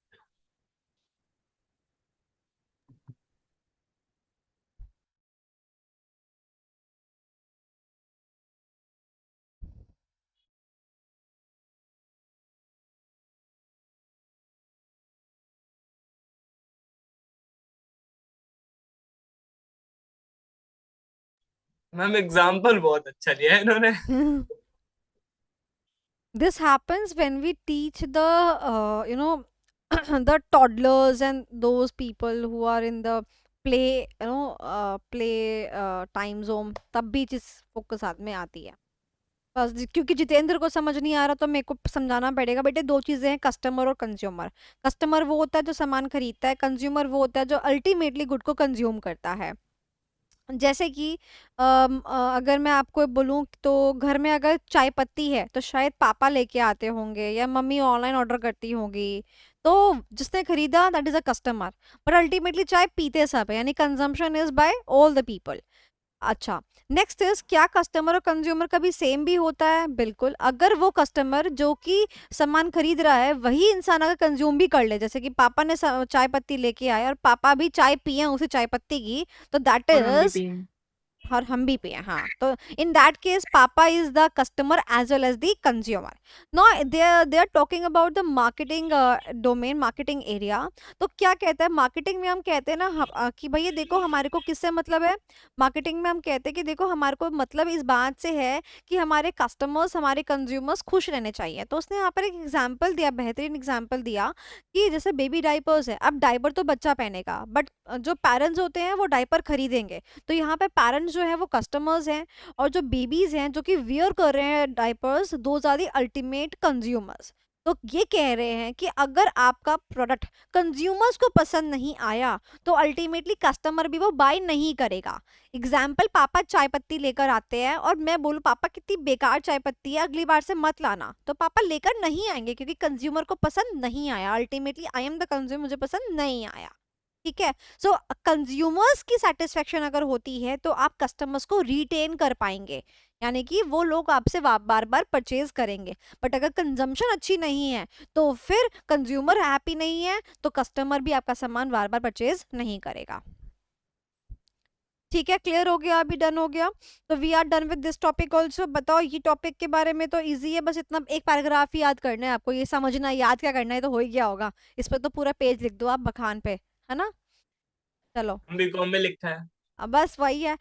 Speaker 5: मैम एग्जाम्पल बहुत अच्छा दिया है इन्होंने।
Speaker 2: This happens when we teach the the toddlers and those people who are in the play play time zone, तब भी चीज फोकस हाथ में आती है। बस क्योंकि जितेंद्र को समझ नहीं आ रहा तो मेरे को समझाना पड़ेगा। बेटे दो चीजें हैं, कस्टमर और कंज्यूमर। कस्टमर वो होता है जो सामान खरीदता है, कंज्यूमर वो होता है जो अल्टीमेटली गुड को कंज्यूम करता है। जैसे कि अगर मैं आपको बोलूं तो घर में अगर चाय पत्ती है तो शायद पापा लेके आते होंगे या मम्मी ऑनलाइन ऑर्डर करती होंगी, तो जिसने खरीदा that is a customer, but ultimately चाय पीते सब है, यानी consumption is by all the people. अच्छा, नेक्स्ट इज क्या कस्टमर और कंज्यूमर कभी सेम भी होता है? बिल्कुल। अगर वो कस्टमर जो कि सामान खरीद रहा है वही इंसान अगर कंज्यूम भी कर ले, जैसे कि पापा ने चाय पत्ती लेके आए और पापा भी चाय पिए उसी चाय पत्ती की, तो दैट
Speaker 7: और हम भी
Speaker 2: इज,
Speaker 7: पिए।
Speaker 2: और हम भी पिए, हाँ, तो इन दैट केस पापा is the customer as well as the consumer. No they are talking about the marketing domain, marketing area. तो क्या कहता है मार्केटिंग में? हम कहते हैं ना कि भैया देखो हमारे को किससे मतलब है। मार्केटिंग में हम कहते हैं कि देखो हमारे को मतलब इस बात से है कि हमारे कस्टमर्स, हमारे कंज्यूमर्स खुश रहने चाहिए। तो उसने यहाँ पर एक एग्जाम्पल दिया, बेहतरीन एग्जाम्पल दिया कि जैसे बेबी डाइपर्स है, अब डाइपर तो बच्चा पहनेगा बट जो पेरेंट्स होते हैं वो डाइपर खरीदेंगे, तो यहाँ पे पेरेंट्स जो है वो कस्टमर्स हैं, और जो बेबीज हैं जो कि वियर कर रहे हैं diapers, those are the ultimate consumers. तो ये कह रहे हैं कि अगर आपका प्रोडक्ट कंज्यूमर्स को पसंद नहीं आया तो अल्टीमेटली कस्टमर भी वो बाय नहीं करेगा। एग्जाम्पल, पापा चाय पत्ती लेकर आते हैं और मैं बोलूँ पापा कितनी बेकार चाय पत्ती है, अगली बार से मत लाना, तो पापा लेकर नहीं आएंगे क्योंकि कंज्यूमर को पसंद नहीं आया। Ultimately I am the consumer, मुझे पसंद नहीं आया। ठीक है, सो कंज्यूमर्स की सेटिस्फेक्शन अगर होती है तो आप कस्टमर्स को रिटेन कर पाएंगे, यानी कि वो लोग आपसे बार बार परचेज करेंगे। बट अगर कंजम्पशन अच्छी नहीं है तो फिर कंज्यूमर हैप्पी नहीं है तो कस्टमर भी आपका सामान बार बार परचेज नहीं करेगा। ठीक है, क्लियर हो गया, अभी डन हो गया। तो we are done with this topic also. बताओ, ये टॉपिक के बारे में तो इजी है, बस इतना एक पैराग्राफ ही याद करना है आपको, ये समझना है, याद क्या करना है तो हो ही गया होगा। इस पर तो पूरा पेज लिख दो आप बखान पे, है ना। चलो,
Speaker 5: बीकॉम में लिखा है।
Speaker 2: अब बस वही है।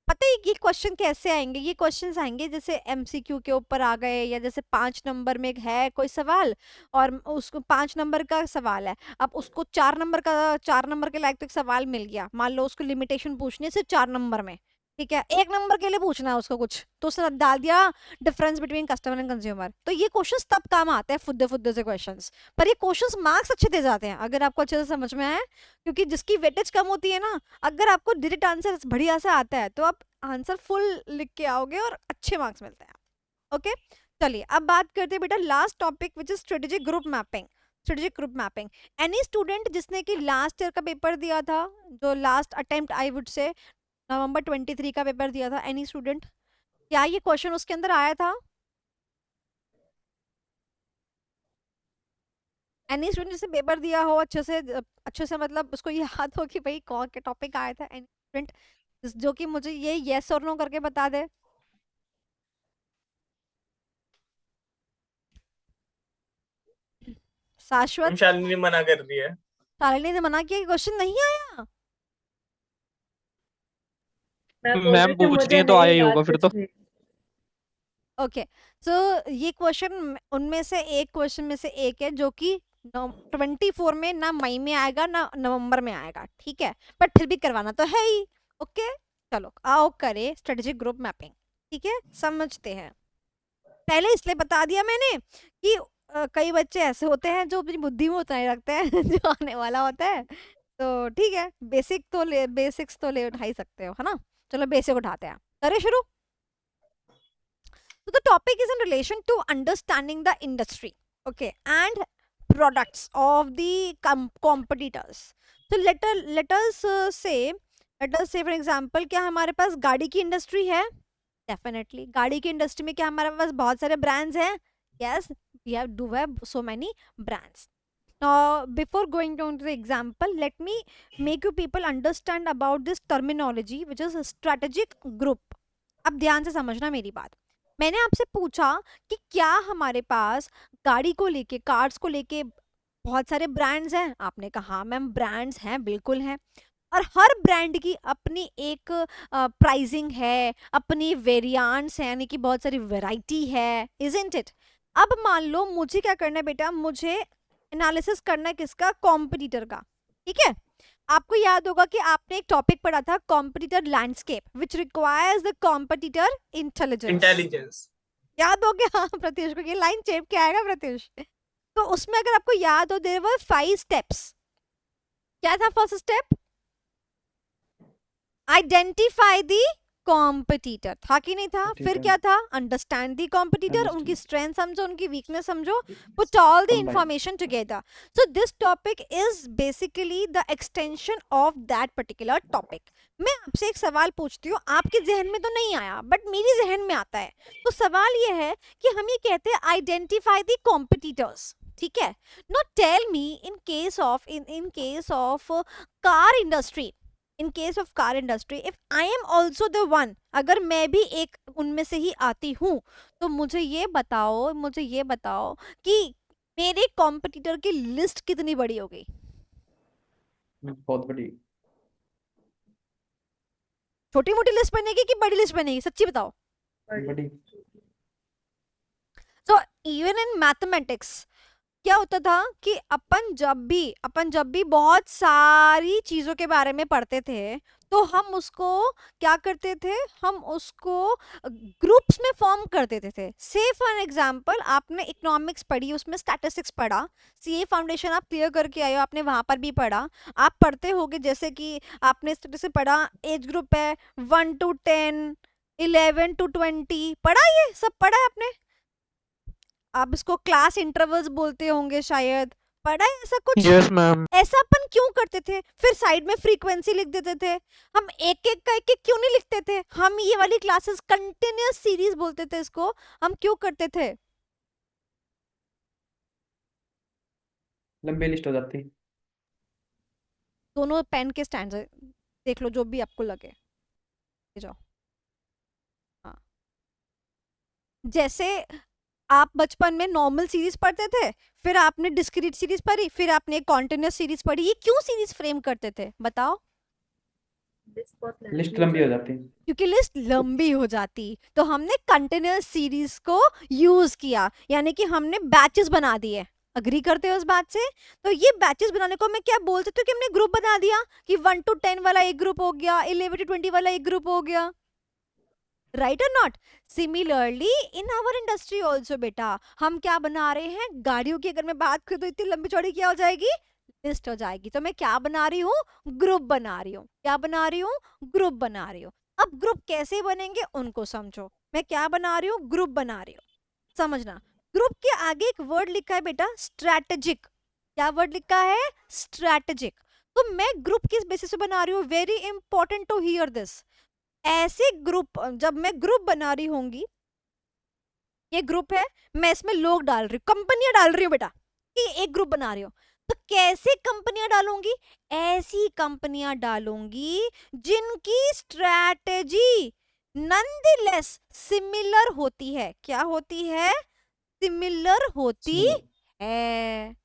Speaker 2: पता है ये क्वेश्चन कैसे आएंगे? ये क्वेश्चंस आएंगे जैसे एमसीक्यू के ऊपर आ गए, या जैसे 5 नंबर में एक है कोई सवाल और उसको 5 नंबर का सवाल है, अब उसको 4 नंबर का, 4 नंबर के लायक तो एक सवाल मिल गया, मान लो उसको लिमिटेशन पूछनी है सिर्फ 4 नंबर में, ठीक है, 1 नंबर के लिए पूछना है उसको कुछ, तो उसने डाल दिया difference between customer and consumer. तो ये क्वेश्चंस तब काम आते हैं, फुद्दे फुद्दे से क्वेश्चंस, पर ये क्वेश्चंस मार्क्स अच्छे दे जाते हैं अगर आपको अच्छे से समझ में आए, क्योंकि जिसकी वेटेज कम होती है ना, अगर आपको डायरेक्ट आंसर बढ़िया से आता है तो आप आंसर फुल लिख के आओगे और अच्छे मार्क्स मिलते हैं। ओके, चलिए अब बात करते हैं बेटा last topic which is strategic group mapping. Strategic group mapping, any student जिसने कि लास्ट ईयर का पेपर दिया था, जो last attempt I would say नवंबर 23 का पेपर दिया था, एनी स्टूडेंट, क्या ये क्वेश्चन उसके अंदर आया था? एनी स्टूडेंट जिसने पेपर दिया हो अच्छे से मतलब उसको याद हो कि भाई कौन के टॉपिक आया था, एनी स्टूडेंट जो कि मुझे ये येस और नो करके बता दे। शाश्वत,
Speaker 5: शालिनी ने मना कर दिया है।
Speaker 2: शालिनी ने मना किया कि क्वेश्चन नहीं आया।
Speaker 3: मैम पूछ रही है तो आया ही होगा फिर तो।
Speaker 2: ओके, सो ये क्वेश्चन उनमें से एक क्वेश्चन में से एक है जो कि 24 में ना मई में आएगा ना नवंबर में आएगा, ठीक है, बट फिर भी करवाना तो है ही। ओके, चलो आओ करें स्ट्रेटेजिक ग्रुप मैपिंग। ठीक है, समझते हैं। पहले इसलिए बता दिया मैंने कि कई बच्चे ऐसे होते हैं जो अपनी बुद्धि में उतना ही रखते हैं जो आने वाला होता है, तो ठीक है, बेसिक्स तो ले उठा ही सकते हो, है ना। चलो बेसिक उठाते हैं, करें शुरू। So the topic is in relation to understanding the industry, okay, and products of the competitors. So let us say for example, क्या हमारे पास गाड़ी की इंडस्ट्री है? Definitely, गाड़ी की इंडस्ट्री में क्या हमारे पास बहुत सारे ब्रांड्स हैं? Yes, we have so many brands. Now, before going down to the example, let me make you people understand about this terminology, which is a strategic group. अब ध्यान से समझना मेरी बात। मैंने आपसे पूछा कि क्या हमारे पास गाड़ी को लेके, कार्स को लेके बहुत सारे ब्रांड्स हैं? आपने कहा हाँ मैम ब्रांड्स हैं, बिल्कुल हैं। और हर ब्रांड की अपनी एक प्राइसिंग है, अपनी वेरिएंट्स है, यानी कि बहुत सारी वैरायटी है, इजंट इट। अब मान लो मुझे क्या करना है बेटा, मुझे एनालिसिस करना है किसका, कॉम्पिटिटर का, ठीक है। आपको याद होगा कि आपने एक टॉपिक पढ़ा था, competitor landscape which requires the competitor intelligence.
Speaker 5: Intelligence.
Speaker 2: याद हो गया प्रत्युष को, ये लाइन चेप के आएगा प्रत्युष। तो उसमें अगर आपको याद हो, देयर वर 5 स्टेप्स। क्या था first step? Identify the competitor, था कि नहीं था? फिर
Speaker 1: Competitor.
Speaker 2: क्या था? अंडरस्टैंड द कॉम्पिटिटर, उनकी
Speaker 1: Understand.
Speaker 2: स्ट्रेंथ समझो, उनकी वीकनेस समझो, put all the
Speaker 1: Combine.
Speaker 2: information together. So this topic is basically the extension of that particular topic. मैं आपसे एक सवाल पूछती हूँ, आपके जहन में तो नहीं आया बट मेरी जहन में आता है। तो सवाल ये है कि हम ये कहते हैं आइडेंटिफाई द कॉम्पिटिटर्स, ठीक है। No tell me in case of car industry, in case of car industry, if I am also the one, अगर मैं भी एक उनमें से ही आती हूँ, तो मुझे ये बताओ कि मेरे कॉम्पिटिटर की लिस्ट कितनी बड़ी हो गई?
Speaker 1: बहुत बड़ी।
Speaker 2: छोटी मोटी लिस्ट बनेगी कि बड़ी लिस्ट बनेगी, सच्ची बताओ।
Speaker 1: बड़ी।
Speaker 2: सो इवन इन मैथमेटिक्स क्या होता था कि अपन जब भी बहुत सारी चीजों के बारे में पढ़ते थे, तो हम उसको क्या करते थे, हम उसको ग्रुप्स में फॉर्म कर देते थे। से फॉर एग्जांपल आपने इकोनॉमिक्स पढ़ी, उसमें स्टैटिस्टिक्स पढ़ा, सीए फाउंडेशन आप क्लियर करके आए हो, आपने वहां पर भी पढ़ा। आप पढ़ते होगे जैसे कि आपने स्टैटिस्टिक्स पढ़ा, एज ग्रुप है 1 to 10, 11 to 20, पढ़ा, ये सब पढ़ा है आपने। आप इसको क्लास इंटरवल्स बोलते होंगे शायद, पढ़ा है ऐसा कुछ?
Speaker 3: Yes ma'am.
Speaker 2: ऐसा अपन क्यों करते थे? फिर साइड में फ्रीक्वेंसी लिख देते थे। हम एक एक क्यों नहीं लिखते थे? हम ये वाली क्लासेस कंटिन्यूअस सीरीज बोलते थे इसको, हम क्यों करते थे?
Speaker 1: लंबी लिस्ट हो जाती।
Speaker 2: दोनों पेन के स्टैंड देख लो, जो भी आपको लगे, ले जाओ। हाँ, जैसे आप बचपन में नॉर्मल सीरीज पढ़ते थे, फिर आपने डिस्क्रीट सीरीज पढ़ी, फिर आपने कॉन्टिन्यूअस सीरीज पढ़ी। ये क्यों सीरीज फ्रेम करते थे बताओ?
Speaker 1: लिस्ट लंबी हो जाती।
Speaker 2: क्योंकि लिस्ट लंबी हो जाती, तो हमने कंटिन्यूअस सीरीज को यूज किया, यानी कि हमने बैचेस बना दिए। अग्री करते हो इस बात से? तो ये बैचेस बनाने को मैं क्या बोल सकती हूँ कि हमने ग्रुप बना दिया कि 1 to 10 वाला एक ग्रुप हो गया, 11 to 20 वाला एक ग्रुप हो गया, राइट और not? Similarly in our industry also बेटा, हम क्या बना रहे हैं, गाड़ियों की अगर मैं बात करूँ तो इतनी लंबी चौड़ी क्या हो जाएगी, लिस्ट हो जाएगी। तो मैं क्या बना रही हूँ, ग्रुप बना रही हूँ। क्या बना रही हूँ, ग्रुप बना रही हूँ। अब ग्रुप कैसे बनेंगे उनको समझो। मैं क्या बना रही हूँ, ग्रुप बना रही हूँ, समझना। ग्रुप के आगे एक वर्ड लिखा है बेटा, स्ट्रैटेजिक। क्या वर्ड लिखा है, स्ट्रैटेजिक। तो मैं ग्रुप किस बेसिस पे बना रही हूँ, very important to hear this. ऐसे ग्रुप, जब मैं ग्रुप बना रही होंगी, ये ग्रुप है, मैं इसमें लोग डाल रही हूँ, कंपनियां डाल रही हूँ बेटा, कि एक ग्रुप बना रही हूँ। तो कैसे कंपनियां डालूंगी, ऐसी कंपनियां डालूंगी जिनकी स्ट्रैटेजी नॉनदलेस सिमिलर होती है। क्या होती है, सिमिलर होती है।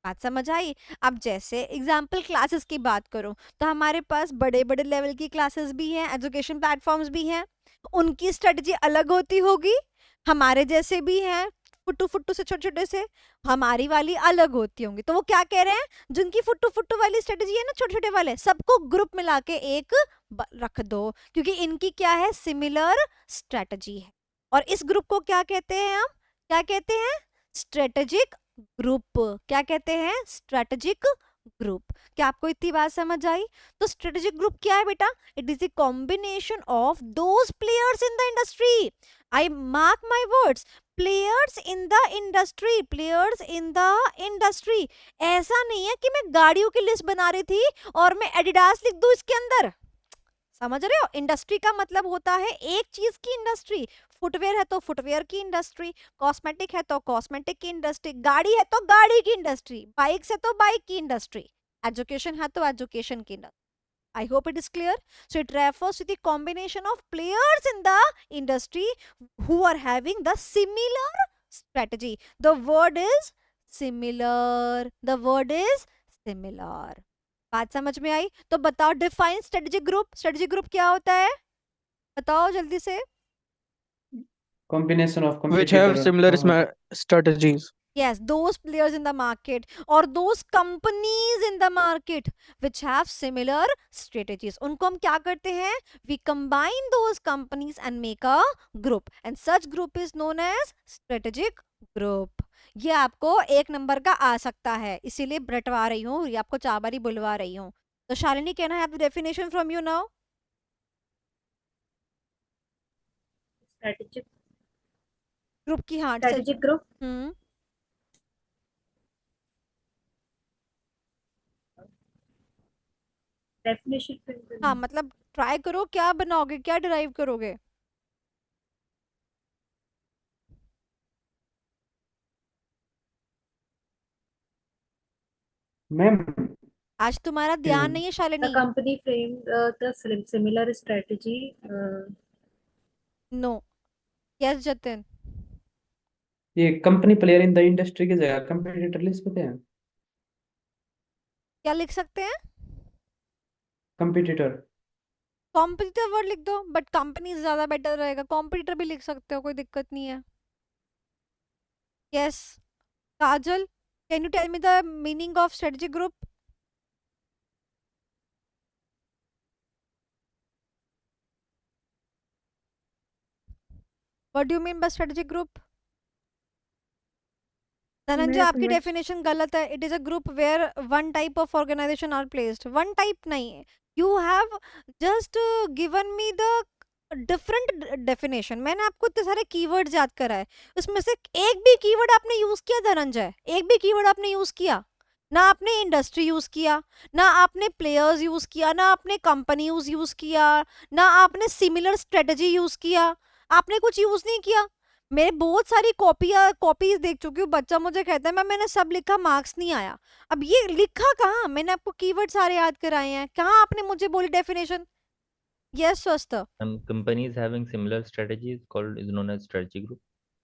Speaker 2: बात समझ आई? अब जैसे एग्जाम्पल क्लासेस की बात करूं, तो हमारे पास बड़े बड़े लेवल की क्लासेस भी हैं, एजुकेशन प्लेटफॉर्म्स भी हैं, उनकी स्ट्रेटजी अलग होती होगी। हमारे जैसे भी हैं, फुट्टू फुट्टू से छोटे छोटे से, हमारी वाली अलग होती होंगी। तो वो क्या कह रहे हैं, जिनकी फुट्टू फुट्टू वाली स्ट्रेटजी है ना, छोटे छोटे वाले सबको ग्रुप मिला के एक रख दो, क्योंकि इनकी क्या है, सिमिलर स्ट्रेटजी है। और इस ग्रुप को क्या कहते हैं हम, क्या कहते हैं, स्ट्रेटेजिक ग्रुप। क्या कहते हैं, स्ट्रेटेजिक ग्रुप। क्या आपको इतनी बात समझ आई? तो स्ट्रेटेजिक ग्रुप क्या है बेटा, it is the combination of those players in the industry. I mark my words, players in the industry, players in the industry. ऐसा नहीं है कि मैं गाड़ियों की लिस्ट बना रही थी और मैं एडिडास लिख दूं इसके अंदर, समझ रहे हो? इंडस्ट्री का मतलब होता है एक चीज की इंडस्ट्री। फुटवेयर है तो फुटवेयर की इंडस्ट्री, कॉस्मेटिक है तो कॉस्मेटिक की इंडस्ट्री, गाड़ी है तो गाड़ी की इंडस्ट्री, बाइक्स है तो बाइक की इंडस्ट्री, एजुकेशन है तो एजुकेशन की industry. I hope it is clear. So it refers to the combination of players in the industry who are having the similar strategy. The word is similar. The word is similar. बात समझ में आई? तो बताओ, define strategic group. Strategic group क्या होता है, बताओ जल्दी से।
Speaker 1: combination of
Speaker 3: which have
Speaker 1: competitor
Speaker 3: similar
Speaker 1: or
Speaker 3: strategies.
Speaker 2: Yes, those players in the market or those companies in the market which have similar strategies. उनको हम क्या करते हैं? We combine those companies and make a group, and such group is known as strategic group. ये आपको 1 number का आ सकता है, इसीलिए बटवा रही हूँ, ये आपको 4 बारी बुलवा रही हूँ। तो Shalini, can I have the definition from you now?
Speaker 7: Strategic
Speaker 2: group की, हाँ,
Speaker 7: स्ट्रेटेजिक ग्रुप
Speaker 2: हम्म,
Speaker 7: डेफिनेशन।
Speaker 2: हाँ, मतलब ट्राई करो, क्या बनाओगे, क्या डिराइव करोगे?
Speaker 1: मैम
Speaker 2: आज तुम्हारा ध्यान नहीं है
Speaker 7: The
Speaker 2: Shalini.
Speaker 7: company framed the similar strategy.
Speaker 2: No. Yes Jatin.
Speaker 1: ये company player in the industry की जगह कंपटीटर लिख सकते हैं।
Speaker 2: क्या लिख सकते हैं?
Speaker 1: कंपटीटर
Speaker 2: कॉम्पिटिटर वर्ड लिख दो, बट कंपनी ज्यादा बेटर रहेगा। कॉम्पिटिटर भी लिख सकते हो, कोई दिक्कत नहीं है। Yes Kajal, can you tell me the meaning of strategic group? What do you mean by strategic group? Dhananjay,
Speaker 7: मैं
Speaker 2: आपकी
Speaker 7: समझ
Speaker 2: डेफिनेशन गलत है। It is a group where one type of organisation are placed. One type नहीं, you have just given me the different definition. मैंने आपको इतने सारे कीवर्ड्स याद कराए, उसमें से एक भी कीवर्ड आपने यूज किया धनंजय? एक भी कीवर्ड आपने यूज किया? ना आपने इंडस्ट्री यूज किया, ना आपने प्लेयर्स यूज किया, ना आपने कंपनीज यूज किया, ना आपने सिमिलर स्ट्रेटजी यूज किया। आपने कुछ यूज नहीं किया। मैं बहुत सारी कॉपीज देख चुकी हूँ। बच्चा मुझे कहता है मैंने सब लिखा, मार्क्स नहीं आया। अब ये लिखा कहाँ? मैंने आपको कीवर्ड सारे याद कराए हैं, कहाँ आपने मुझे बोली डेफिनेशन? यस स्वस्थ।
Speaker 6: Companies having similar strategies called is known as strategy group.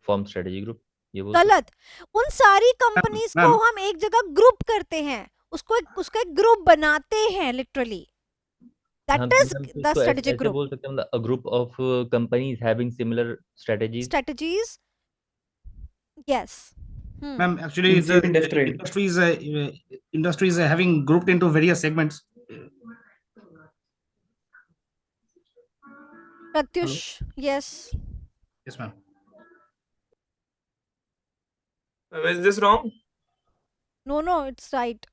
Speaker 6: Form strategy group. ये बोल सकते
Speaker 2: गलत। उन सारी कंपनीज को
Speaker 8: मैम
Speaker 2: हम एक जगह ग्रुप करते हैं, उसका एक ग्रुप बनाते हैं लिटरली।
Speaker 6: हाँ,
Speaker 2: दैट
Speaker 6: तो
Speaker 2: इज
Speaker 6: मैम तो
Speaker 2: द
Speaker 6: इसको
Speaker 2: स्ट्रेटेजिक
Speaker 6: ऐसे
Speaker 2: ग्रुप।
Speaker 6: बोल सकते हैं, a group of companies having similar strategies.
Speaker 2: Strategies, yes.
Speaker 8: Ma'am actually
Speaker 1: in
Speaker 8: the
Speaker 1: same industry.
Speaker 8: industries are having grouped into various segments.
Speaker 2: Pratyush, yes.
Speaker 8: Yes, ma'am.
Speaker 5: Is this wrong?
Speaker 2: No, it's right.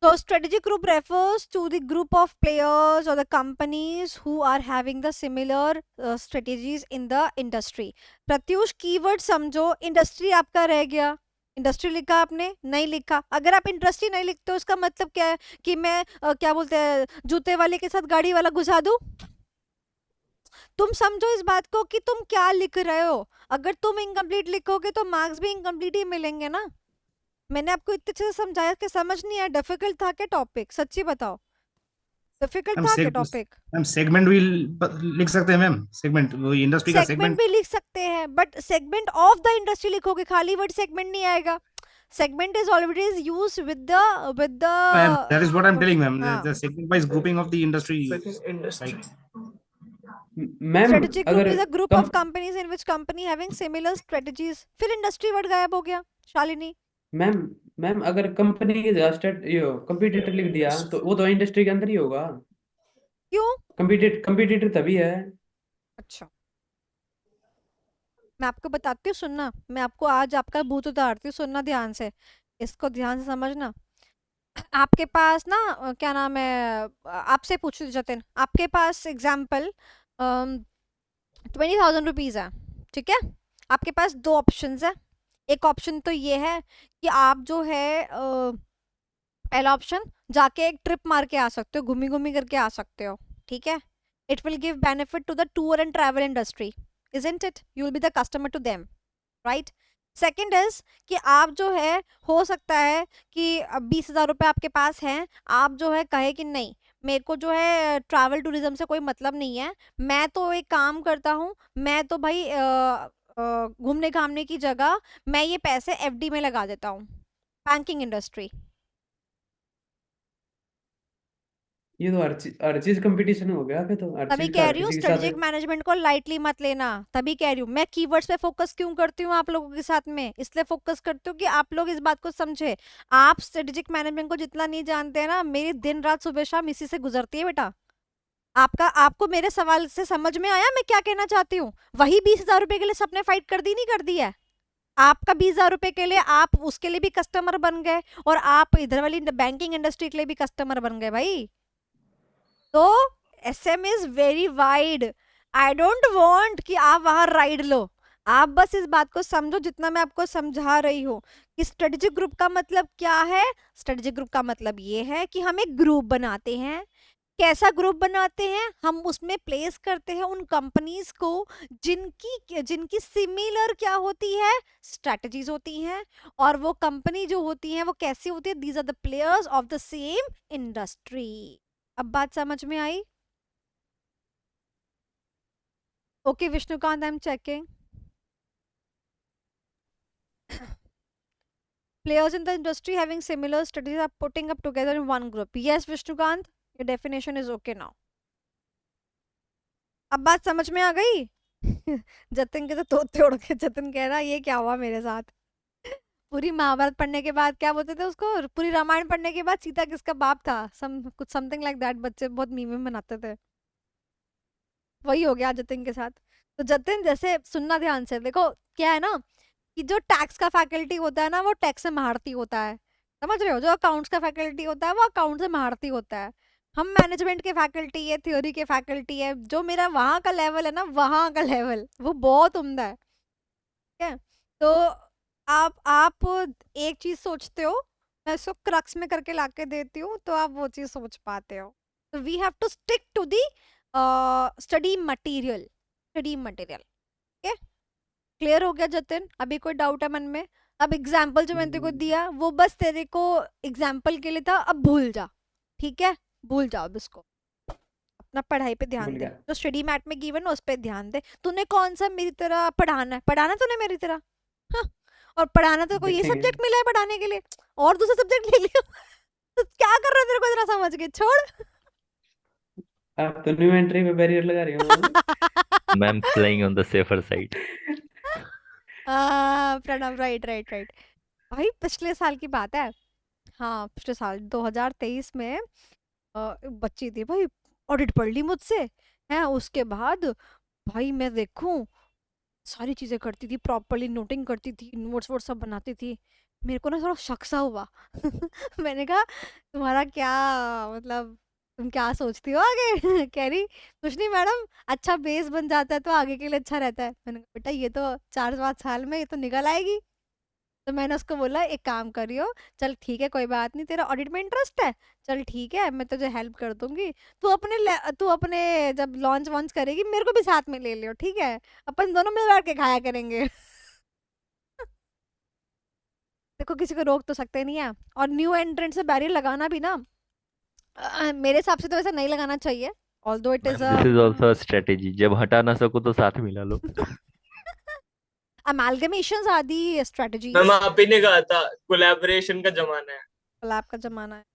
Speaker 2: So strategic group refers to the group of players or the companies who are having the similar strategies in the industry. Pratyush, keyword समझो। Industry आपका रह गया, industry लिखा आपने नहीं लिखा। अगर आप इंडस्ट्री नहीं लिखते हो, उसका मतलब क्या है कि मैं क्या बोलते हैं, जूते वाले के साथ गाड़ी वाला घुसा दूं? तुम समझो इस बात को कि तुम क्या लिख रहे हो। अगर तुम इनकम्प्लीट लिखोगे तो मार्क्स भी इनकम्प्लीट ही मिलेंगे ना। मैंने आपको इतने अच्छे से समझाया कि समझ नहीं आया? डिफिकल्ट था क्या टॉपिक? सच्ची बताओ, डिफिकल्ट
Speaker 8: मैम
Speaker 2: था क्या टॉपिक?
Speaker 8: मैम सेगमेंट भी लिख सकते हैं मैम। सेगमेंट वो इंडस्ट्री का
Speaker 2: सेगमेंट
Speaker 8: सेगमेंट।
Speaker 2: भी लिख सकते हैं, but segment of the industry लिखोगे, खाली वर्ड सेगमेंट नहीं आएगा। Segment is always used with the
Speaker 8: ma'am that is what I am telling ma'am,
Speaker 2: हाँ।
Speaker 8: The segment wise grouping of the industry.
Speaker 5: Second industry.
Speaker 1: Ma'am
Speaker 2: strategic group
Speaker 1: अगर
Speaker 2: is a group of companies in which company having similar strategies. फिर industry word गायब हो गया Shalini.
Speaker 1: Ma'am ma'am अगर company की जगह competitor लिख दिया तो वो तो इंडस्ट्री के अंदर ही होगा।
Speaker 2: क्यों?
Speaker 1: कंपटीटर तभी है।
Speaker 2: अच्छा, मैं आपको बताती हूँ, सुनना। मैं आपको आज आपका भूत उतारती हूँ, सुनना ध्यान से, इसको ध्यान से समझना। आपके पास ना क्या नाम है, आपसे पूछती हूँ जतिन, आपके पास एग्जाम्पल 20,000 रुपीज है, ठीक है? आपके पास 2 ऑप्शंस है। एक ऑप्शन तो ये है कि आप जो है पहला ऑप्शन जाके एक ट्रिप मार के आ सकते हो, घूमी घूमी करके आ सकते हो, ठीक है? It will give benefit to the tour and travel industry, isn't it? You will be the customer to them, right? Second is कि आप जो है, हो सकता है कि 20,000 रुपये आपके पास हैं, आप जो है कहे कि नहीं, मेरे को जो है ट्रैवल टूरिज्म से कोई मतलब नहीं है, मैं तो एक काम करता हूँ, मैं तो भाई घूमने घामने की जगह मैं ये पैसे एफडी में लगा देता हूँ, बैंकिंग इंडस्ट्री।
Speaker 1: ये तो हर चीज कंपटीशन हो गया फिर तो हर
Speaker 2: तभी
Speaker 1: चीज का
Speaker 2: कह
Speaker 1: हर
Speaker 2: रही हूँ
Speaker 1: किसी के साथ।
Speaker 2: स्ट्रेटेजिक मैनेजमेंट को लाइटली मत लेना, तभी कह रही हूँ मैं कीवर्ड्स पे फोकस क्यों करती हूँ आप लोगों के साथ में, इसलिए फोकस करती हूँ कि आप लोग इस बात को समझे। आप स्ट्रेटेजिक मैनेजमेंट को जितना नहीं जानते हैं ना, मेरी दिन रात सुबह शाम इसी से गुजरती है बेटा। आपको मेरे सवाल से समझ में आया मैं क्या कहना चाहती हूँ? वही 20,000 रुपए के लिए सबने फाइट कर दी नहीं कर दी है? आपका 20,000 रुपए के लिए आप उसके लिए भी कस्टमर बन गए, और आप इधर वाली बैंकिंग इंडस्ट्री के लिए भी कस्टमर बन गए भाई। तो SM is very wide. I don't want कि आप वहां राइड लो, आप बस इस बात को समझो जितना मैं आपको समझा रही हूँ कि स्ट्रेटेजिक ग्रुप का मतलब क्या है। स्ट्रेटेजिक ग्रुप का मतलब ये है कि हम एक ग्रुप बनाते हैं। कैसा ग्रुप बनाते हैं? हम उसमें प्लेस करते हैं उन कंपनीज को जिनकी सिमिलर क्या होती है, स्ट्रेटजीज होती हैं। और वो कंपनी जो होती है वो कैसी होती है? These are the players of the same industry. अब बात समझ में आई? Okay Vishnukant, I am checking. Players in the industry having similar strategies are putting up together in one group. Yes, Vishnukant, your definition is okay now. अब बात समझ में आ गई? जतिन के तो तोते उड़ के जतिन कह रहा ये क्या हुआ मेरे साथ। पूरी महाभारत पढ़ने के बाद क्या बोलते थे उसको, पूरी रामायण पढ़ने के बाद सीता किसका बाप था, कुछ समथिंग लाइक दैट, बच्चे बहुत मीम बनाते थे। वही हो गया जतिन के साथ। तो जतिन जैसे सुनना ध्यान से, देखो क्या है ना कि जो टैक्स का फैकल्टी होता है ना वो टैक्स में महारती होता है, समझ रहे हो? जो अकाउंट्स का फैकल्टी होता है वो अकाउंट से महारती होता है। हम मैनेजमेंट के फैकल्टी है, थ्योरी के फैकल्टी है। जो मेरा वहां का लेवल है ना, वहां का लेवल वो बहुत उम्दा है, ठीक है? तो आप एक चीज सोचते हो, मैं इसको क्रक्स में करके लाके देती हूँ तो आप वो चीज सोच पाते हो। तो we have to stick to the study material, ठीक है? क्लियर हो गया जतिन? अभी कोई डाउट है मन में? अब एग्जाम्पल जो मैंने तेरे को दिया वो बस तेरे को एग्जाम्पल के लिए था, अब भूल जा, ठीक है? भूल जाओ अब इसको, अपना पढ़ाई पे ध्यान
Speaker 1: भूल
Speaker 2: दे।
Speaker 1: गया।
Speaker 2: जो स्टडी मैट में गिवन है उस पे ध्यान दे। तूने कौन सा मेरी तरह पढ़ाना है? पढ़ाना तूने मेरी तरह? हाँ। और पढ़ाना तो कोई ये
Speaker 1: देखेंगे।
Speaker 2: सब्जेक्ट मिला है पढ़ाने के लिए, और दूसरा सब्जेक्ट ले लियो। तो क्या कर रहा है तेरे को इतना समझ के? छोड़।
Speaker 1: आप तो न्यू एंट्री पे बैरियर लगा रही हो।
Speaker 6: Ma'am playing on the safer side.
Speaker 2: Pranav, right right right. भाई पिछले साल की बात है, हाँ पिछले साल 2023 में बच्ची थी भाई, ऑडिट पढ़ ली मुझसे है। उसके बाद भाई मैं देखूं सारी चीजें करती थी, प्रॉपरली नोटिंग करती थी, नोट्स वोट्स सब बनाती थी। मेरे को ना थोड़ा शक सा हुआ। मैंने कहा तुम्हारा क्या मतलब, तुम क्या सोचती हो आगे? कह रही कुछ नहीं मैडम, अच्छा बेस बन जाता है तो आगे के लिए अच्छा रहता है। मैंने कहा बेटा ये तो 4-5 साल में ये तो निकल आएगी। तो मैंने उसको बोला एक काम करियो, चल ठीक है कोई बात नहीं, तेरा ऑडिट में इंटरेस्ट है, चल ठीक है मैं तुझे हेल्प कर दूंगी। तू अपने जब लॉन्च वॉन्च करेगी मेरे को भी साथ में ले लियो, ठीक है? अपन दोनों मिल बैठ के खाया करेंगे। देखो किसी को रोक तो सकते नहीं है, और न्यू एंट्रेंट से बैरियर लगाना भी ना मेरे हिसाब से तो वैसा नहीं लगाना चाहिए, although it is
Speaker 6: this is also a strategy, जब हटा ना सको तो साथ मिला लो।
Speaker 2: अमालगमेशंस आदि स्ट्रेटजीज।
Speaker 5: मैम आप ही ने कहा था कोलैबोरेशन का जमाना है।
Speaker 2: कोलैब का जमाना है।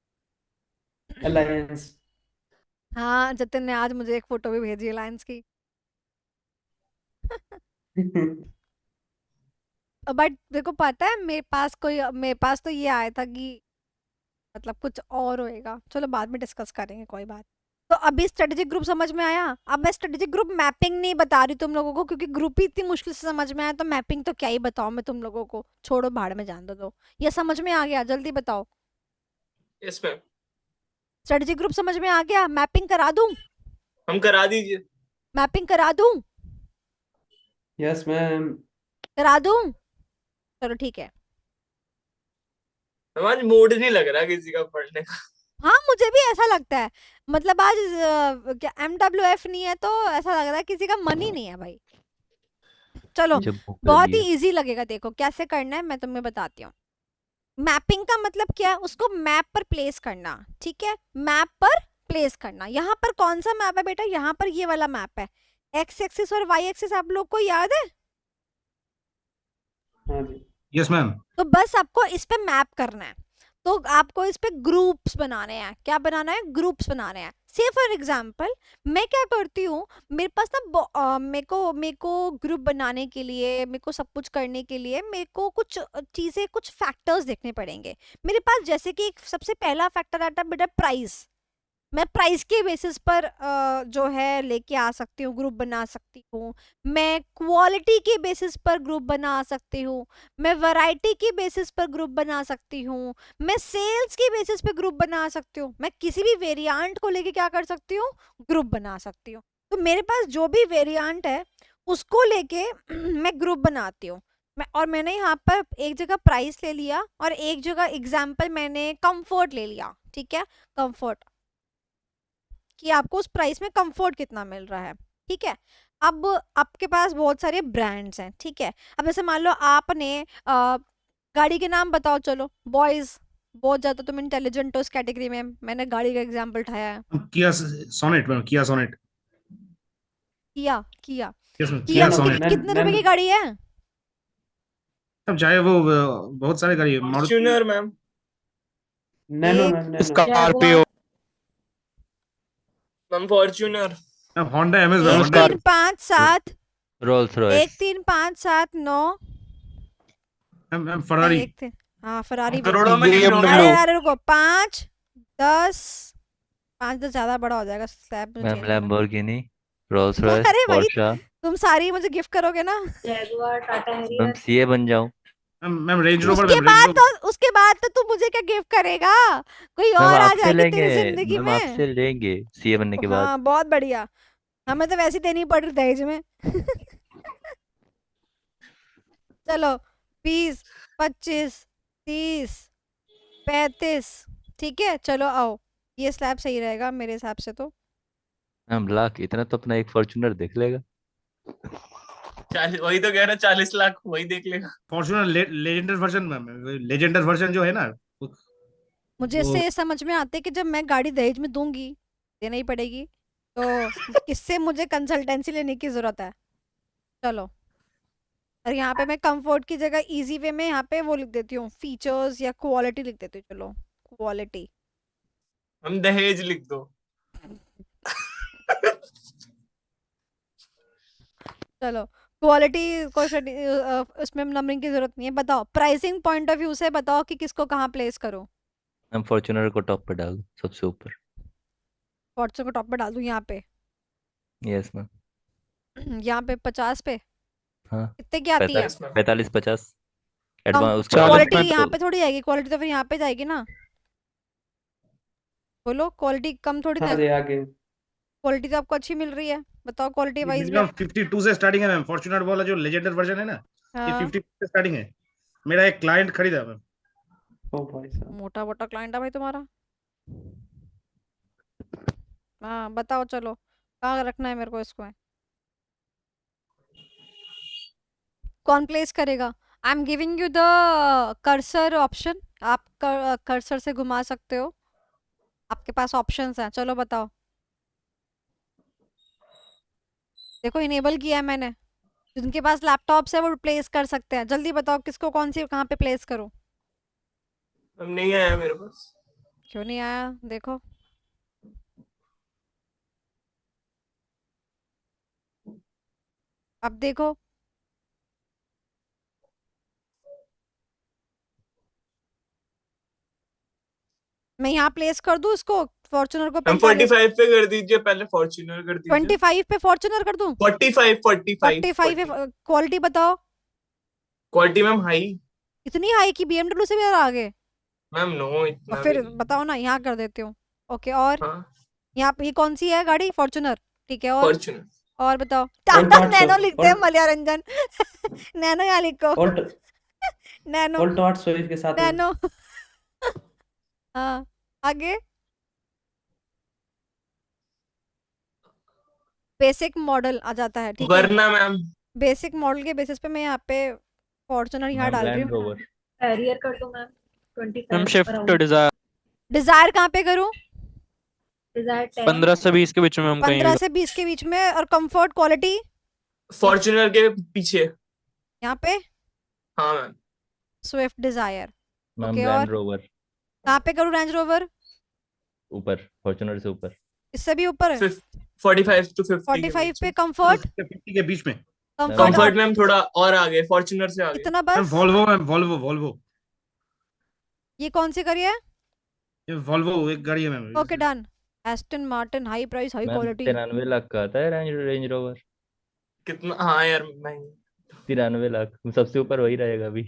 Speaker 1: अलायंस।
Speaker 2: हाँ जतिन ने आज मुझे एक फोटो भी भेजी अलायंस की। बट देखो पता है मेरे पास तो ये आया था कि मतलब कुछ और होएगा, चलो बाद में डिस्कस करेंगे कोई बात। तो अभी स्ट्रेटेजिक ग्रुप समझ में आया। अब मैं स्ट्रेटेजिक ग्रुप मैपिंग नहीं बता रही तुम लोगों को, क्योंकि ग्रुप ही इतनी मुश्किल से समझ में आया, तो मैपिंग तो क्या ही बताऊं मैं तुम लोगों को, छोड़ो भाड़ में जान दो। ये समझ में आ गया? जल्दी बताओ।
Speaker 5: Yes ma'am.
Speaker 2: स्ट्रेटेजिक ग्रुप समझ में आ गया? मैपिंग करा दूं?
Speaker 5: हम करा दीजिए।
Speaker 2: मैपिंग करा दूं?
Speaker 1: Yes ma'am.
Speaker 2: करा दूं? चलो ठीक है।
Speaker 5: मैम आज मूड नहीं लग रहा किसी का पढ़ने का।
Speaker 2: हाँ मुझे भी ऐसा लगता है, मतलब आज क्या MWF नहीं है तो ऐसा लग रहा है किसी का मन ही नहीं है भाई। चलो
Speaker 6: जब भूख
Speaker 2: बहुत
Speaker 6: लगी
Speaker 2: ही
Speaker 6: है।
Speaker 2: इजी लगेगा, देखो कैसे करना है मैं तुम्हें बताती हूँ। मैपिंग का मतलब क्या है? उसको मैप पर प्लेस करना, ठीक है? मैप पर प्लेस करना। यहाँ पर कौन सा मैप है बेटा? यहाँ पर ये वाला मैप है, एक्स एक्सिस और वाई एक्सिस आप लोग को याद है?
Speaker 1: हाँ जी।
Speaker 8: Yes ma'am.
Speaker 2: तो बस आपको इस पे मैप करना है। तो आपको इस पे ग्रुप्स बनाने हैं। क्या बनाना है? ग्रुप्स बनाने हैं। से फॉर एग्जांपल मैं क्या करती हूँ, मेरे पास ना मेरे को ग्रुप बनाने के लिए, मेरे को सब कुछ करने के लिए मेरे को कुछ चीज़ें, कुछ फैक्टर्स देखने पड़ेंगे मेरे पास। जैसे कि एक सबसे पहला फैक्टर आता है बेटा प्राइस। मैं प्राइस के बेसिस पर जो है लेके आ सकती हूँ, ग्रुप बना सकती हूँ। मैं क्वालिटी के बेसिस पर ग्रुप बना सकती हूँ। मैं वैरायटी के बेसिस पर ग्रुप बना सकती हूँ। मैं सेल्स के बेसिस पे ग्रुप बना सकती हूँ। मैं किसी भी वेरिएंट को लेके क्या कर सकती हूँ? ग्रुप बना सकती हूँ। तो मेरे पास जो भी वेरिएंट है उसको लेके मैं ग्रुप बनाती हूँ। और मैंने यहाँ पर एक जगह प्राइस ले लिया और एक जगह एग्जाम्पल मैंने कंफर्ट ले लिया। ठीक है, कंफर्ट कि आपको उस प्राइस में कंफर्ट कितना मिल रहा है। ठीक है, अब आपके पास बहुत सारे ब्रांड्स हैं। ठीक है, अब जैसे मान लो आपने गाड़ी के नाम बताओ। चलो बॉयज, बहुत ज़्यादा तुम इंटेलिजेंट हो इस कैटेगरी में, मैंने गाड़ी का एग्जाम्पल उठाया है।
Speaker 8: किया सोनेट मैम, किया सोनेट।
Speaker 2: किया किया
Speaker 8: यस मैम,
Speaker 2: किया
Speaker 8: किया
Speaker 1: नैनो
Speaker 8: सोनेट।
Speaker 2: कितने रुपए की
Speaker 1: नैनो
Speaker 2: गाड़ी है?
Speaker 8: अब चाहे वो बहुत सारे गाड़ी है, मारुति।
Speaker 5: फॉर्च्यूनर मैम,
Speaker 1: नैनो
Speaker 2: एक
Speaker 1: ma'am nano
Speaker 3: Scorpio,
Speaker 5: ma'am Fortuner,
Speaker 8: Honda MS ma'am,
Speaker 2: एक
Speaker 8: होंडा।
Speaker 2: 3 5 7
Speaker 6: रोल्स
Speaker 2: 1
Speaker 6: रॉयस,
Speaker 2: 3 5 7 9
Speaker 8: मैम
Speaker 2: नहीं,
Speaker 8: फरारी।
Speaker 2: एक थे। हाँ फरारी भी है।
Speaker 5: करोड़ों में गिन रहे हो
Speaker 2: अरे
Speaker 3: BMW,
Speaker 2: अरे रुको, 5 10 5 10 ज्यादा बड़ा हो जाएगा, स्लैब मुझे
Speaker 6: मैम
Speaker 2: चेंज करना।
Speaker 6: लैम्बोर्गिनी, रोल्स रॉयस,
Speaker 2: अरे भाई
Speaker 6: पोर्शा।
Speaker 2: तुम सारी मुझे गिफ्ट करोगे ना?
Speaker 7: Jaguar, Tata
Speaker 6: ma'am
Speaker 7: Harrier,
Speaker 6: CA बन जाऊं।
Speaker 8: मैम रेंज रोवर
Speaker 2: उसके
Speaker 8: मैम, रेंज
Speaker 2: बाद
Speaker 8: रोवर।
Speaker 2: तो उसके बाद तो तू मुझे क्या गिफ्ट करेगा? कोई
Speaker 6: मैम
Speaker 2: और आ
Speaker 6: आपसे
Speaker 2: जाएगी
Speaker 6: लेंगे,
Speaker 2: तेरी जिंदगी
Speaker 6: मैम
Speaker 2: में।
Speaker 6: आपसे लेंगे सीए बनने के बाद।
Speaker 2: हाँ बहुत बढ़िया, हमें तो वैसे देनी पड़ रही दहेज में। चलो 20 25 30 35, ठीक है चलो आओ, ये स्लैब सही रहेगा मेरे हिसाब से तो।
Speaker 6: मैम लाख इतना तो अपना एक फॉर्च्यूनर देख लेगा।
Speaker 5: 40, वही तो कह रहा 40 लाख वही देख लेगा।
Speaker 8: Fortuner Legender version ma'am, Legender version जो है ना वो
Speaker 2: मुझे इससे ये समझ में आता है कि जब मैं गाड़ी दहेज में दूंगी, देना ही पड़ेगी, तो किससे मुझे कंसल्टेंसी लेने की जरूरत है। चलो, और यहाँ पे मैं कंफर्ट की जगह इजी वे में यहाँ पे वो लिख देती हूँ, फीचर्स या क्वालिटी लिख देती हूँ। चलो क्वालिटी,
Speaker 5: हम दहेज लिख दो।
Speaker 2: चलो क्वालिटी को उसमें नंबरिंग की जरूरत नहीं है। बताओ प्राइसिंग पॉइंट ऑफ व्यू से बताओ कि किसको कहाँ प्लेस करूँ।
Speaker 6: मैम फॉर्च्यूनर को टॉप पे डाल दो, सबसे ऊपर।
Speaker 2: फॉर्च्यूनर को टॉप पे डाल दूँ यहाँ पे?
Speaker 6: Yes ma'am.
Speaker 2: यहाँ पे 50 पे
Speaker 6: हाँ
Speaker 2: कितने की आती है?
Speaker 6: 45 50
Speaker 2: कम
Speaker 6: एडवांस उसका
Speaker 3: 40
Speaker 2: क्वालिटी
Speaker 3: में
Speaker 2: यहाँ
Speaker 3: तो
Speaker 2: पे थोड़ी आएगी, क्वालिटी तो फिर यहाँ पे जाएगी ना। बोलो क्वालिटी कम थोड़ी
Speaker 1: हाँ
Speaker 2: ना,
Speaker 1: जी आगे
Speaker 2: क्वालिटी तो आपको अच्छी मिल रही है, बताओ क्वालिटी वाइज भी।
Speaker 8: मिनिमम 52 से स्टार्टिंग है मैम। फॉर्च्यूनर वाला जो लेजेंडर वर्जन है ना, ये
Speaker 2: हाँ
Speaker 8: 52 से स्टार्टिंग है। मेरा एक क्लाइंट खरीदा मैम।
Speaker 1: ओ भाई साहब
Speaker 2: मोटा मोटा क्लाइंट है भाई तुम्हारा। हाँ बताओ चलो, कहाँ रखना है मेरे को इसको? कौन प्लेस करेगा? I am giving you the cursor option, आप कर्सर से घुमा सकते हो, आपके पास ऑप्शंस हैं। चलो बताओ, देखो इनेबल किया है मैंने, जिनके पास लैपटॉप्स है वो प्लेस कर सकते हैं। जल्दी बताओ किसको कौन सी कहाँ पे प्लेस करूँ?
Speaker 5: हम नहीं आया मेरे पास।
Speaker 2: क्यों नहीं आया? देखो अब देखो, मैं यहाँ प्लेस कर दूँ इसको, फॉर्च्यूनर को
Speaker 5: हम
Speaker 2: 45
Speaker 5: 45 पे कर दीजिए, पहले फॉर्च्यूनर कर दीजिए।
Speaker 2: 25 पे फॉर्च्यूनर कर दूँ?
Speaker 5: 45
Speaker 2: 45 पे क्वालिटी बताओ
Speaker 5: क्वालिटी मैम हाई।
Speaker 2: इतनी हाई की BMW से भी ज़्यादा आगे?
Speaker 5: मैम नो
Speaker 2: और
Speaker 5: इतना
Speaker 2: फिर
Speaker 5: भी नहीं।
Speaker 2: बताओ ना, यहाँ कर देती हूँ। ओके, और
Speaker 5: हाँ
Speaker 2: यहाँ पे ये कौन सी है गाड़ी? फॉर्च्यूनर, ठीक है।
Speaker 5: फॉर्च्यूनर।
Speaker 2: और बताओ,
Speaker 1: ऑल्टो
Speaker 2: टाटा
Speaker 1: 800
Speaker 2: नैनो लिखते हैं
Speaker 1: ऑल्टो
Speaker 2: मलयारंजन। नैनो यहाँ लिखो,
Speaker 1: ऑल्टो
Speaker 2: नैनो
Speaker 1: ऑल्टो 800 इसके साथ में
Speaker 2: नैनो। हाँ आगे, बेसिक मॉडल आ जाता है, ठीक है।
Speaker 5: वरना मैम
Speaker 2: बेसिक मॉडल के बेसिस पे मैं यहाँ पे फॉर्च्यूनर यहाँ
Speaker 6: मैम
Speaker 2: डाल रही
Speaker 6: लैंड
Speaker 2: हूँ।
Speaker 6: रोवर।
Speaker 7: हैरियर कर दो ma'am,
Speaker 3: ma'am
Speaker 7: 25
Speaker 3: shift
Speaker 7: around,
Speaker 3: desire
Speaker 2: desire कहाँ पे करूँ?
Speaker 7: डिजायर 10,
Speaker 3: 15 से 20 के बीच में हम
Speaker 2: 15
Speaker 3: कहीं।
Speaker 2: से 20 के बीच में। और कंफर्ट क्वालिटी
Speaker 5: फॉर्च्यूनर के पीछे।
Speaker 2: यहाँ पे
Speaker 5: हाँ ma'am.
Speaker 2: Swift Dzire,
Speaker 6: ma'am
Speaker 2: okay.
Speaker 6: Land
Speaker 2: और
Speaker 6: रोवर।
Speaker 2: कहाँ पे करूँ रेंज रोवर?
Speaker 6: ऊपर, फॉर्च्यूनर से ऊपर।
Speaker 2: इससे भी ऊपर?
Speaker 5: 45 to 50 के
Speaker 2: 45
Speaker 5: बीच
Speaker 2: पे
Speaker 5: में।
Speaker 2: कंफर्ट?
Speaker 8: 50 के बीच में।
Speaker 2: कंफर्ट
Speaker 5: कंफर्ट मैम थोड़ा और आगे, फॉर्च्यूनर से आगे।
Speaker 2: इतना
Speaker 8: मैम
Speaker 2: बस?
Speaker 8: वॉल्वो, मैम वॉल्वो, वॉल्वो,
Speaker 2: ये कौन सी करी है?
Speaker 8: ये वॉल्वो एक गाड़ी है ma'am.
Speaker 2: Okay done. Aston Martin, high price high
Speaker 6: ma'am
Speaker 2: quality.
Speaker 6: 93 lakh का आता है रेंज रोवर।
Speaker 5: कितना? हाँ यार महंगी।
Speaker 6: 93 लाख, सबसे ऊपर वही रहेगा अभी।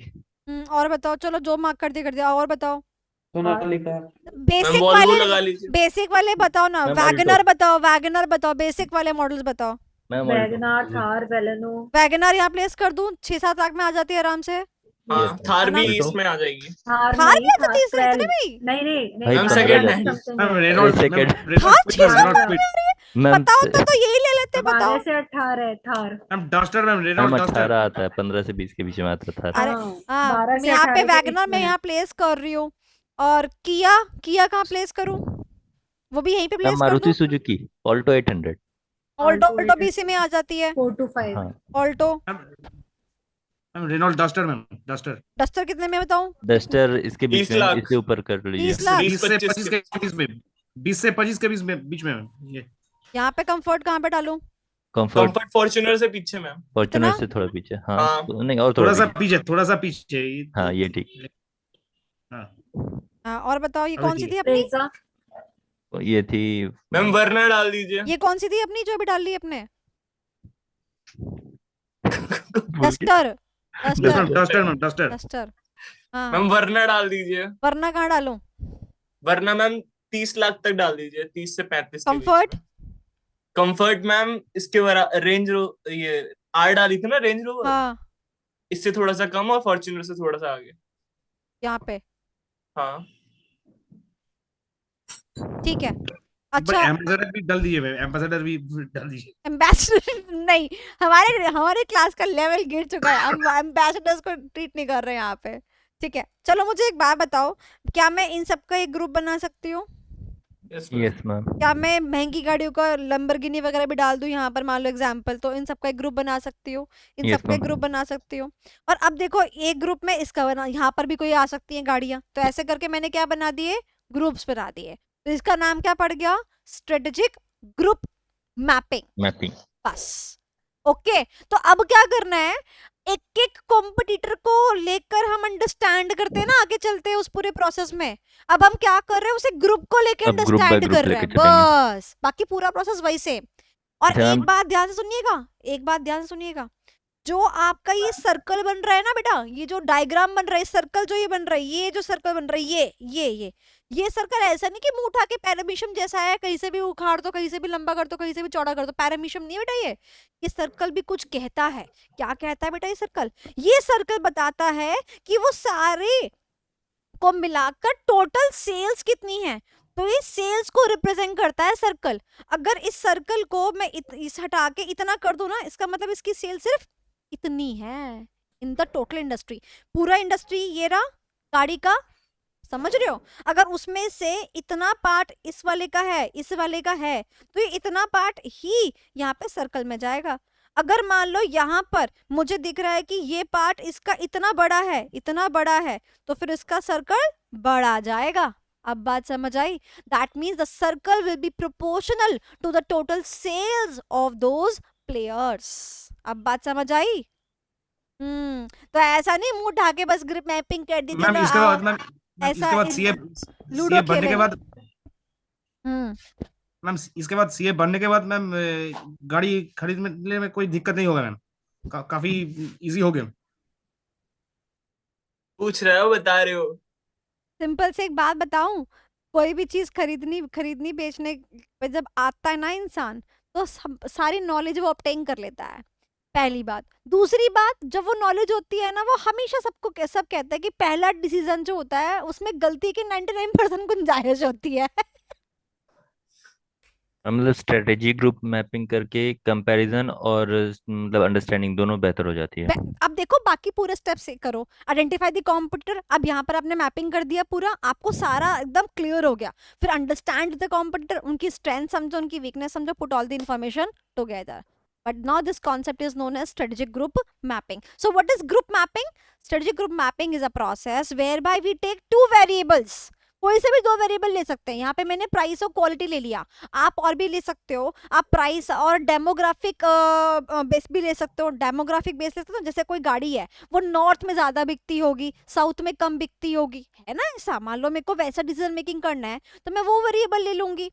Speaker 2: और बताओ, चलो जो मार्क कर दिया और बताओ।
Speaker 1: सोनालिका।
Speaker 5: मैम
Speaker 2: बेसिक
Speaker 5: वॉल्वो
Speaker 2: वाले,
Speaker 5: लगा लीजिए।
Speaker 2: बेसिक वाले बताओ ना।
Speaker 6: Ma'am
Speaker 2: WagonR
Speaker 6: Alto.
Speaker 2: बताओ, वैगनर बताओ, बेसिक वाले मॉडल्स बताओ।
Speaker 6: Ma'am Alto.
Speaker 7: WagonR, Thar, Baleno.
Speaker 2: WagonR यहाँ प्लेस कर दूं? 6-7 लाख में आ जाती है आराम से।
Speaker 5: हाँ
Speaker 6: Yes,
Speaker 5: थार
Speaker 2: है ना?
Speaker 5: भी
Speaker 6: ऑल्टो।
Speaker 5: इसमें आ जाएगी।
Speaker 7: थार
Speaker 2: थार
Speaker 7: नहीं,
Speaker 2: भी आ
Speaker 7: थार
Speaker 2: जाती है इसमें इतने
Speaker 7: 12।
Speaker 2: में ही?
Speaker 7: नहीं नहीं
Speaker 6: भाई
Speaker 7: नहीं,
Speaker 5: ma'am second hand.
Speaker 7: Something
Speaker 8: ma'am
Speaker 7: है।
Speaker 8: Renault, ma'am
Speaker 6: second.
Speaker 8: Renault
Speaker 2: Thar
Speaker 8: Kwid,
Speaker 2: 6-7
Speaker 8: Renault
Speaker 2: lakh में
Speaker 8: क्विड।
Speaker 2: आ रही है?
Speaker 6: मैम
Speaker 2: बताओ तो यही ले लेते,
Speaker 7: अब
Speaker 2: बताओ।
Speaker 7: आगे से 18 है Thar.
Speaker 8: Ma'am Duster, ma'am
Speaker 6: ma'am
Speaker 8: Renault Duster.
Speaker 6: 18 आता है, 15 से 20 के बीच में आता था।
Speaker 2: अरे
Speaker 7: हाँ,
Speaker 2: हाँ,
Speaker 7: 12
Speaker 2: मैं
Speaker 7: से
Speaker 2: यहाँ पे
Speaker 7: 18 के बीच
Speaker 2: वैगनर में
Speaker 7: में है।
Speaker 2: यहाँ प्लेस कर रही हूँ। और किया, किया कहाँ प्लेस करूँ? वो भी यहीं पे
Speaker 6: मैम
Speaker 2: प्लेस कर
Speaker 6: मारुति
Speaker 2: दूं?
Speaker 6: Suzuki Alto 800।
Speaker 2: Alto,
Speaker 7: Alto
Speaker 2: Alto भी इसी में आ जाती है।
Speaker 7: 4 to 5।
Speaker 6: हाँ
Speaker 2: Alto
Speaker 8: ma'am Renault Duster, ma'am Duster.
Speaker 2: Duster कितने में बताऊं?
Speaker 6: डस्टर इसके बीच
Speaker 5: 30
Speaker 6: में,
Speaker 5: लाख।
Speaker 6: इससे ऊपर कर लीजिए।
Speaker 2: 30 लाख?
Speaker 8: 20 से
Speaker 5: 25
Speaker 8: 25 के बीच में, 20 से 25 के बीच में मैम। ये
Speaker 2: यहाँ पे कंफर्ट कहाँ पे डालूं?
Speaker 6: कंफर्ट
Speaker 5: कंफर्ट फॉर्च्यूनर से पीछे मैम।
Speaker 6: फॉर्च्यूनर
Speaker 2: इतना?
Speaker 6: से थोड़ा पीछे। हाँ
Speaker 5: हाँ।
Speaker 6: तो नहीं, और थोड़ा
Speaker 8: थोड़ा सा
Speaker 6: पीछे।
Speaker 8: पीछे, थोड़ा सा पीछे
Speaker 6: हाँ ये ठीक।
Speaker 8: हाँ
Speaker 2: हाँ, और बताओ ये
Speaker 8: अभी
Speaker 2: कौन सी
Speaker 8: ठीक
Speaker 2: थी अपनी?
Speaker 7: ब्रेजा।
Speaker 6: ये थी
Speaker 5: मैम वर्ना डाल दीजिए।
Speaker 2: ये कौन सी थी अपनी जो अभी डाल ली अपने?
Speaker 6: भूल गया।
Speaker 2: Duster, duster,
Speaker 8: duster ma'am Duster.
Speaker 2: Duster. हाँ
Speaker 5: मैम वर्ना डाल दीजिए।
Speaker 2: वरना कहाँ डालूं?
Speaker 5: वरना मैम 30 लाख तक डाल दीजिए, 30 से 35 के बीच
Speaker 2: कंफर्ट?
Speaker 5: में। कंफर्ट मैम इसके ये आर डाली थी ना रेंज रोवर,
Speaker 2: हाँ
Speaker 5: इससे थोड़ा सा कम और फॉर्च्यूनर से थोड़ा सा आगे।
Speaker 2: यहाँ पे
Speaker 5: हाँ
Speaker 2: ठीक है।
Speaker 8: बट
Speaker 2: अच्छा
Speaker 8: एम्बेसडर भी डाल दीजिए मैम, एम्बेसडर भी डाल दीजिए।
Speaker 2: एम्बेसडर नहीं, हमारे क्लास का लेवल गिर चुका है, हम एम्बेसडर्स को ट्रीट नहीं कर रहे हैं यहाँ पे। ठीक है, चलो मुझे एक बात बताओ, क्या मैं इन सबका एक ग्रुप बना सकती हूँ?
Speaker 6: Yes ma'am.
Speaker 2: क्या मैं महंगी गाड़ियों का लंबरगिनी वगैरह भी डाल दूं यहाँ पर, मान लो एग्जाम्पल, तो इन सबका एक ग्रुप बना सकती हूँ, इन
Speaker 6: Yes,
Speaker 2: सबका एक
Speaker 6: ma'am.
Speaker 2: ग्रुप बना सकती हूँ। और अब देखो एक ग्रुप में इसका बना, यहाँ पर भी कोई आ सकती है गाड़ियां, तो ऐसे करके मैंने क्या बना दिए? ग्रुप्स बना दिए। तो इसका नाम क्या पड़ गया? Strategic group mapping.
Speaker 6: मैपिंग।
Speaker 2: बस ओके। तो अब क्या करना है, एक एक कॉम्पिटिटर को लेकर हम अंडरस्टैंड करते हैं ना, आगे चलते हैं उस पूरे प्रोसेस में। अब हम क्या कर रहे हैं, उसे ग्रुप को लेके
Speaker 6: अब group by
Speaker 2: अंडरस्टैंड
Speaker 6: group
Speaker 2: कर रहे हैं,
Speaker 6: लेके चलेंगे।
Speaker 2: बस बाकी पूरा प्रोसेस वही से। और
Speaker 6: अच्छा,
Speaker 2: एक
Speaker 6: हम-
Speaker 2: बात ध्यान से सुनिएगा, एक बात ध्यान से सुनिएगा, जो आपका ये सर्कल बन रहा है ना बेटा, ये जो डायग्राम बन रहा है, सर्कल जो ये बन रहा है, ये जो सर्कल बन रहा है, ये सर्कल ऐसा नहीं कि मुंह उठा के पैरामीशियम जैसा है, कहीं से भी उखाड़ दो, कहीं से भी लंबा कर दो, कहीं से भी चौड़ा कर दो, पैरामीशियम नहीं है बेटा। ये सर्कल भी कुछ कहता है। क्या कहता है बेटा ये सर्कल? ये सर्कल बताता है कि वो सारे को मिलाकर टोटल सेल्स कितनी है। तो ये सेल्स को रिप्रेजेंट करता है सर्कल। अगर इस सर्कल को मैं इस हटा के इतना कर दूं ना, इसका मतलब इसकी सेल सिर्फ इतनी है इन द टोटल इंडस्ट्री। पूरा इंडस्ट्री ये रहा गाड़ी का, समझ रहे हो? अगर उसमें से इतना पार्ट इस वाले का है, इस वाले का है, तो ये इतना पार्ट ही यहाँ पे सर्कल में जाएगा। अगर मान लो यहाँ पर मुझे दिख रहा है कि ये पार्ट इसका इतना बड़ा है, इतना बड़ा है, तो फिर इसका सर्कल बड़ा जाएगा। अब बात समझ आई? That means the circle will be proportional to the total sales of those players. अब बात समझ आई? तो ऐसा नहीं मुंह उठा के बस ग्रुप मैपिंग कर दी,
Speaker 8: मैम
Speaker 2: चलो
Speaker 8: इसके
Speaker 2: आओ,
Speaker 8: बाद मैम
Speaker 2: ऐसा
Speaker 8: इसके बाद
Speaker 2: लूडो
Speaker 8: सीए बनने के
Speaker 2: खेलें।
Speaker 8: बाद
Speaker 2: हम्म
Speaker 8: मैम इसके बाद सीए बनने के बाद मैम गाड़ी खरीदने में कोई दिक्कत नहीं होगा मैम। काफी इजी हो गया।
Speaker 5: पूछ रहे हो, बता रहे हो।
Speaker 2: सिंपल से एक बात बताऊं, कोई भी चीज खरीदनी बेचने पे जब आता है ना इंसान, तो सारी नॉलेज वो ऑब्टेन कर लेता है, पहली बात। दूसरी बात, जब वो नॉलेज होती है ना, वो हमेशा सब कहते हैं कि पहला डिसीजन जो होता है उसमें गलती की 99% गुंजाइश होती है।
Speaker 6: मतलब स्ट्रेटेजी ग्रुप मैपिंग करके कंपैरिजन और मतलब अंडरस्टैंडिंग दोनों बेहतर हो जाती है।
Speaker 2: अब देखो बाकी पूरे स्टेप्स करो, आइडेंटिफाई द कॉम्पिटिटर। अब यहाँ पर आपने मैपिंग कर दिया पूरा, आपको सारा एकदम क्लियर हो गया। फिर अंडरस्टैंड द कॉम्पिटिटर, उनकी स्ट्रेंथ समझो, उनकी वीकनेस समझो, put all the information together. But now this concept is known as strategic group mapping. So what is group mapping? Strategic group mapping is a process whereby we take two variables, कोई से भी दो variable ले सकते हैं। यहाँ पे मैंने प्राइस और क्वालिटी ले लिया, आप और भी ले सकते हो। आप प्राइस और डेमोग्राफिक बेस भी ले सकते हो। डेमोग्राफिक बेस ले सकते हो, जैसे कोई गाड़ी है वो नॉर्थ में ज्यादा बिकती होगी, साउथ में कम बिकती होगी, है ना। ऐसा मान लो मेरे को वैसा डिसीजन मेकिंग करना है तो मैं वो वेरिएबल ले लूंगी।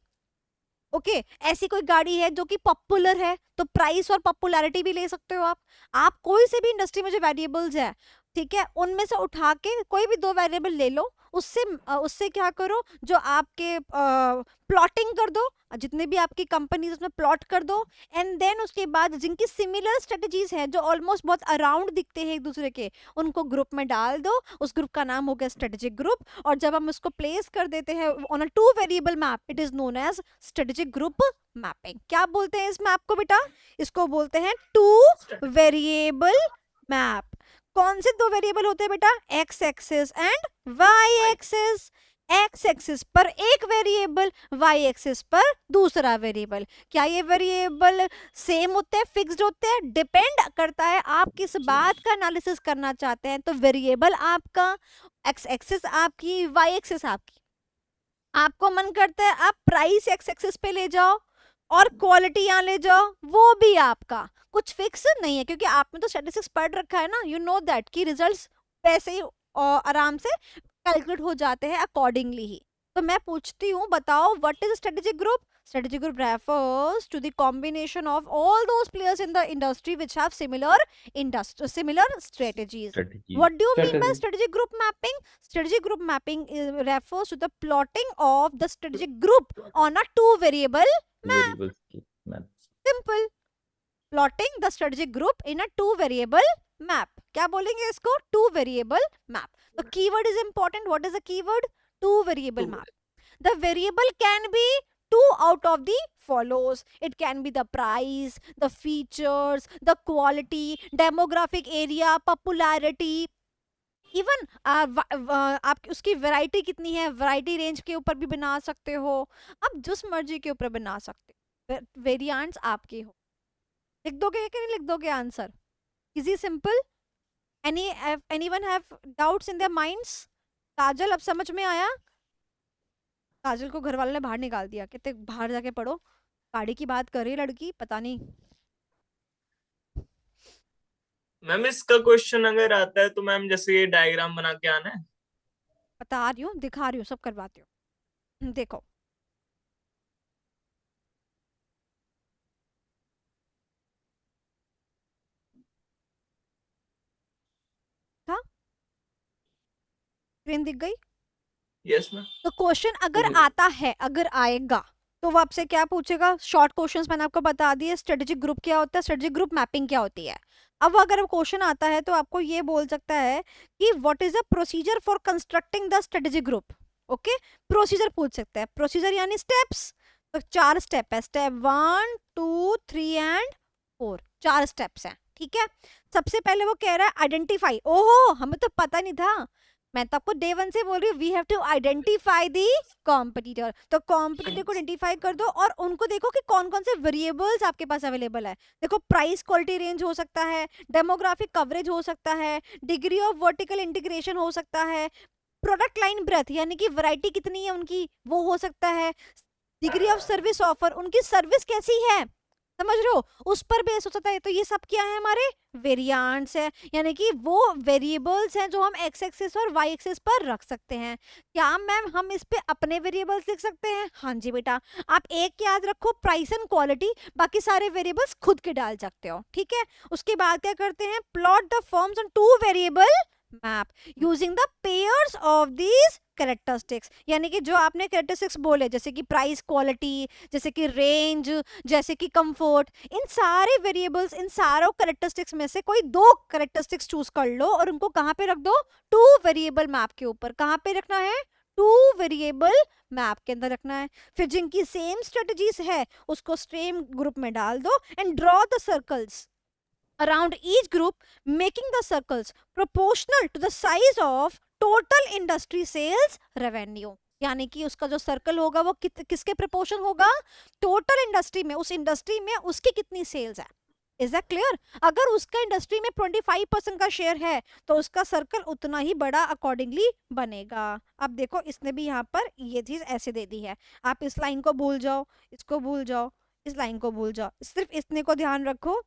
Speaker 2: ओके ऐसी कोई गाड़ी है जो कि पॉपुलर है तो प्राइस और पॉपुलैरिटी भी ले सकते हो आप कोई से भी इंडस्ट्री में जो वेरिएबल्स है, ठीक है, उनमें से उठा के कोई भी दो वेरिएबल ले लो, उससे क्या करो, जो आपके प्लॉटिंग कर दो, जितने भी आपकी कंपनीज उसमें प्लॉट कर दो, एंड देन उसके बाद जिनकी सिमिलर स्ट्रेटजीज है, जो ऑलमोस्ट बहुत अराउंड दिखते हैं एक दूसरे के, उनको ग्रुप में डाल दो। उस ग्रुप का नाम हो गया स्ट्रेटेजिक ग्रुप, और जब हम उसको प्लेस कर देते हैं on a two variable map, it is known as strategic group mapping. क्या बोलते हैं इस मैप को बेटा? इसको बोलते हैं टू वेरिएबल मैप। कौन से दो वेरिएबल होते हैं बेटा? X axis and Y axis. X axis पर एक वेरिएबल, वाई एक्सिस पर दूसरा वेरिएबल। क्या ये वेरिएबल सेम होते हैं, फिक्स्ड होते हैं? डिपेंड करता है आप किस बात का एनालिसिस करना चाहते हैं। तो वेरिएबल आपका, एक्स एक्सिस आपकी, वाई एक्सिस आपकी। आपको मन करता है आप प्राइस एक्स एक्सिस पे ले जाओ और क्वालिटी यहाँ ले जाओ, वो भी आपका, कुछ फिक्स नहीं है, क्योंकि आपने तो स्टैटिस्टिक्स पढ़ रखा है ना। यू नो दैट कि रिजल्ट्स वैसे ही आराम से कैलकुलेट हो जाते हैं अकॉर्डिंगली ही। तो मैं पूछती हूँ, बताओ what is strategic group? Strategic group refers to the combination of all those players in the industry which have similar strategies.
Speaker 6: Strategy.
Speaker 2: What do you mean by
Speaker 1: Strategy.
Speaker 2: strategic group mapping? Strategic group mapping refers to the plotting of the strategic group on a two variable map.
Speaker 6: Variables की map.
Speaker 2: Simple. Plotting the strategic group in a two variable map. क्या बोलेंगे इसको? Two variable map. The keyword is important. What is the keyword? Two variable map. The variable can be two out of the follows. It can be the price, the features, the quality, demographic area, popularity, even आप उसकी variety कितनी है, variety range के ऊपर भी बना सकते हो, आप जिस मर्जी के ऊपर बना सकते हो। वेरिएंट्स आपके हो। लिख दोगे कि नहीं लिख दोगे answer? Easy simple. Anyone have doubts in their minds? Kajal अब समझ में आया? काजल को घर वाले ने बाहर निकाल दिया, कहते बाहर जाके पढ़ो, गाड़ी की बात कर रही है लड़की, पता नहीं।
Speaker 5: मैम इसका क्वेश्चन अगर आता है तो मैम जैसे ये डायग्राम बना के आना है?
Speaker 2: बता रही हूँ, दिखा रही हूँ, सब करवाती हूँ। देखो था, स्क्रीन दिख गई?
Speaker 5: Yes ma'am.
Speaker 2: तो क्वेश्चन अगर आता है, अगर आएगा, तो वो आपसे क्या पूछेगा? शॉर्ट क्वेश्चंस मैंने आपको बता दिए। स्ट्रेटेजिक ग्रुप क्या होता है, स्ट्रेटेजिक ग्रुप मैपिंग क्या होती है। अब अगर क्वेश्चन आता है तो आपको ये बोल सकता है कि what is the procedure for constructing the strategic group. Okay, procedure पूछ सकता है। प्रोसीजर यानी स्टेप्स। तो 4 स्टेप है, स्टेप 1 2 3 एंड 4, 4 स्टेप्स हैं, ठीक है। सबसे पहले वो कह रहा है आइडेंटिफाई। ओहो, हमें तो पता नहीं था, मैं तो आपको डे 1 से बोल रही हूँ, we have to identify the competitor. तो कॉम्पिटिटर को आइडेंटिफाई कर दो और उनको देखो कि कौन कौन से वेरिएबल्स आपके पास अवेलेबल है। देखो प्राइस, क्वालिटी, रेंज हो सकता है, डेमोग्राफिक कवरेज हो सकता है, डिग्री ऑफ वर्टिकल इंटीग्रेशन हो सकता है, प्रोडक्ट लाइन ब्रेथ यानी कि वैरायटी कितनी है उनकी वो हो सकता है, डिग्री ऑफ सर्विस ऑफर, उनकी सर्विस कैसी है, समझ रहे हो, उस पर बेस हो सकता है। तो ये सब क्या है? हमारे वेरिएंट्स है, यानी कि वो वेरिएबल्स हैं जो हम एक्स एक्सिस और वाई एक्सिस पर रख सकते हैं। क्या मैम हम इस पे अपने वेरिएबल्स लिख सकते हैं? हाँ जी बेटा, आप एक याद रखो, प्राइस एंड क्वालिटी, बाकी सारे वेरिएबल्स खुद के डाल सकते हो, ठीक है। उसके बाद क्या करते हैं? Plot the forms on to variable map using the pairs of these characteristics, यानी कि जो आपने कैरेक्टरिस्टिक्स बोले, जैसे कि प्राइस, क्वालिटी, जैसे कि रेंज, जैसे कि कंफर्ट, इन सारे वेरिएबल्स, इन सारों कैरेक्टरिस्टिक्स में से कोई 2 कैरेक्टरिस्टिक्स चूज कर लो और उनको कहाँ पे रख दो? टू वेरिएबल मैप के ऊपर। कहाँ पे रखना है? टू वेरिएबल मैप के अंदर रखना है। फिर जिनकी सेम स्ट्रेटजीज है उसको सेम ग्रुप में डाल दो and draw the circles around each group, making the circles proportional to the size of total industry sales revenue। यानी कि उसका जो सर्कल होगा वो किसके प्रोपोर्शन होगा? टोटल इंडस्ट्री में, उस इंडस्ट्री में उसकी कितनी सेल्स है, इज दैट क्लियर? अगर उसका इंडस्ट्री में 25% का शेयर है तो उसका सर्कल उतना ही बड़ा अकॉर्डिंगली बनेगा। अब देखो इसने भी यहाँ पर ये चीज ऐसे दे दी है, आप इस लाइन को भूल जाओ, इसको भूल जाओ, इस लाइन को भूल जाओ, सिर्फ इसने को ध्यान रखो।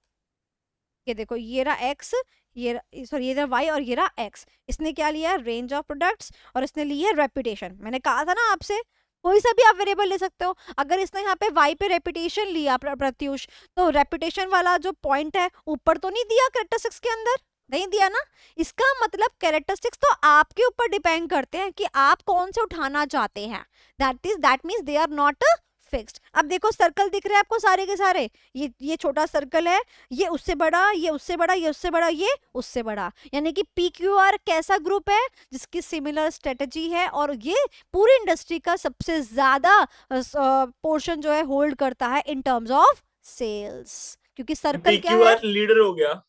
Speaker 2: ये देखो ये रहा एक्स, ये सॉरी ये रहा वाई और ये रहा एक्स। इसने क्या लिया? रेंज ऑफ प्रोडक्ट्स, और इसने ली है रेपुटेशन। मैंने कहा था ना आपसे कोई सा भी आप वेरिएबल ले सकते हो। अगर इसने यहाँ पे वाई पे रेपुटेशन लिया प्रत्युष, तो रेपुटेशन वाला जो पॉइंट है ऊपर तो नहीं दिया कैरेक्टरिस्टिक्स के अंदर, नहीं दिया ना। इसका मतलब कैरेक्टरिस्टिक्स तो आपके ऊपर डिपेंड करते हैं कि आप कौन से उठाना चाहते हैं। That means they are not fixed. अब देखो सर्कल दिख रहे हैं आपको सारे के सारे, ये छोटा सर्कल है, ये उससे बड़ा, ये उससे बड़ा, ये उससे बड़ा, ये उससे बड़ा, यानी कि PQR कैसा ग्रुप है? जिसकी सिमिलर स्ट्रेटजी है और ये पूरी इंडस्ट्री का सबसे ज्यादा पोर्शन जो है होल्ड करता है इन टर्म्स ऑफ सेल्स, क्योंकि सर्कल क्या है?
Speaker 5: PQR लीडर हो गया।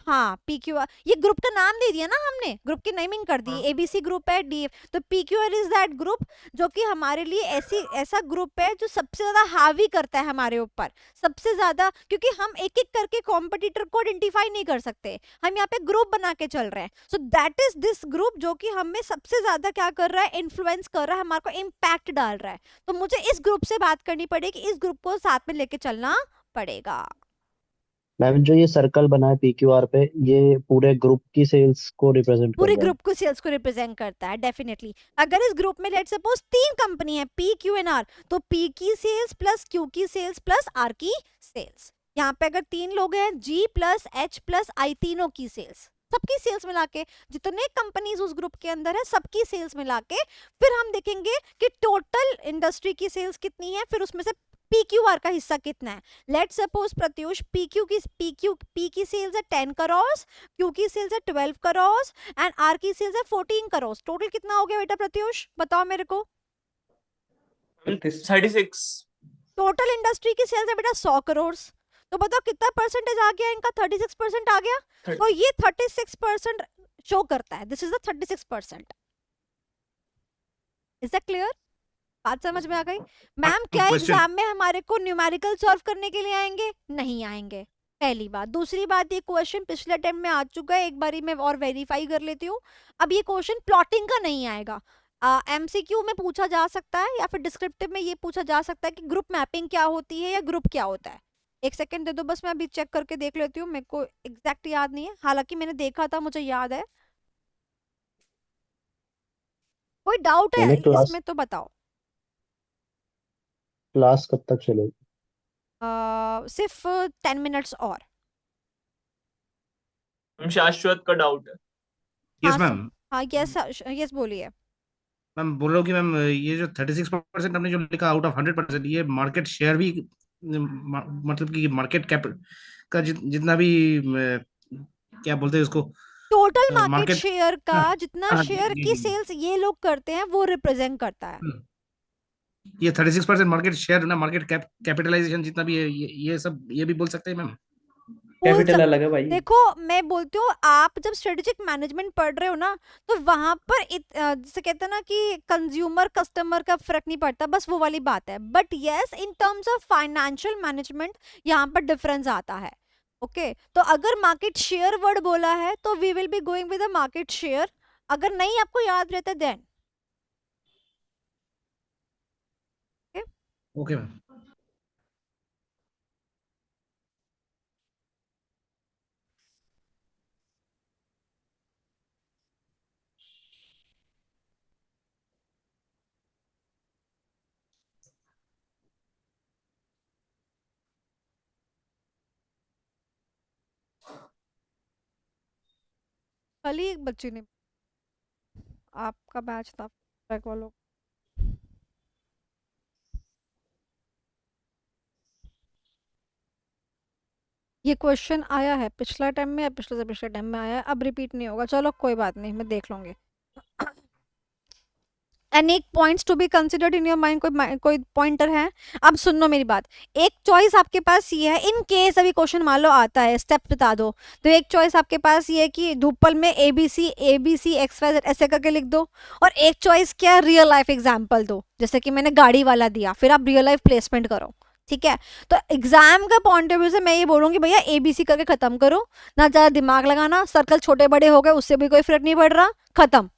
Speaker 2: हाँ PQR, ये ग्रुप का नाम दे दिया ना हमने, ग्रुप की नेमिंग कर दी।
Speaker 5: हाँ।
Speaker 2: ABC ग्रुप है, DF, तो PQR इज दैट ग्रुप जो कि हमारे लिए ऐसा ग्रुप है जो सबसे ज्यादा हावी करता है हमारे ऊपर, सबसे ज्यादा, क्योंकि हम एक एक करके कॉम्पिटिटर को आइडेंटिफाई नहीं कर सकते, हम यहाँ पे ग्रुप बना के चल रहे हैं। So that is this group जो कि हमें सबसे ज्यादा क्या कर रहा है? इन्फ्लुएंस कर रहा है, हमारे को इम्पैक्ट डाल रहा है। तो मुझे इस ग्रुप से बात करनी पड़ेगी, इस ग्रुप को साथ में लेके चलना पड़ेगा।
Speaker 4: मैम जो ये सर्कल बना है PQR पे, ये पूरे ग्रुप की सेल्स को रिप्रेजेंट
Speaker 2: पूरे
Speaker 4: करता है।
Speaker 2: ग्रुप को सेल्स को रिप्रेजेंट करता है डेफिनेटली। अगर इस ग्रुप में लेट सपोज 3 कंपनी है P, Q एंड R, तो P की सेल्स प्लस Q की सेल्स प्लस R की सेल्स। यहाँ पे अगर 3 लोग हैं, G plus H plus I, तीनों की सेल्स, सबकी सेल्स मिला के, जितने कंपनीज उस ग्रुप के अंदर है सबकी सेल्स मिला के, फिर हम देखेंगे कि टोटल इंडस्ट्री की सेल्स कितनी है, फिर उसमें से PQR का हिस्सा कितना है। लेट सपोज प्रत्युष P की सेल्स है 10 करोड़, Q की सेल्स है 12 करोड़ एंड R की सेल्स है 14 करोड़। टोटल कितना हो गया बेटा प्रत्युष, बताओ मेरे को?
Speaker 5: 36।
Speaker 2: टोटल इंडस्ट्री की सेल्स है बेटा 100 करोड़, तो बताओ कितना परसेंटेज आ गया इनका? 36% आ गया। तो ये 36% शो करता है, this is the 36%। Is that clear? बात समझ में आ गई? मैम क्या
Speaker 8: question-
Speaker 2: एग्जाम में हमारे को न्यूमेरिकल सॉल्व करने के लिए आएंगे? नहीं आएंगे, पहली बात। दूसरी बात, ये क्वेश्चन पिछले अटेम्प्ट में आ चुका है, एक बारी मैं और वेरीफाई कर लेती हूँ। अब ये क्वेश्चन प्लॉटिंग का नहीं आएगा। MCQ में पूछा जा सकता है या फिर डिस्क्रिप्टिव में ये पूछा जा सकता है कि ग्रुप मैपिंग क्या होती है या ग्रुप क्या होता है। एक सेकंड दे दो बस, मैं अभी चेक करके देख लेती हूँ, मेरे को एग्जैक्ट याद नहीं है, हालांकि मैंने देखा था, मुझे याद है। कोई डाउट है
Speaker 4: मैंने क्लास
Speaker 2: इसमें तो बताओ।
Speaker 4: क्लास कब तक चलेगी?
Speaker 2: सिर्फ 10 मिनट्स और।
Speaker 5: शाश्वत का डाउट है।
Speaker 8: यस
Speaker 2: हाँ
Speaker 8: मैम।
Speaker 2: हाँ यस बोलिए।
Speaker 8: मैम बोल रहा हूँ कि मैम ये जो 36% हमने जो लिखा आउट ऑफ 100%, ये मार्केट शेयर भी मतलब कि मार्केट कैप का जितना भी क्या बोलते हैं उसको,
Speaker 2: टोटल मार्केट
Speaker 8: मार्केट
Speaker 2: शेयर का जितना
Speaker 8: हाँ,
Speaker 2: शेयर
Speaker 8: जी,
Speaker 2: की
Speaker 8: जी।
Speaker 2: सेल्स ये लोग करते हैं वो रिप्रेजेंट करता है।
Speaker 8: ये 36% मार्केट शेयर ना, मार्केट कैपिटलाइजेशन जितना भी है, ये सब ये भी बोल सकते हैं मैम।
Speaker 1: कैपिटल अलग है भाई।
Speaker 2: देखो मैं बोलती हूँ, आप जब स्ट्रेटेजिक मैनेजमेंट पढ़ रहे हो ना, तो वहां पर जैसे कहते हैं ना कि कंज्यूमर कस्टमर का फर्क नहीं पड़ता, बस वो वाली बात है। But yes, in terms of financial management यहाँ पर डिफरेंस आता है। ओके तो अगर मार्केट शेयर वर्ड बोला है तो we will be going with the market share, अगर नहीं आपको याद रहता देन।
Speaker 8: Okay ma'am.
Speaker 2: कल ही एक बच्ची ने, आपका बैच था बैक वालों, ये क्वेश्चन आया है पिछला टाइम में या पिछले से पिछले टाइम में आया है, अब रिपीट नहीं होगा। चलो कोई बात नहीं, मैं देख लूंगी। Any points to be considered in your mind? कोई पॉइंटर है? अब सुनो मेरी बात, एक चॉइस आपके पास ये है, इन केस अभी क्वेश्चन मान लो आता है, स्टेप बता दो, तो एक चॉइस आपके पास ये है कि धूपल में ABC XYZ ऐसे करके लिख दो, और एक चॉइस क्या, रियल लाइफ एग्जाम्पल दो, जैसे कि मैंने गाड़ी वाला दिया, फिर आप रियल लाइफ प्लेसमेंट करो। ठीक है। तो एग्जाम का पॉइंट ऑफ व्यू से मैं ये बोलूँगी भैया ABC करके खत्म करो, ना ज़्यादा दिमाग लगाना, सर्कल छोटे बड़े हो गए उससे भी कोई फर्क नहीं पड़ रहा, खत्म।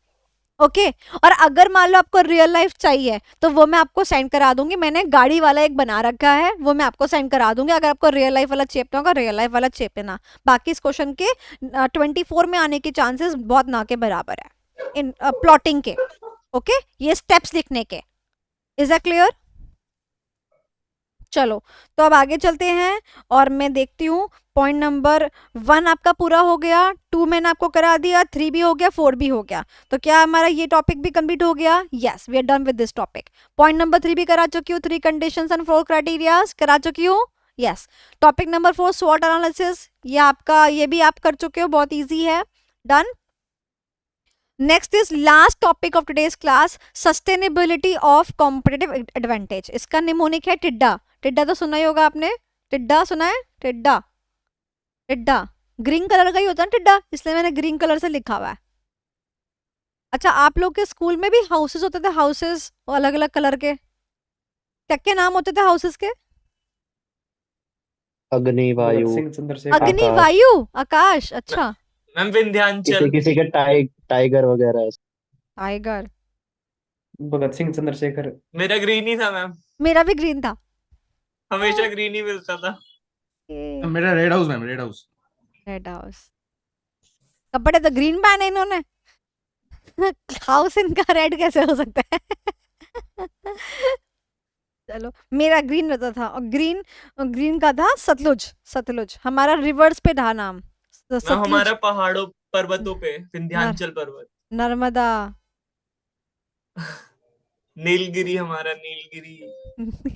Speaker 2: ओके और अगर मान लो आपको रियल लाइफ चाहिए तो वो मैं आपको सेंड करा दूंगी, मैंने गाड़ी वाला एक बना रखा है, वो मैं आपको सेंड करा दूंगी। अगर आपको रियल लाइफ वाला चेपना होगा रियल लाइफ वाला चेप लेना, बाकी इस क्वेश्चन के 24 में आने के चांसेस बहुत ना के बराबर है इन प्लॉटिंग के। ओके ये स्टेप्स लिखने के, इज दैट क्लियर? चलो तो अब आगे चलते हैं और मैं देखती हूँ पॉइंट नंबर 1 आपका पूरा हो गया, 2 मैंने आपको करा दिया, 3 भी हो गया, 4 भी हो गया। तो क्या हमारा ये टॉपिक भी कंप्लीट हो गया? Yes we are done with this topic. Point number 3 भी करा चुकी हूँ, 3 कंडीशंस एंड 4 क्राइटेरियाज करा चुकी हूँ। यस टॉपिक नंबर 4 स्वॉट एनालिसिस, ये आपका ये भी आप कर चुके हो, बहुत ईजी है, done. Next is last topic of today's class, sustainability of competitive advantage. इसका निमोनिक है टिड्डा। टिड्डा तो सुना ही होगा आपने, टिड्डा सुना है? टिड्डा टिड्डा ग्रीन कलर का ही होता है ना टिड्डा, इसलिए मैंने ग्रीन कलर से लिखा हुआ है। अच्छा आप लोग के स्कूल में भी हाउसेस होते थे, हाउसेस अलग अलग कलर के, क्या क्या नाम होते थे हाउसेस के?
Speaker 4: अग्नि,
Speaker 1: भगत
Speaker 4: वायु,
Speaker 1: सिंह, चंद्रशेखर,
Speaker 2: अग्नि,
Speaker 4: आकाश।
Speaker 2: वायु, आकाश। अच्छा
Speaker 5: मैम विंध्याचल।
Speaker 4: किसी के टाइगर वगैरह ऐसे।
Speaker 2: टाइगर,
Speaker 1: भगत सिंह, चंद्रशेखर।
Speaker 5: मेरा ग्रीन ही था मैम,
Speaker 2: मेरा भी ग्रीन था।
Speaker 5: हमेशा ग्रीन ही मिलता था।
Speaker 8: मेरा red house ma'am, red house.
Speaker 2: Red house, कपड़े तो ग्रीन पहने इन्होंने हाउस इनका रेड कैसे हो सकता है चलो मेरा ग्रीन रहता था, और ग्रीन का था सतलुज। सतलुज हमारा रिवर्स पे था नाम,
Speaker 5: मैम
Speaker 2: सतलुज,
Speaker 5: हमारा पहाड़ों पर्वतों पे विंध्याचल पर्वत।
Speaker 2: नर्मदा
Speaker 5: नीलगिरी हमारा, नीलगिरी,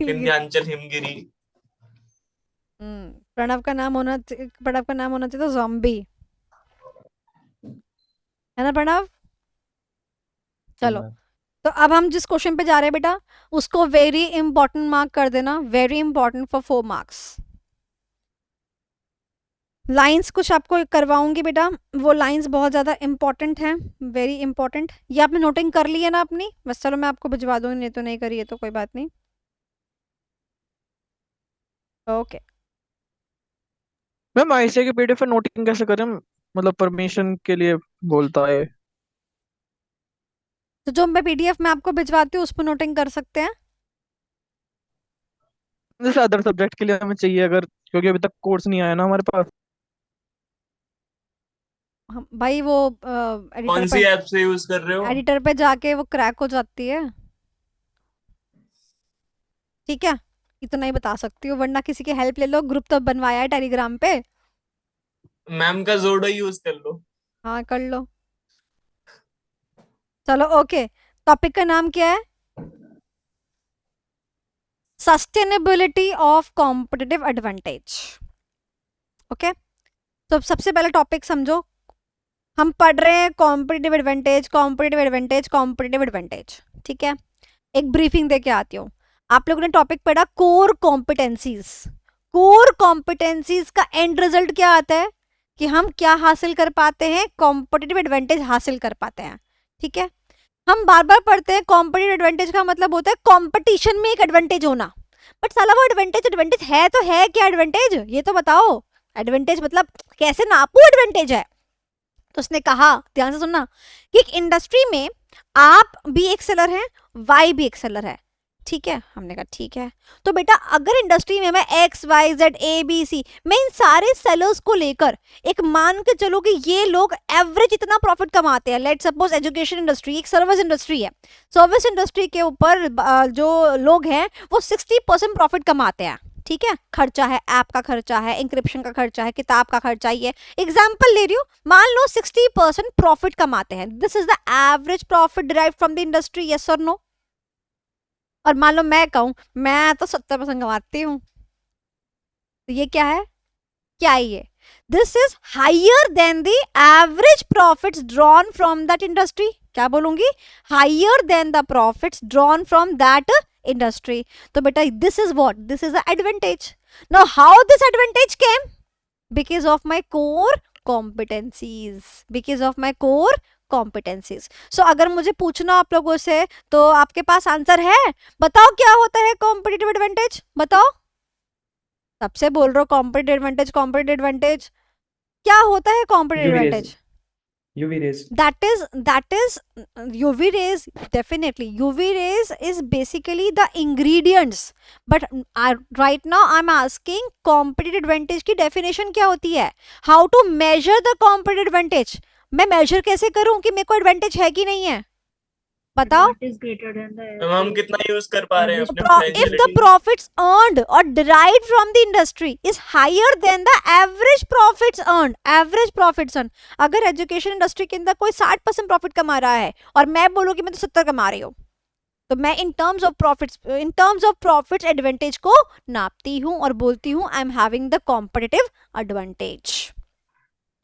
Speaker 5: विंध्याचल, हिमगिरी।
Speaker 2: प्रणव का नाम होना चाहिए तो ज़ॉम्बी, है ना प्रणव? चलो तो अब हम जिस क्वेश्चन पे जा रहे हैं बेटा उसको वेरी इंपॉर्टेंट मार्क कर देना, very important for 4 marks. Lines कुछ आपको करवाऊंगी बेटा, वो लाइंस बहुत ज़्यादा इंपॉर्टेंट हैं, वेरी इंपॉर्टेंट। ये आपने नोटिंग कर ली है ना अपनी? बस चलो मैं आपको भिजवा दूंगी, नहीं तो नहीं करी है तो कोई बात नहीं। ओके
Speaker 3: मैम आईसीआई के पीडीएफ पे नोटिंग कैसे करें, मतलब परमिशन के लिए बोलता है।
Speaker 2: तो जो मैं PDF में आपको भिजवाती हूँ उस पर नोटिंग कर सकते हैं।
Speaker 3: जैसे अदर सब्जेक्ट के लिए हमें चाहिए अगर, क्योंकि अभी तक कोर्स नहीं आया ना हमारे पास।
Speaker 2: हम भाई वो
Speaker 5: कौन सी ऐप से यूज कर रहे हो?
Speaker 2: एडिटर पे जाके वो क्रैक हो जाती है, ठीक है इतना ही बता सकती हूँ, वरना किसी की हेल्प ले लो, ग्रुप तो बनवाया है टेलीग्राम पे।
Speaker 5: मैम का जोडो यूज कर लो।
Speaker 2: हाँ कर लो। चलो ओके, टॉपिक का नाम क्या है? Sustainability of competitive advantage. Okay तो सबसे पहले टॉपिक समझो, हम पढ़ रहे हैं competitive advantage, competitive advantage, competitive advantage, ठीक है। एक ब्रीफिंग देके आती हूँ। आप लोगों ने टॉपिक पढ़ा कोर कॉम्पिटेंसीज। कोर कॉम्पिटेंसीज का एंड रिजल्ट क्या आता है कि हम क्या हासिल कर पाते हैं, कॉम्पिटिटिव एडवांटेज हासिल कर पाते हैं, ठीक है। हम बार बार पढ़ते हैं कॉम्पिटिटिव एडवांटेज का मतलब होता है कंपटीशन में एक एडवांटेज होना, बट साला वो एडवांटेज है तो है क्या एडवांटेज, ये तो बताओ। एडवांटेज मतलब कैसे नापू एडवांटेज है? तो उसने कहा, ध्यान से सुनना, कि एक इंडस्ट्री में आप भी एक सेलर हैं, वाई भी एक सेलर है, ठीक है। हमने कहा ठीक है, तो बेटा अगर इंडस्ट्री में मैं XYZ ABC मैं इन सारे सेलर्स को लेकर एक मान के चलो कि ये लोग एवरेज इतना प्रॉफिट कमाते हैं। लेट सपोज एजुकेशन इंडस्ट्री एक सर्विस इंडस्ट्री है, सर्विस इंडस्ट्री के ऊपर जो लोग हैं वो 60% प्रॉफिट कमाते हैं, ठीक है। खर्चा है, ऐप का खर्चा है, इंक्रिप्शन का खर्चा है, किताब का खर्चा, ये एग्जाम्पल ले रही हूँ। मान लो 60% प्रॉफिट कमाते हैं, this is the average profit derive from the industry, yes और नो? और मान लो मैं कहूं मैं तो 70% कमाती हूं, तो ये क्या है, क्या है ये? This is higher than the average profits drawn from that industry. क्या बोलूंगी? Higher than the profits drawn from that industry. तो बेटा this is what, this is the advantage. Now how this advantage came? Because of my core competencies, because of my core competencies. So अगर मुझे पूछना आप लोगों से तो आपके पास आंसर है? बताओ क्या होता है कॉम्पिटिटिव एडवांटेज, बताओ। सबसे बोल रहे हो कॉम्पिटिटिव एडवांटेज, कॉम्पिटिटिव एडवांटेज क्या होता है? Competitive
Speaker 1: UV
Speaker 2: advantage
Speaker 1: rays. UV rays.
Speaker 2: that is UV rays. Definitely UV rays is basically the ingredients, but right now I'm asking competitive advantage की definition क्या होती है? How to measure the competitive advantage? मैं measure कैसे करूं कि मेरे को advantage है कि नहीं है? बताओ।
Speaker 7: What is greater than the
Speaker 5: ma'am हम
Speaker 7: average
Speaker 5: कितना यूज कर पा रहे हैं
Speaker 7: average
Speaker 5: अपने
Speaker 7: profit?
Speaker 2: If the
Speaker 5: potentiality?
Speaker 2: profits earned or derived from the industry is higher than the average profits earned, अगर एजुकेशन इंडस्ट्री के अंदर कोई 60% प्रॉफिट कमा रहा है और मैं बोलूँ कि मैं तो 70 कमा रही हूँ, तो मैं in terms of profits advantage को नापती हूँ और बोलती हूँ I am having the competitive advantage.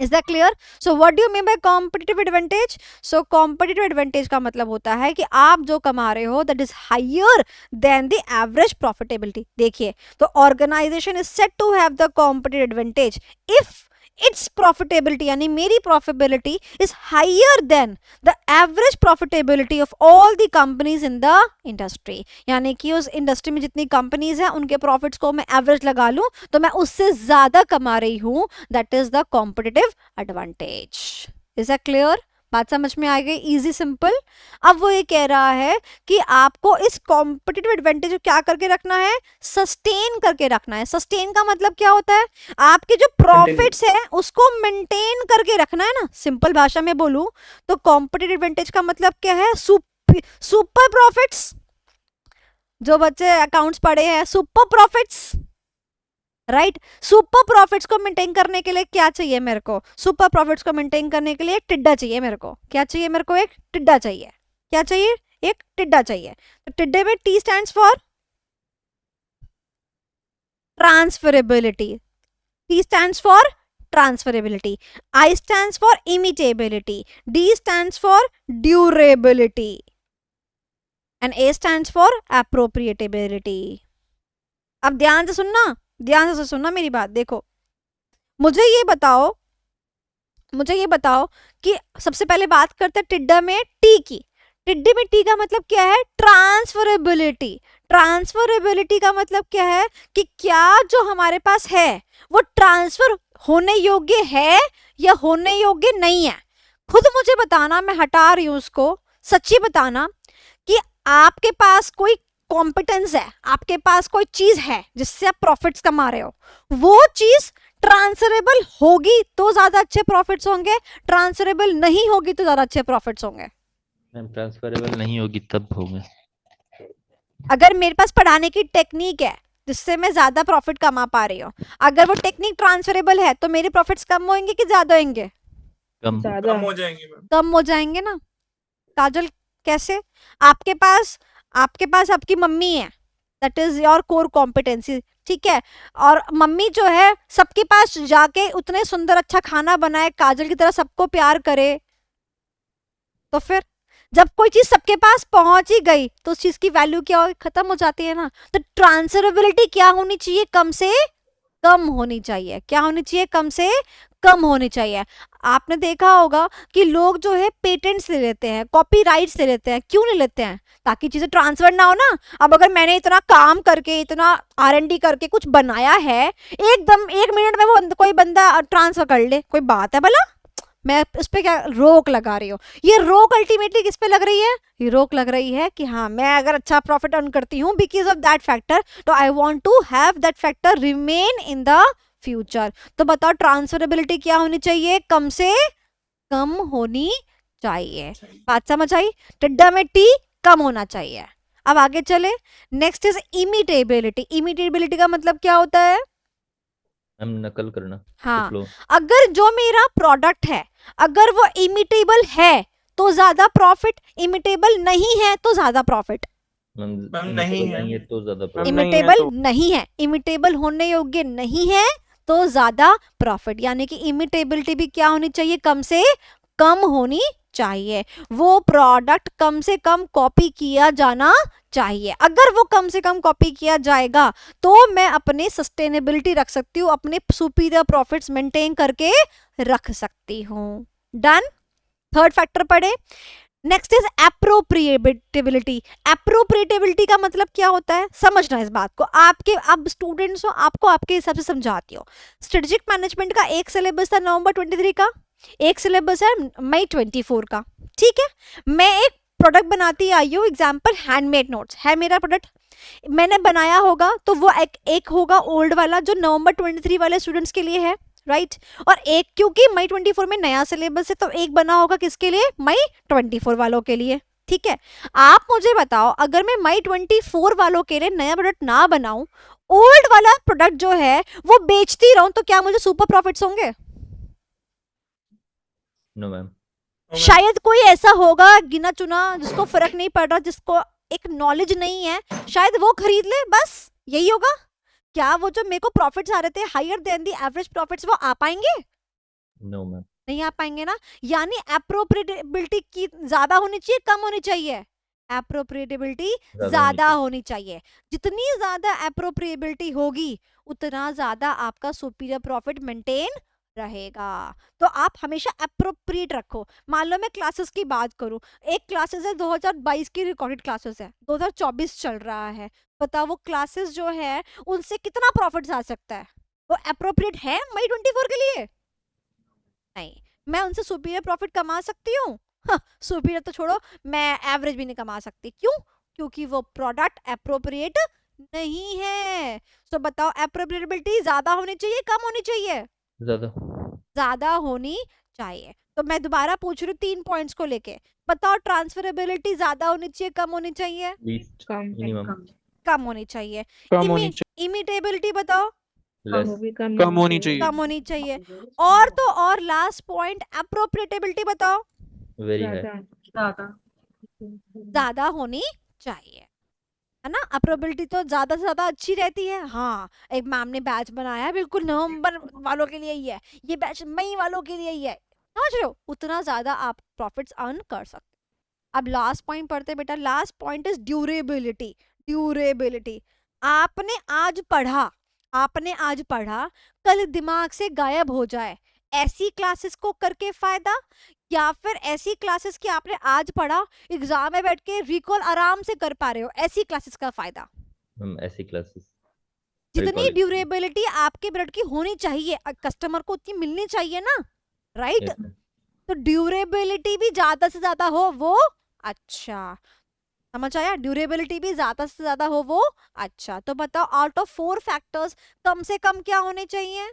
Speaker 2: Is that clear? So what do you mean by competitive advantage? So competitive advantage का मतलब होता है कि आप जो कमा रहे हो that is higher than the average profitability. देखिए, तो organization is said to have the competitive advantage if its profitability यानी मेरी profitability is higher than the average profitability of all the companies in the industry. यानी कि उस industry में जितनी companies हैं उनके प्रॉफिट्स को मैं एवरेज लगा लूं तो मैं उससे ज्यादा कमा रही हूं, that is the competitive advantage. Is that clear? बात समझ में आ गई? Easy simple. अब वो ये कह रहा है कि आपको इस कॉम्पिटिटिव एडवांटेज को क्या करके रखना है? सस्टेन करके रखना है। सस्टेन का मतलब क्या होता है? आपके जो प्रॉफिट्स है उसको मेंटेन करके रखना है ना। सिंपल भाषा में बोलूं तो कॉम्पिटिटिव एडवांटेज का मतलब क्या है? Super profits. जो बच्चे अकाउंट्स पढ़े हैं, super profits, right? Super profits को मेंटेन करने के लिए क्या चाहिए मेरे को? सुपर प्रॉफिट्स को मेंटेन करने के लिए एक टिड्डा चाहिए मेरे को। क्या चाहिए मेरे को? एक टिड्डा चाहिए। क्या चाहिए? एक टिड्डा चाहिए। तो टिड्डे में T stands for transferability, T stands for transferability, I stands for imitability, D stands for durability and A stands for appropriatability. अब ध्यान से सुनना मेरी बात। देखो, मुझे ये बताओ कि सबसे पहले बात करते हैं टिड्डा में टी की। टिड्डे में टी का मतलब क्या है? ट्रांसफरेबिलिटी। ट्रांसफरेबिलिटी का मतलब क्या है कि क्या जो हमारे पास है वो ट्रांसफर होने योग्य है या होने योग्य नहीं है। खुद मुझे बताना, मैं हटा रही हूं उसको। सच्ची बताना कि आपके पास कोई कॉम्पिटेंस है, आपके पास कोई चीज है जिससे आप प्रॉफिट्स कमा रहे हो, वो चीज ट्रांसफरेबल होगी तो ज्यादा अच्छे प्रॉफिट्स होंगे, ट्रांसफरेबल नहीं होगी तो ज्यादा अच्छे प्रॉफिट्स होंगे।
Speaker 6: ट्रांसफरेबल नहीं होगी तब होंगे।
Speaker 2: अगर मेरे पास पढ़ाने की टेक्निक है जिससे मैं ज्यादा प्रॉफिट कमा पा रही हूँ, अगर वो टेक्निक ट्रांसफरेबल है तो मेरे प्रॉफिट्स कम होंगे कि ज्यादा होंगे?
Speaker 6: कम
Speaker 5: कम हो जाएंगे मैम।
Speaker 2: कम हो जाएंगे ना। काजल कैसे? आपके पास आपकी मम्मी है, that is your core competency, ठीक है? और मम्मी जो है सबके पास जाके उतने सुंदर अच्छा खाना बनाए, काजल की तरह सबको प्यार करे, तो फिर जब कोई चीज सबके पास पहुंच ही गई तो उस चीज की वैल्यू क्या हो? खत्म हो जाती है ना। तो ट्रांसफरेबिलिटी क्या होनी चाहिए? कम से कम होनी चाहिए। क्या होनी चाहिए? कम से कम होनी चाहिए। आपने देखा होगा कि लोग जो है पेटेंट्स ले लेते हैं, कॉपीराइट्स ले लेते हैं। क्यों ले लेते हैं? ताकि चीजें ट्रांसफर ना हो ना। अब अगर मैंने इतना काम करके, इतना R&D करके कुछ बनाया है, एकदम 1 मिनट में वो कोई बंदा ट्रांसफर कर ले, कोई बात है भला? मैं उस पर क्या रोक लगा रही हूँ? ये रोक अल्टीमेटली किस पे लग रही है? ये रोक लग रही है कि हाँ, मैं अगर अच्छा प्रॉफिट अर्न करती हूँ बिकॉज ऑफ दैट फैक्टर, तो I want to have that factor remain in the future. तो बताओ ट्रांसफरेबिलिटी क्या होनी चाहिए? कम से कम होनी चाहिए। बात समझ आई? टिड्डा में टी कम होना चाहिए। अब आगे चले, नेक्स्ट इज इमिटेबिलिटी। इमिटेबिलिटी का मतलब क्या होता है?
Speaker 6: हम नकल करना।
Speaker 2: हाँ,
Speaker 6: फ्लो।
Speaker 2: अगर जो मेरा प्रोडक्ट है अगर वो इमिटेबल है तो ज्यादा प्रॉफिट, इमिटेबल नहीं है तो ज्यादा प्रॉफिट।
Speaker 5: मैम नहीं है
Speaker 6: तो ज्यादा
Speaker 3: मैम
Speaker 6: profit।
Speaker 3: नहीं है
Speaker 2: इमिटेबल
Speaker 3: तो
Speaker 2: नहीं है, इमिटेबल होने योग्य नहीं है तो ज्यादा प्रॉफिट। यानी कि इमिटेबिलिटी भी क्या होनी चाहिए? कम से कम होनी चाहिए। वो प्रोडक्ट कम से कम कॉपी किया जाना चाहिए। अगर वो कम से कम कॉपी किया जाएगा तो मैं अपने सस्टेनेबिलिटी रख सकती हूँ, अपने सुपीरियर प्रॉफिट्स मेंटेन करके रख सकती हूँ। डन। थर्ड फैक्टर पढ़े, नेक्स्ट इज एप्रोप्रिएटेबिलिटी। एप्रोप्रिएटेबिलिटी का मतलब क्या होता है, समझना इस बात को। आपके अब स्टूडेंट्स हो, आपको आपके हिसाब से समझाती हो। स्ट्रेटेजिक मैनेजमेंट का एक सिलेबस था नवंबर 23 का, एक सिलेबस है मई 24 का, ठीक है। मैं एक प्रोडक्ट बनाती आई हूँ, एग्जाम्पल हैंडमेड नोट्स है मेरा प्रोडक्ट, मैंने बनाया होगा तो वो एक होगा ओल्ड वाला जो नवंबर 23 वाले स्टूडेंट्स के लिए है, राइट। और एक क्योंकि मई 24 में नया सिलेबस है तो एक बना होगा किसके लिए, मई 24 वालों के लिए, ठीक है। आप मुझे बताओ, अगर मैं मई 24 वालों के लिए नया प्रोडक्ट ना बनाऊं, ओल्ड वाला प्रोडक्ट जो है वो बेचती रहूं, तो क्या मुझे सुपर प्रॉफिट्स होंगे?
Speaker 6: No ma'am.
Speaker 2: शायद कोई ऐसा होगा गिना चुना जिसको फर्क नहीं पड़ रहा, जिसको एक नॉलेज नहीं है, शायद वो खरीद ले, बस यही होगा। क्या वो जो मेरे को प्रॉफिट्स आ रहे थे higher than the average profits, वो आ पाएंगे?
Speaker 6: No ma'am.
Speaker 2: नहीं आ पाएंगे ना। यानी एप्रोप्रिएटेबिलिटी की ज्यादा होनी चाहिए, कम होनी चाहिए? एप्रोप्रिएटेबिलिटी ज्यादा होनी चाहिए। जितनी ज्यादा एप्रोप्रिएबिलिटी होगी उतना ज्यादा आपका सुपीरियर प्रॉफिट मेंटेन रहेगा। तो आप हमेशा एप्रोप्रिएट रखो। मान लो मैं क्लासेस की बात करूं, एक क्लासेस है 2022 की रिकॉर्डेड क्लासेस है, 2024 चल रहा है, बताओ वो क्लासेस जो है उनसे कितना प्रॉफिट आ सकता है? वो एप्रोप्रिएट है मई 24 के लिए? नहीं। मैं उनसे सुपीरियर प्रॉफिट कमा सकती हूँ? सुपीरियर तो छोड़ो, मैं एवरेज भी नहीं कमा सकती। क्यों? क्योंकि वो प्रोडक्ट एप्रोप्रिएट नहीं है। तो बताओ एप्रोप्रिएबिलिटी ज्यादा होनी चाहिए, कम होनी चाहिए?
Speaker 6: ज्यादा।
Speaker 2: ज्यादा होनी चाहिए। तो मैं दोबारा पूछ रही हूँ 3 पॉइंट्स को लेके, बताओ ट्रांसफरेबिलिटी ज्यादा होनी चाहिए, कम होनी चाहिए?
Speaker 6: लीस्ट
Speaker 7: कम
Speaker 6: मिनिमम।
Speaker 2: कम होनी चाहिए।
Speaker 3: कम होनी चाहिए,
Speaker 2: इमिटेबिलिटी बताओ?
Speaker 6: लेस।
Speaker 3: कम होनी चाहिए।
Speaker 2: कम होनी चाहिए। और तो और लास्ट पॉइंट एप्रोप्रिएटेबिलिटी बताओ?
Speaker 6: Very high.
Speaker 7: ज्यादा
Speaker 2: ज्यादा होनी चाहिए, है ना। अप्रोबेबिलिटी तो ज्यादा से ज्यादा अच्छी रहती है। हाँ, एक मैम ने बैच बनाया है बिल्कुल नवंबर वालों के लिए ही है, ये बैच मई वालों के लिए ही है, समझ रहे हो? उतना ज्यादा आप प्रॉफिट्स अर्न कर सकते हो। अब लास्ट पॉइंट पढ़ते बेटा। Last point is durability. Durability आपने आज पढ़ा कल दिमाग से गायब हो जाए, ऐसी क्लासेस को करके फायदा, या फिर ऐसी क्लासेस की आपने आज पढ़ा एग्जाम में बैठ के रिकॉल आराम से कर पा रहे हो, ऐसी क्लासेस का फायदा?
Speaker 6: मैम ऐसी क्लासेस
Speaker 2: जितनी ड्यूरेबिलिटी आपके ब्लड की होनी चाहिए, कस्टमर को उतनी मिलनी चाहिए ना, राइट। तो ड्यूरेबिलिटी भी ज्यादा से ज्यादा हो वो अच्छा, समझ आया? ड्यूरेबिलिटी भी ज्यादा से ज्यादा हो वो अच्छा। तो बताओ आउट ऑफ 4 फैक्टर्स कम से कम क्या होने चाहिए?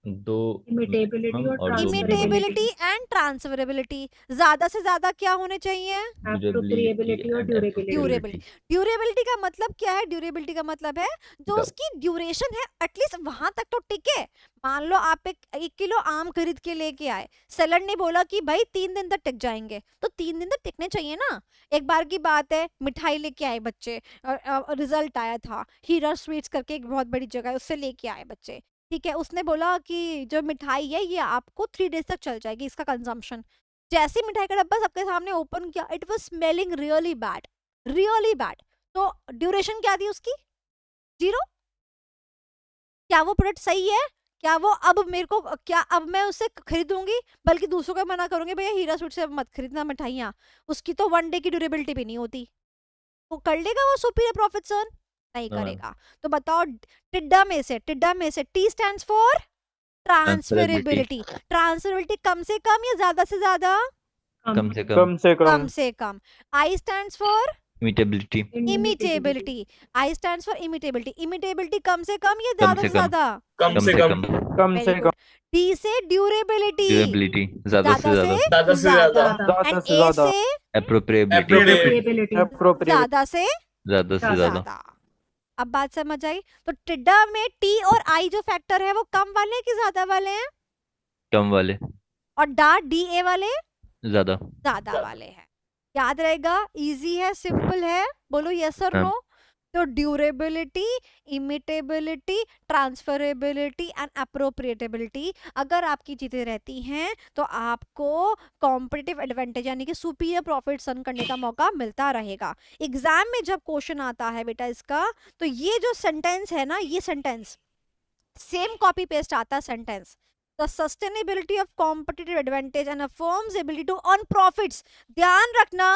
Speaker 6: दो
Speaker 7: इमिटेबिलिटी
Speaker 6: minimum
Speaker 7: और
Speaker 6: और दो
Speaker 2: इमिटेबिलिटी एंड ट्रांसफरेबिलिटी। ज्यादा से ज्यादा क्या होने चाहिए?
Speaker 7: एप्रोप्रिएबिलिटी और ड्यूरेबिलिटी।
Speaker 2: ड्यूरेबिलिटी का मतलब क्या है? ड्यूरेबिलिटी का मतलब है जो
Speaker 6: Dou-
Speaker 2: उसकी ड्यूरेशन है एटलीस्ट वहां तक तो टिके। मान लो आप एक किलो आम खरीद के लेके आए, सेलर ने बोला कि भाई 3 दिन तक टिक जाएंगे, तो 3 दिन तक टिकने चाहिए ना। एक बार की बात है, मिठाई लेके आए बच्चे, रिजल्ट आया था, हीरा स्वीट्स करके एक बहुत बड़ी जगह है, उससे लेके आए बच्चे, ठीक है। उसने बोला कि जो मिठाई है ये आपको 3 डेज तक चल जाएगी, इसका कंजम्पशन। जैसे मिठाई का डब्बा सबके सामने ओपन किया, it was smelling really bad, really bad. तो ड्यूरेशन क्या थी उसकी? 0। क्या वो प्रोडक्ट सही है? क्या वो अब मेरे को, क्या अब मैं उससे खरीदूंगी, बल्कि दूसरों को मना करूंगी भैया हीरा स्वीट से मत खरीदना मिठाइयाँ, उसकी तो 1 डे की ड्यूरेबिलिटी भी नहीं होती। वो कर लेगा वो सुपीरियर प्रॉफिट्स अर्न? नहीं
Speaker 6: हाँ।
Speaker 2: करेगा। तो बताओ टिड्डा में से T stands for transferability. Transferability कम से कम या ज्यादा से ज्यादा?
Speaker 6: कम से कम।
Speaker 3: कम से
Speaker 2: कम
Speaker 3: कम।
Speaker 2: से कम। I stands for
Speaker 6: imitability.
Speaker 2: Imitability. I stands for imitability. Imitability कम से कम या
Speaker 6: कम
Speaker 2: ज्यादा
Speaker 6: से
Speaker 2: से
Speaker 6: कम।
Speaker 2: ज्यादा?
Speaker 5: कम से कम।
Speaker 3: कम
Speaker 2: Very
Speaker 3: से
Speaker 2: good.
Speaker 3: कम।
Speaker 2: डी से ड्यूरेबिलिटी।
Speaker 6: ड्यूरेबिलिटी ज्यादा से ज्यादा।
Speaker 5: ज्यादा से ज्यादा।
Speaker 3: ज्यादा
Speaker 2: एंड
Speaker 3: से
Speaker 2: ए
Speaker 3: ज्यादा।
Speaker 2: से
Speaker 6: एप्रोप्रिएबिलिटी
Speaker 7: एप्रोप्रिएबिलिटी।
Speaker 3: एप्रोप्रिएट।
Speaker 2: ज्यादा से
Speaker 6: ज्यादा से ज्यादा।
Speaker 2: ज्यादा। अब बात समझ आई? तो टिड्डा में टी और आई जो फैक्टर है वो कम वाले हैं कि ज्यादा वाले हैं?
Speaker 6: कम वाले।
Speaker 2: और डा डी ए वाले
Speaker 6: ज्यादा।
Speaker 2: ज्यादा वाले हैं। याद रहेगा, इजी है, सिंपल है, बोलो यस और
Speaker 6: हाँ।
Speaker 2: नो। तो ड्यूरेबिलिटी, इमिटेबिलिटी, ट्रांसफरेबिलिटी एंड अप्रोप्रिएटेबिलिटी अगर आपकी चीजें रहती हैं तो आपको कॉम्पिटिटिव एडवांटेज यानी कि सुपीरियर प्रॉफिट अर्न करने का मौका मिलता रहेगा। एग्जाम में जब क्वेश्चन आता है बेटा इसका, तो ये जो सेंटेंस है ना, ये सेंटेंस सेम कॉपी पेस्ट आता है sentence, the sustainability of competitive advantage and a firm's ability to earn profits. ध्यान रखना,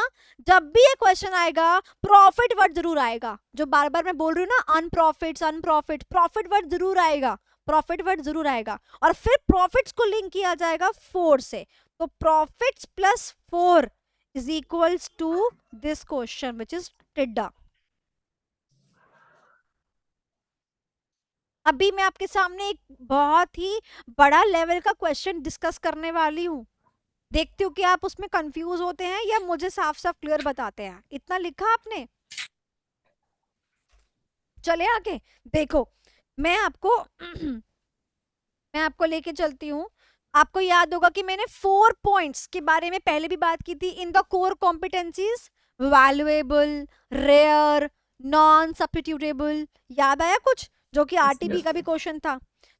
Speaker 2: जब भी ये क्वेश्चन आएगा प्रॉफिट वर्ड जरूर आएगा। जो बार बार मैं बोल रही हूँ ना, अनप्रॉफिट्स अनप्रॉफिट, प्रॉफिट वर्ड जरूर आएगा, प्रॉफिट वर्ड जरूर आएगा। और फिर प्रॉफिट्स को लिंक किया जाएगा 4 से। तो profits plus 4 is equals to this question which is टिड्डा। अभी मैं आपके सामने एक बहुत ही बड़ा लेवल का क्वेश्चन डिस्कस करने वाली हूँ। देखती हूँ कि आप उसमें कंफ्यूज होते हैं या मुझे साफ साफ क्लियर बताते हैं। इतना लिखा आपने? चले आगे देखो, मैं आपको लेके चलती हूँ। आपको याद होगा कि मैंने 4 पॉइंट्स के बारे में पहले भी बात की थी in the core competencies, valuable, rare, non substitutable. याद आया कुछ, जो कि आरटीपी का भी क्वेश्चन था?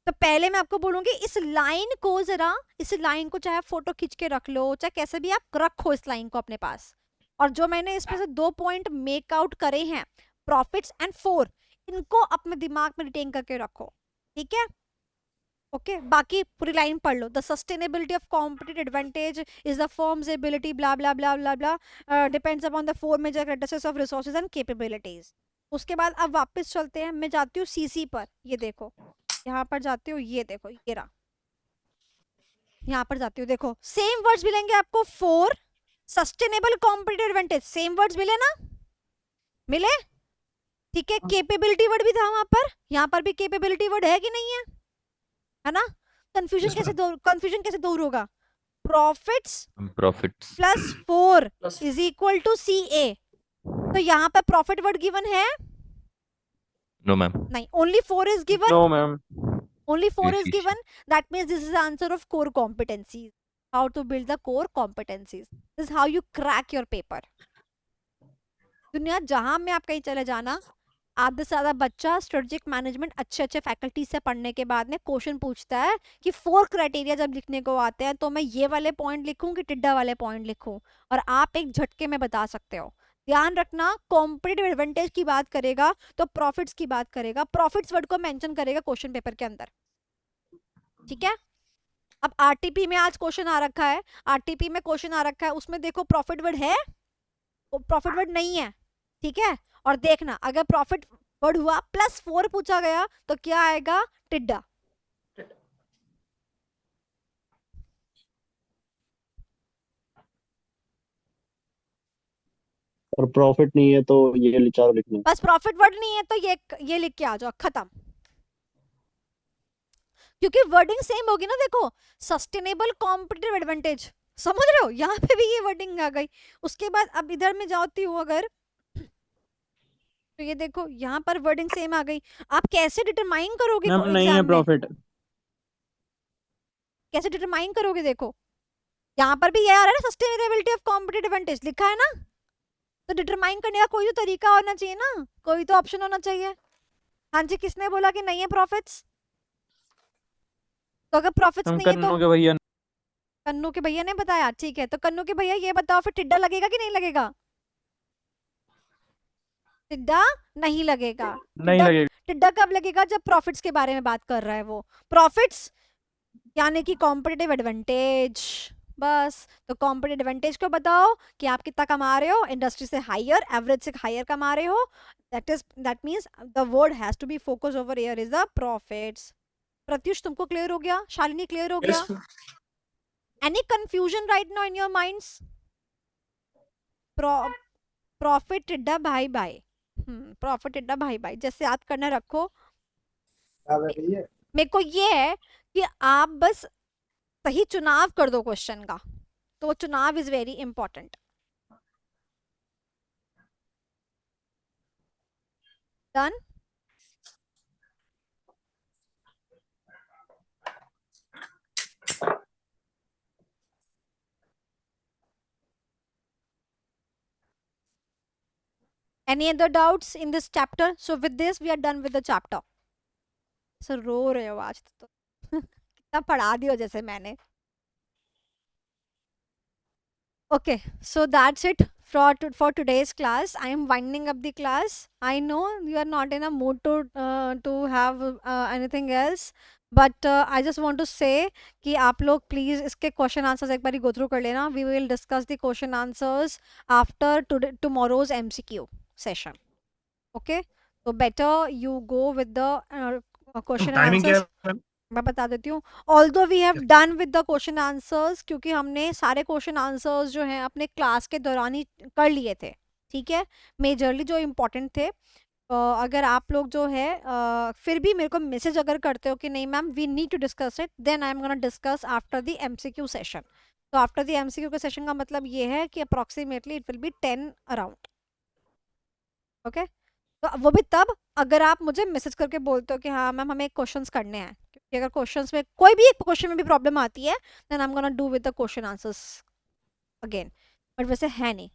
Speaker 2: तो पहले मैं आपको बोलूंगी इस लाइन को जरा, इस लाइन को चाहे आप फोटो खींच के रख लो, चाहे कैसे भी आप रखो इस लाइन को अपने पास। और जो मैंने इसमें से 2 पॉइंट मेक आउट करे हैं, प्रॉफिट्स एंड 4, इनको अपने दिमाग में रिटेन करके रखो, ठीक है? ओके, बाकी पूरी लाइन पढ़ लो। The sustainability of competitive advantage is the firm's ability blah blah blah blah blah depends upon the 4 major characteristics of resources and capabilities. उसके बाद अब वापस चलते हैं, मैं जाती हूँ सीसी पर। ये देखो, यहाँ पर जाती हूँ, ये देखो, ये रहा। यहाँ पर जाती हूँ, देखो सेम वर्ड्स मिलेंगे आपको। 4 sustainable competitive advantage, same words मिले ना? मिले, ठीक है। कैपेबिलिटी वर्ड भी था वहां पर, यहाँ पर भी कैपेबिलिटी वर्ड है कि नहीं है ना? कंफ्यूजन कैसे दूर होगा? Profits plus 4 is equal to CA। तो यहाँ पर प्रॉफिट वर्ड गिवन है?
Speaker 6: No ma'am.
Speaker 2: नहीं, only 4 is given.
Speaker 3: No ma'am.
Speaker 2: Only 4
Speaker 6: Yes,
Speaker 2: is
Speaker 6: yes.
Speaker 2: given. That means this is the answer of core competencies. How to build the core competencies. This is how you crack your paper. दुनिया जहां में आप कहीं चले जाना, आधे से ज्यादा बच्चा स्ट्रेटेजिक मैनेजमेंट अच्छे अच्छे फैकल्टी से पढ़ने के बाद में क्वेश्चन पूछता है कि 4 क्राइटेरिया जब लिखने को आते हैं तो मैं ये वाले पॉइंट लिखूं कि टिड्डा वाले पॉइंट लिखूं, और आप एक झटके में बता सकते हो। ध्यान रखना, कॉम्पिटिटिव एडवांटेज की बात करेगा तो प्रॉफिट्स की बात करेगा, प्रॉफिट्स वर्ड को मेंशन करेगा क्वेश्चन पेपर के अंदर, ठीक है? अब आरटीपी में आज क्वेश्चन आ रखा है, आरटीपी में क्वेश्चन आ रखा है, उसमें देखो प्रॉफिट वर्ड है, प्रॉफिट वर्ड नहीं है, ठीक है? और देखना, अगर प्रॉफिट वर्ड हुआ प्लस 4 पूछा गया तो क्या आएगा? टिड्डा।
Speaker 4: और प्रॉफिट नहीं है तो ये चारों लिखना है।
Speaker 2: बस प्रॉफिट वर्ड नहीं है तो ये लिख के आ जाओ, खत्म। क्योंकि वर्डिंग सेम होगी ना। देखो, सस्टेनेबल कॉम्पिटिटिव एडवांटेज, समझ रहे हो? यहाँ पे भी ये वर्डिंग आ गई। उसके बाद अब इधर में जाती हूँ अगर, तो ये देखो यहाँ पर वर्डिंग सेम आ गई। आप कैसे डिटरमाइन करोगे
Speaker 3: मैम नहीं है
Speaker 2: एग्जाम में?
Speaker 3: प्रॉफिट।
Speaker 2: कैसे डिटरमाइन करोगे? देखो यहाँ पर भी ये आ रहा है ना, सस्टेनेबिलिटी ऑफ कॉम्पिटिटिव एडवांटेज लिखा है ना, तो डिटरमाइन करने का कोई तो तरीका होना चाहिए ना, कोई तो ऑप्शन होना चाहिए। हाँ जी, किसने बोला कि नहीं है प्रॉफिट्स? तो अगर प्रॉफिट्स
Speaker 3: हम
Speaker 2: नहीं है तो
Speaker 3: कन्नू के भैया।
Speaker 2: कन्नू के भैया ने बताया, ठीक है। तो कन्नू के भैया ये बताओ फिर टिड्डा लगेगा कि नहीं लगेगा? टिड्डा नहीं लगेगा।
Speaker 3: नहीं लगेगा।
Speaker 2: टिड्डा कब लगेगा? जब प्रॉफिट्स के बारे में बात कर रहा है वो। प्रॉफिट्स यानी कि कॉम्पिटिटिव एडवांटेज, बस। तो कॉम्पिटिटिव एडवांटेज को बताओ कि आप कितना कमा रहे हो, इंडस्ट्री से हायर, एवरेज से हायर कमा रहे हो। That means the word has to be focus over here is the profits. Pratyush तुमको क्लियर हो गया? शालिनी क्लियर हो गया?
Speaker 5: Yes,
Speaker 2: Any confusion right now in your minds? Profit टिड्डा भाई भाई, प्रॉफिट टिड्डा भाई भाई जैसे याद करना रखो। मेरे को ये है कि आप बस सही चुनाव कर दो क्वेश्चन का, तो चुनाव is very important. Done? Any other doubts in this chapter? So with this we are done with the chapter. So रो रहे हो आज तो कितना पढ़ा दियो जैसे मैंने। Okay, so that's it for today's class. I am winding up the class. I know you are not in a mood to have anything else, but I just want to say कि आप लोग please इसके question answers एक बार गो through कर लेना. We will discuss the question answers after tomorrow's MCQ session. Okay, तो better you go with the question and
Speaker 8: timing क्या
Speaker 2: answers.
Speaker 8: है मैम?
Speaker 2: मैं बता देती हूँ. Although we have done with the question answers, क्योंकि हमने सारे क्वेश्चन आंसर्स जो हैं अपने क्लास के दौरान ही कर लिए थे. ठीक है, मेजरली जो इम्पोर्टेंट थे. अगर आप लोग जो है फिर भी मेरे को मैसेज अगर करते हो कि नहीं ma'am we need to discuss it, then I am gonna discuss after the MCQ session. तो आफ्टर द MCQ के सेशन का मतलब ये है कि approximately it will be 10 around. Okay, तो वो भी तब अगर आप मुझे मैसेज करके बोलते हो कि हाँ मैम हमें क्वेश्चंस करने हैं. क्योंकि अगर क्वेश्चंस में कोई भी एक क्वेश्चन में भी प्रॉब्लम आती है, then I am gonna do with the question answers again. But वैसे है नहीं.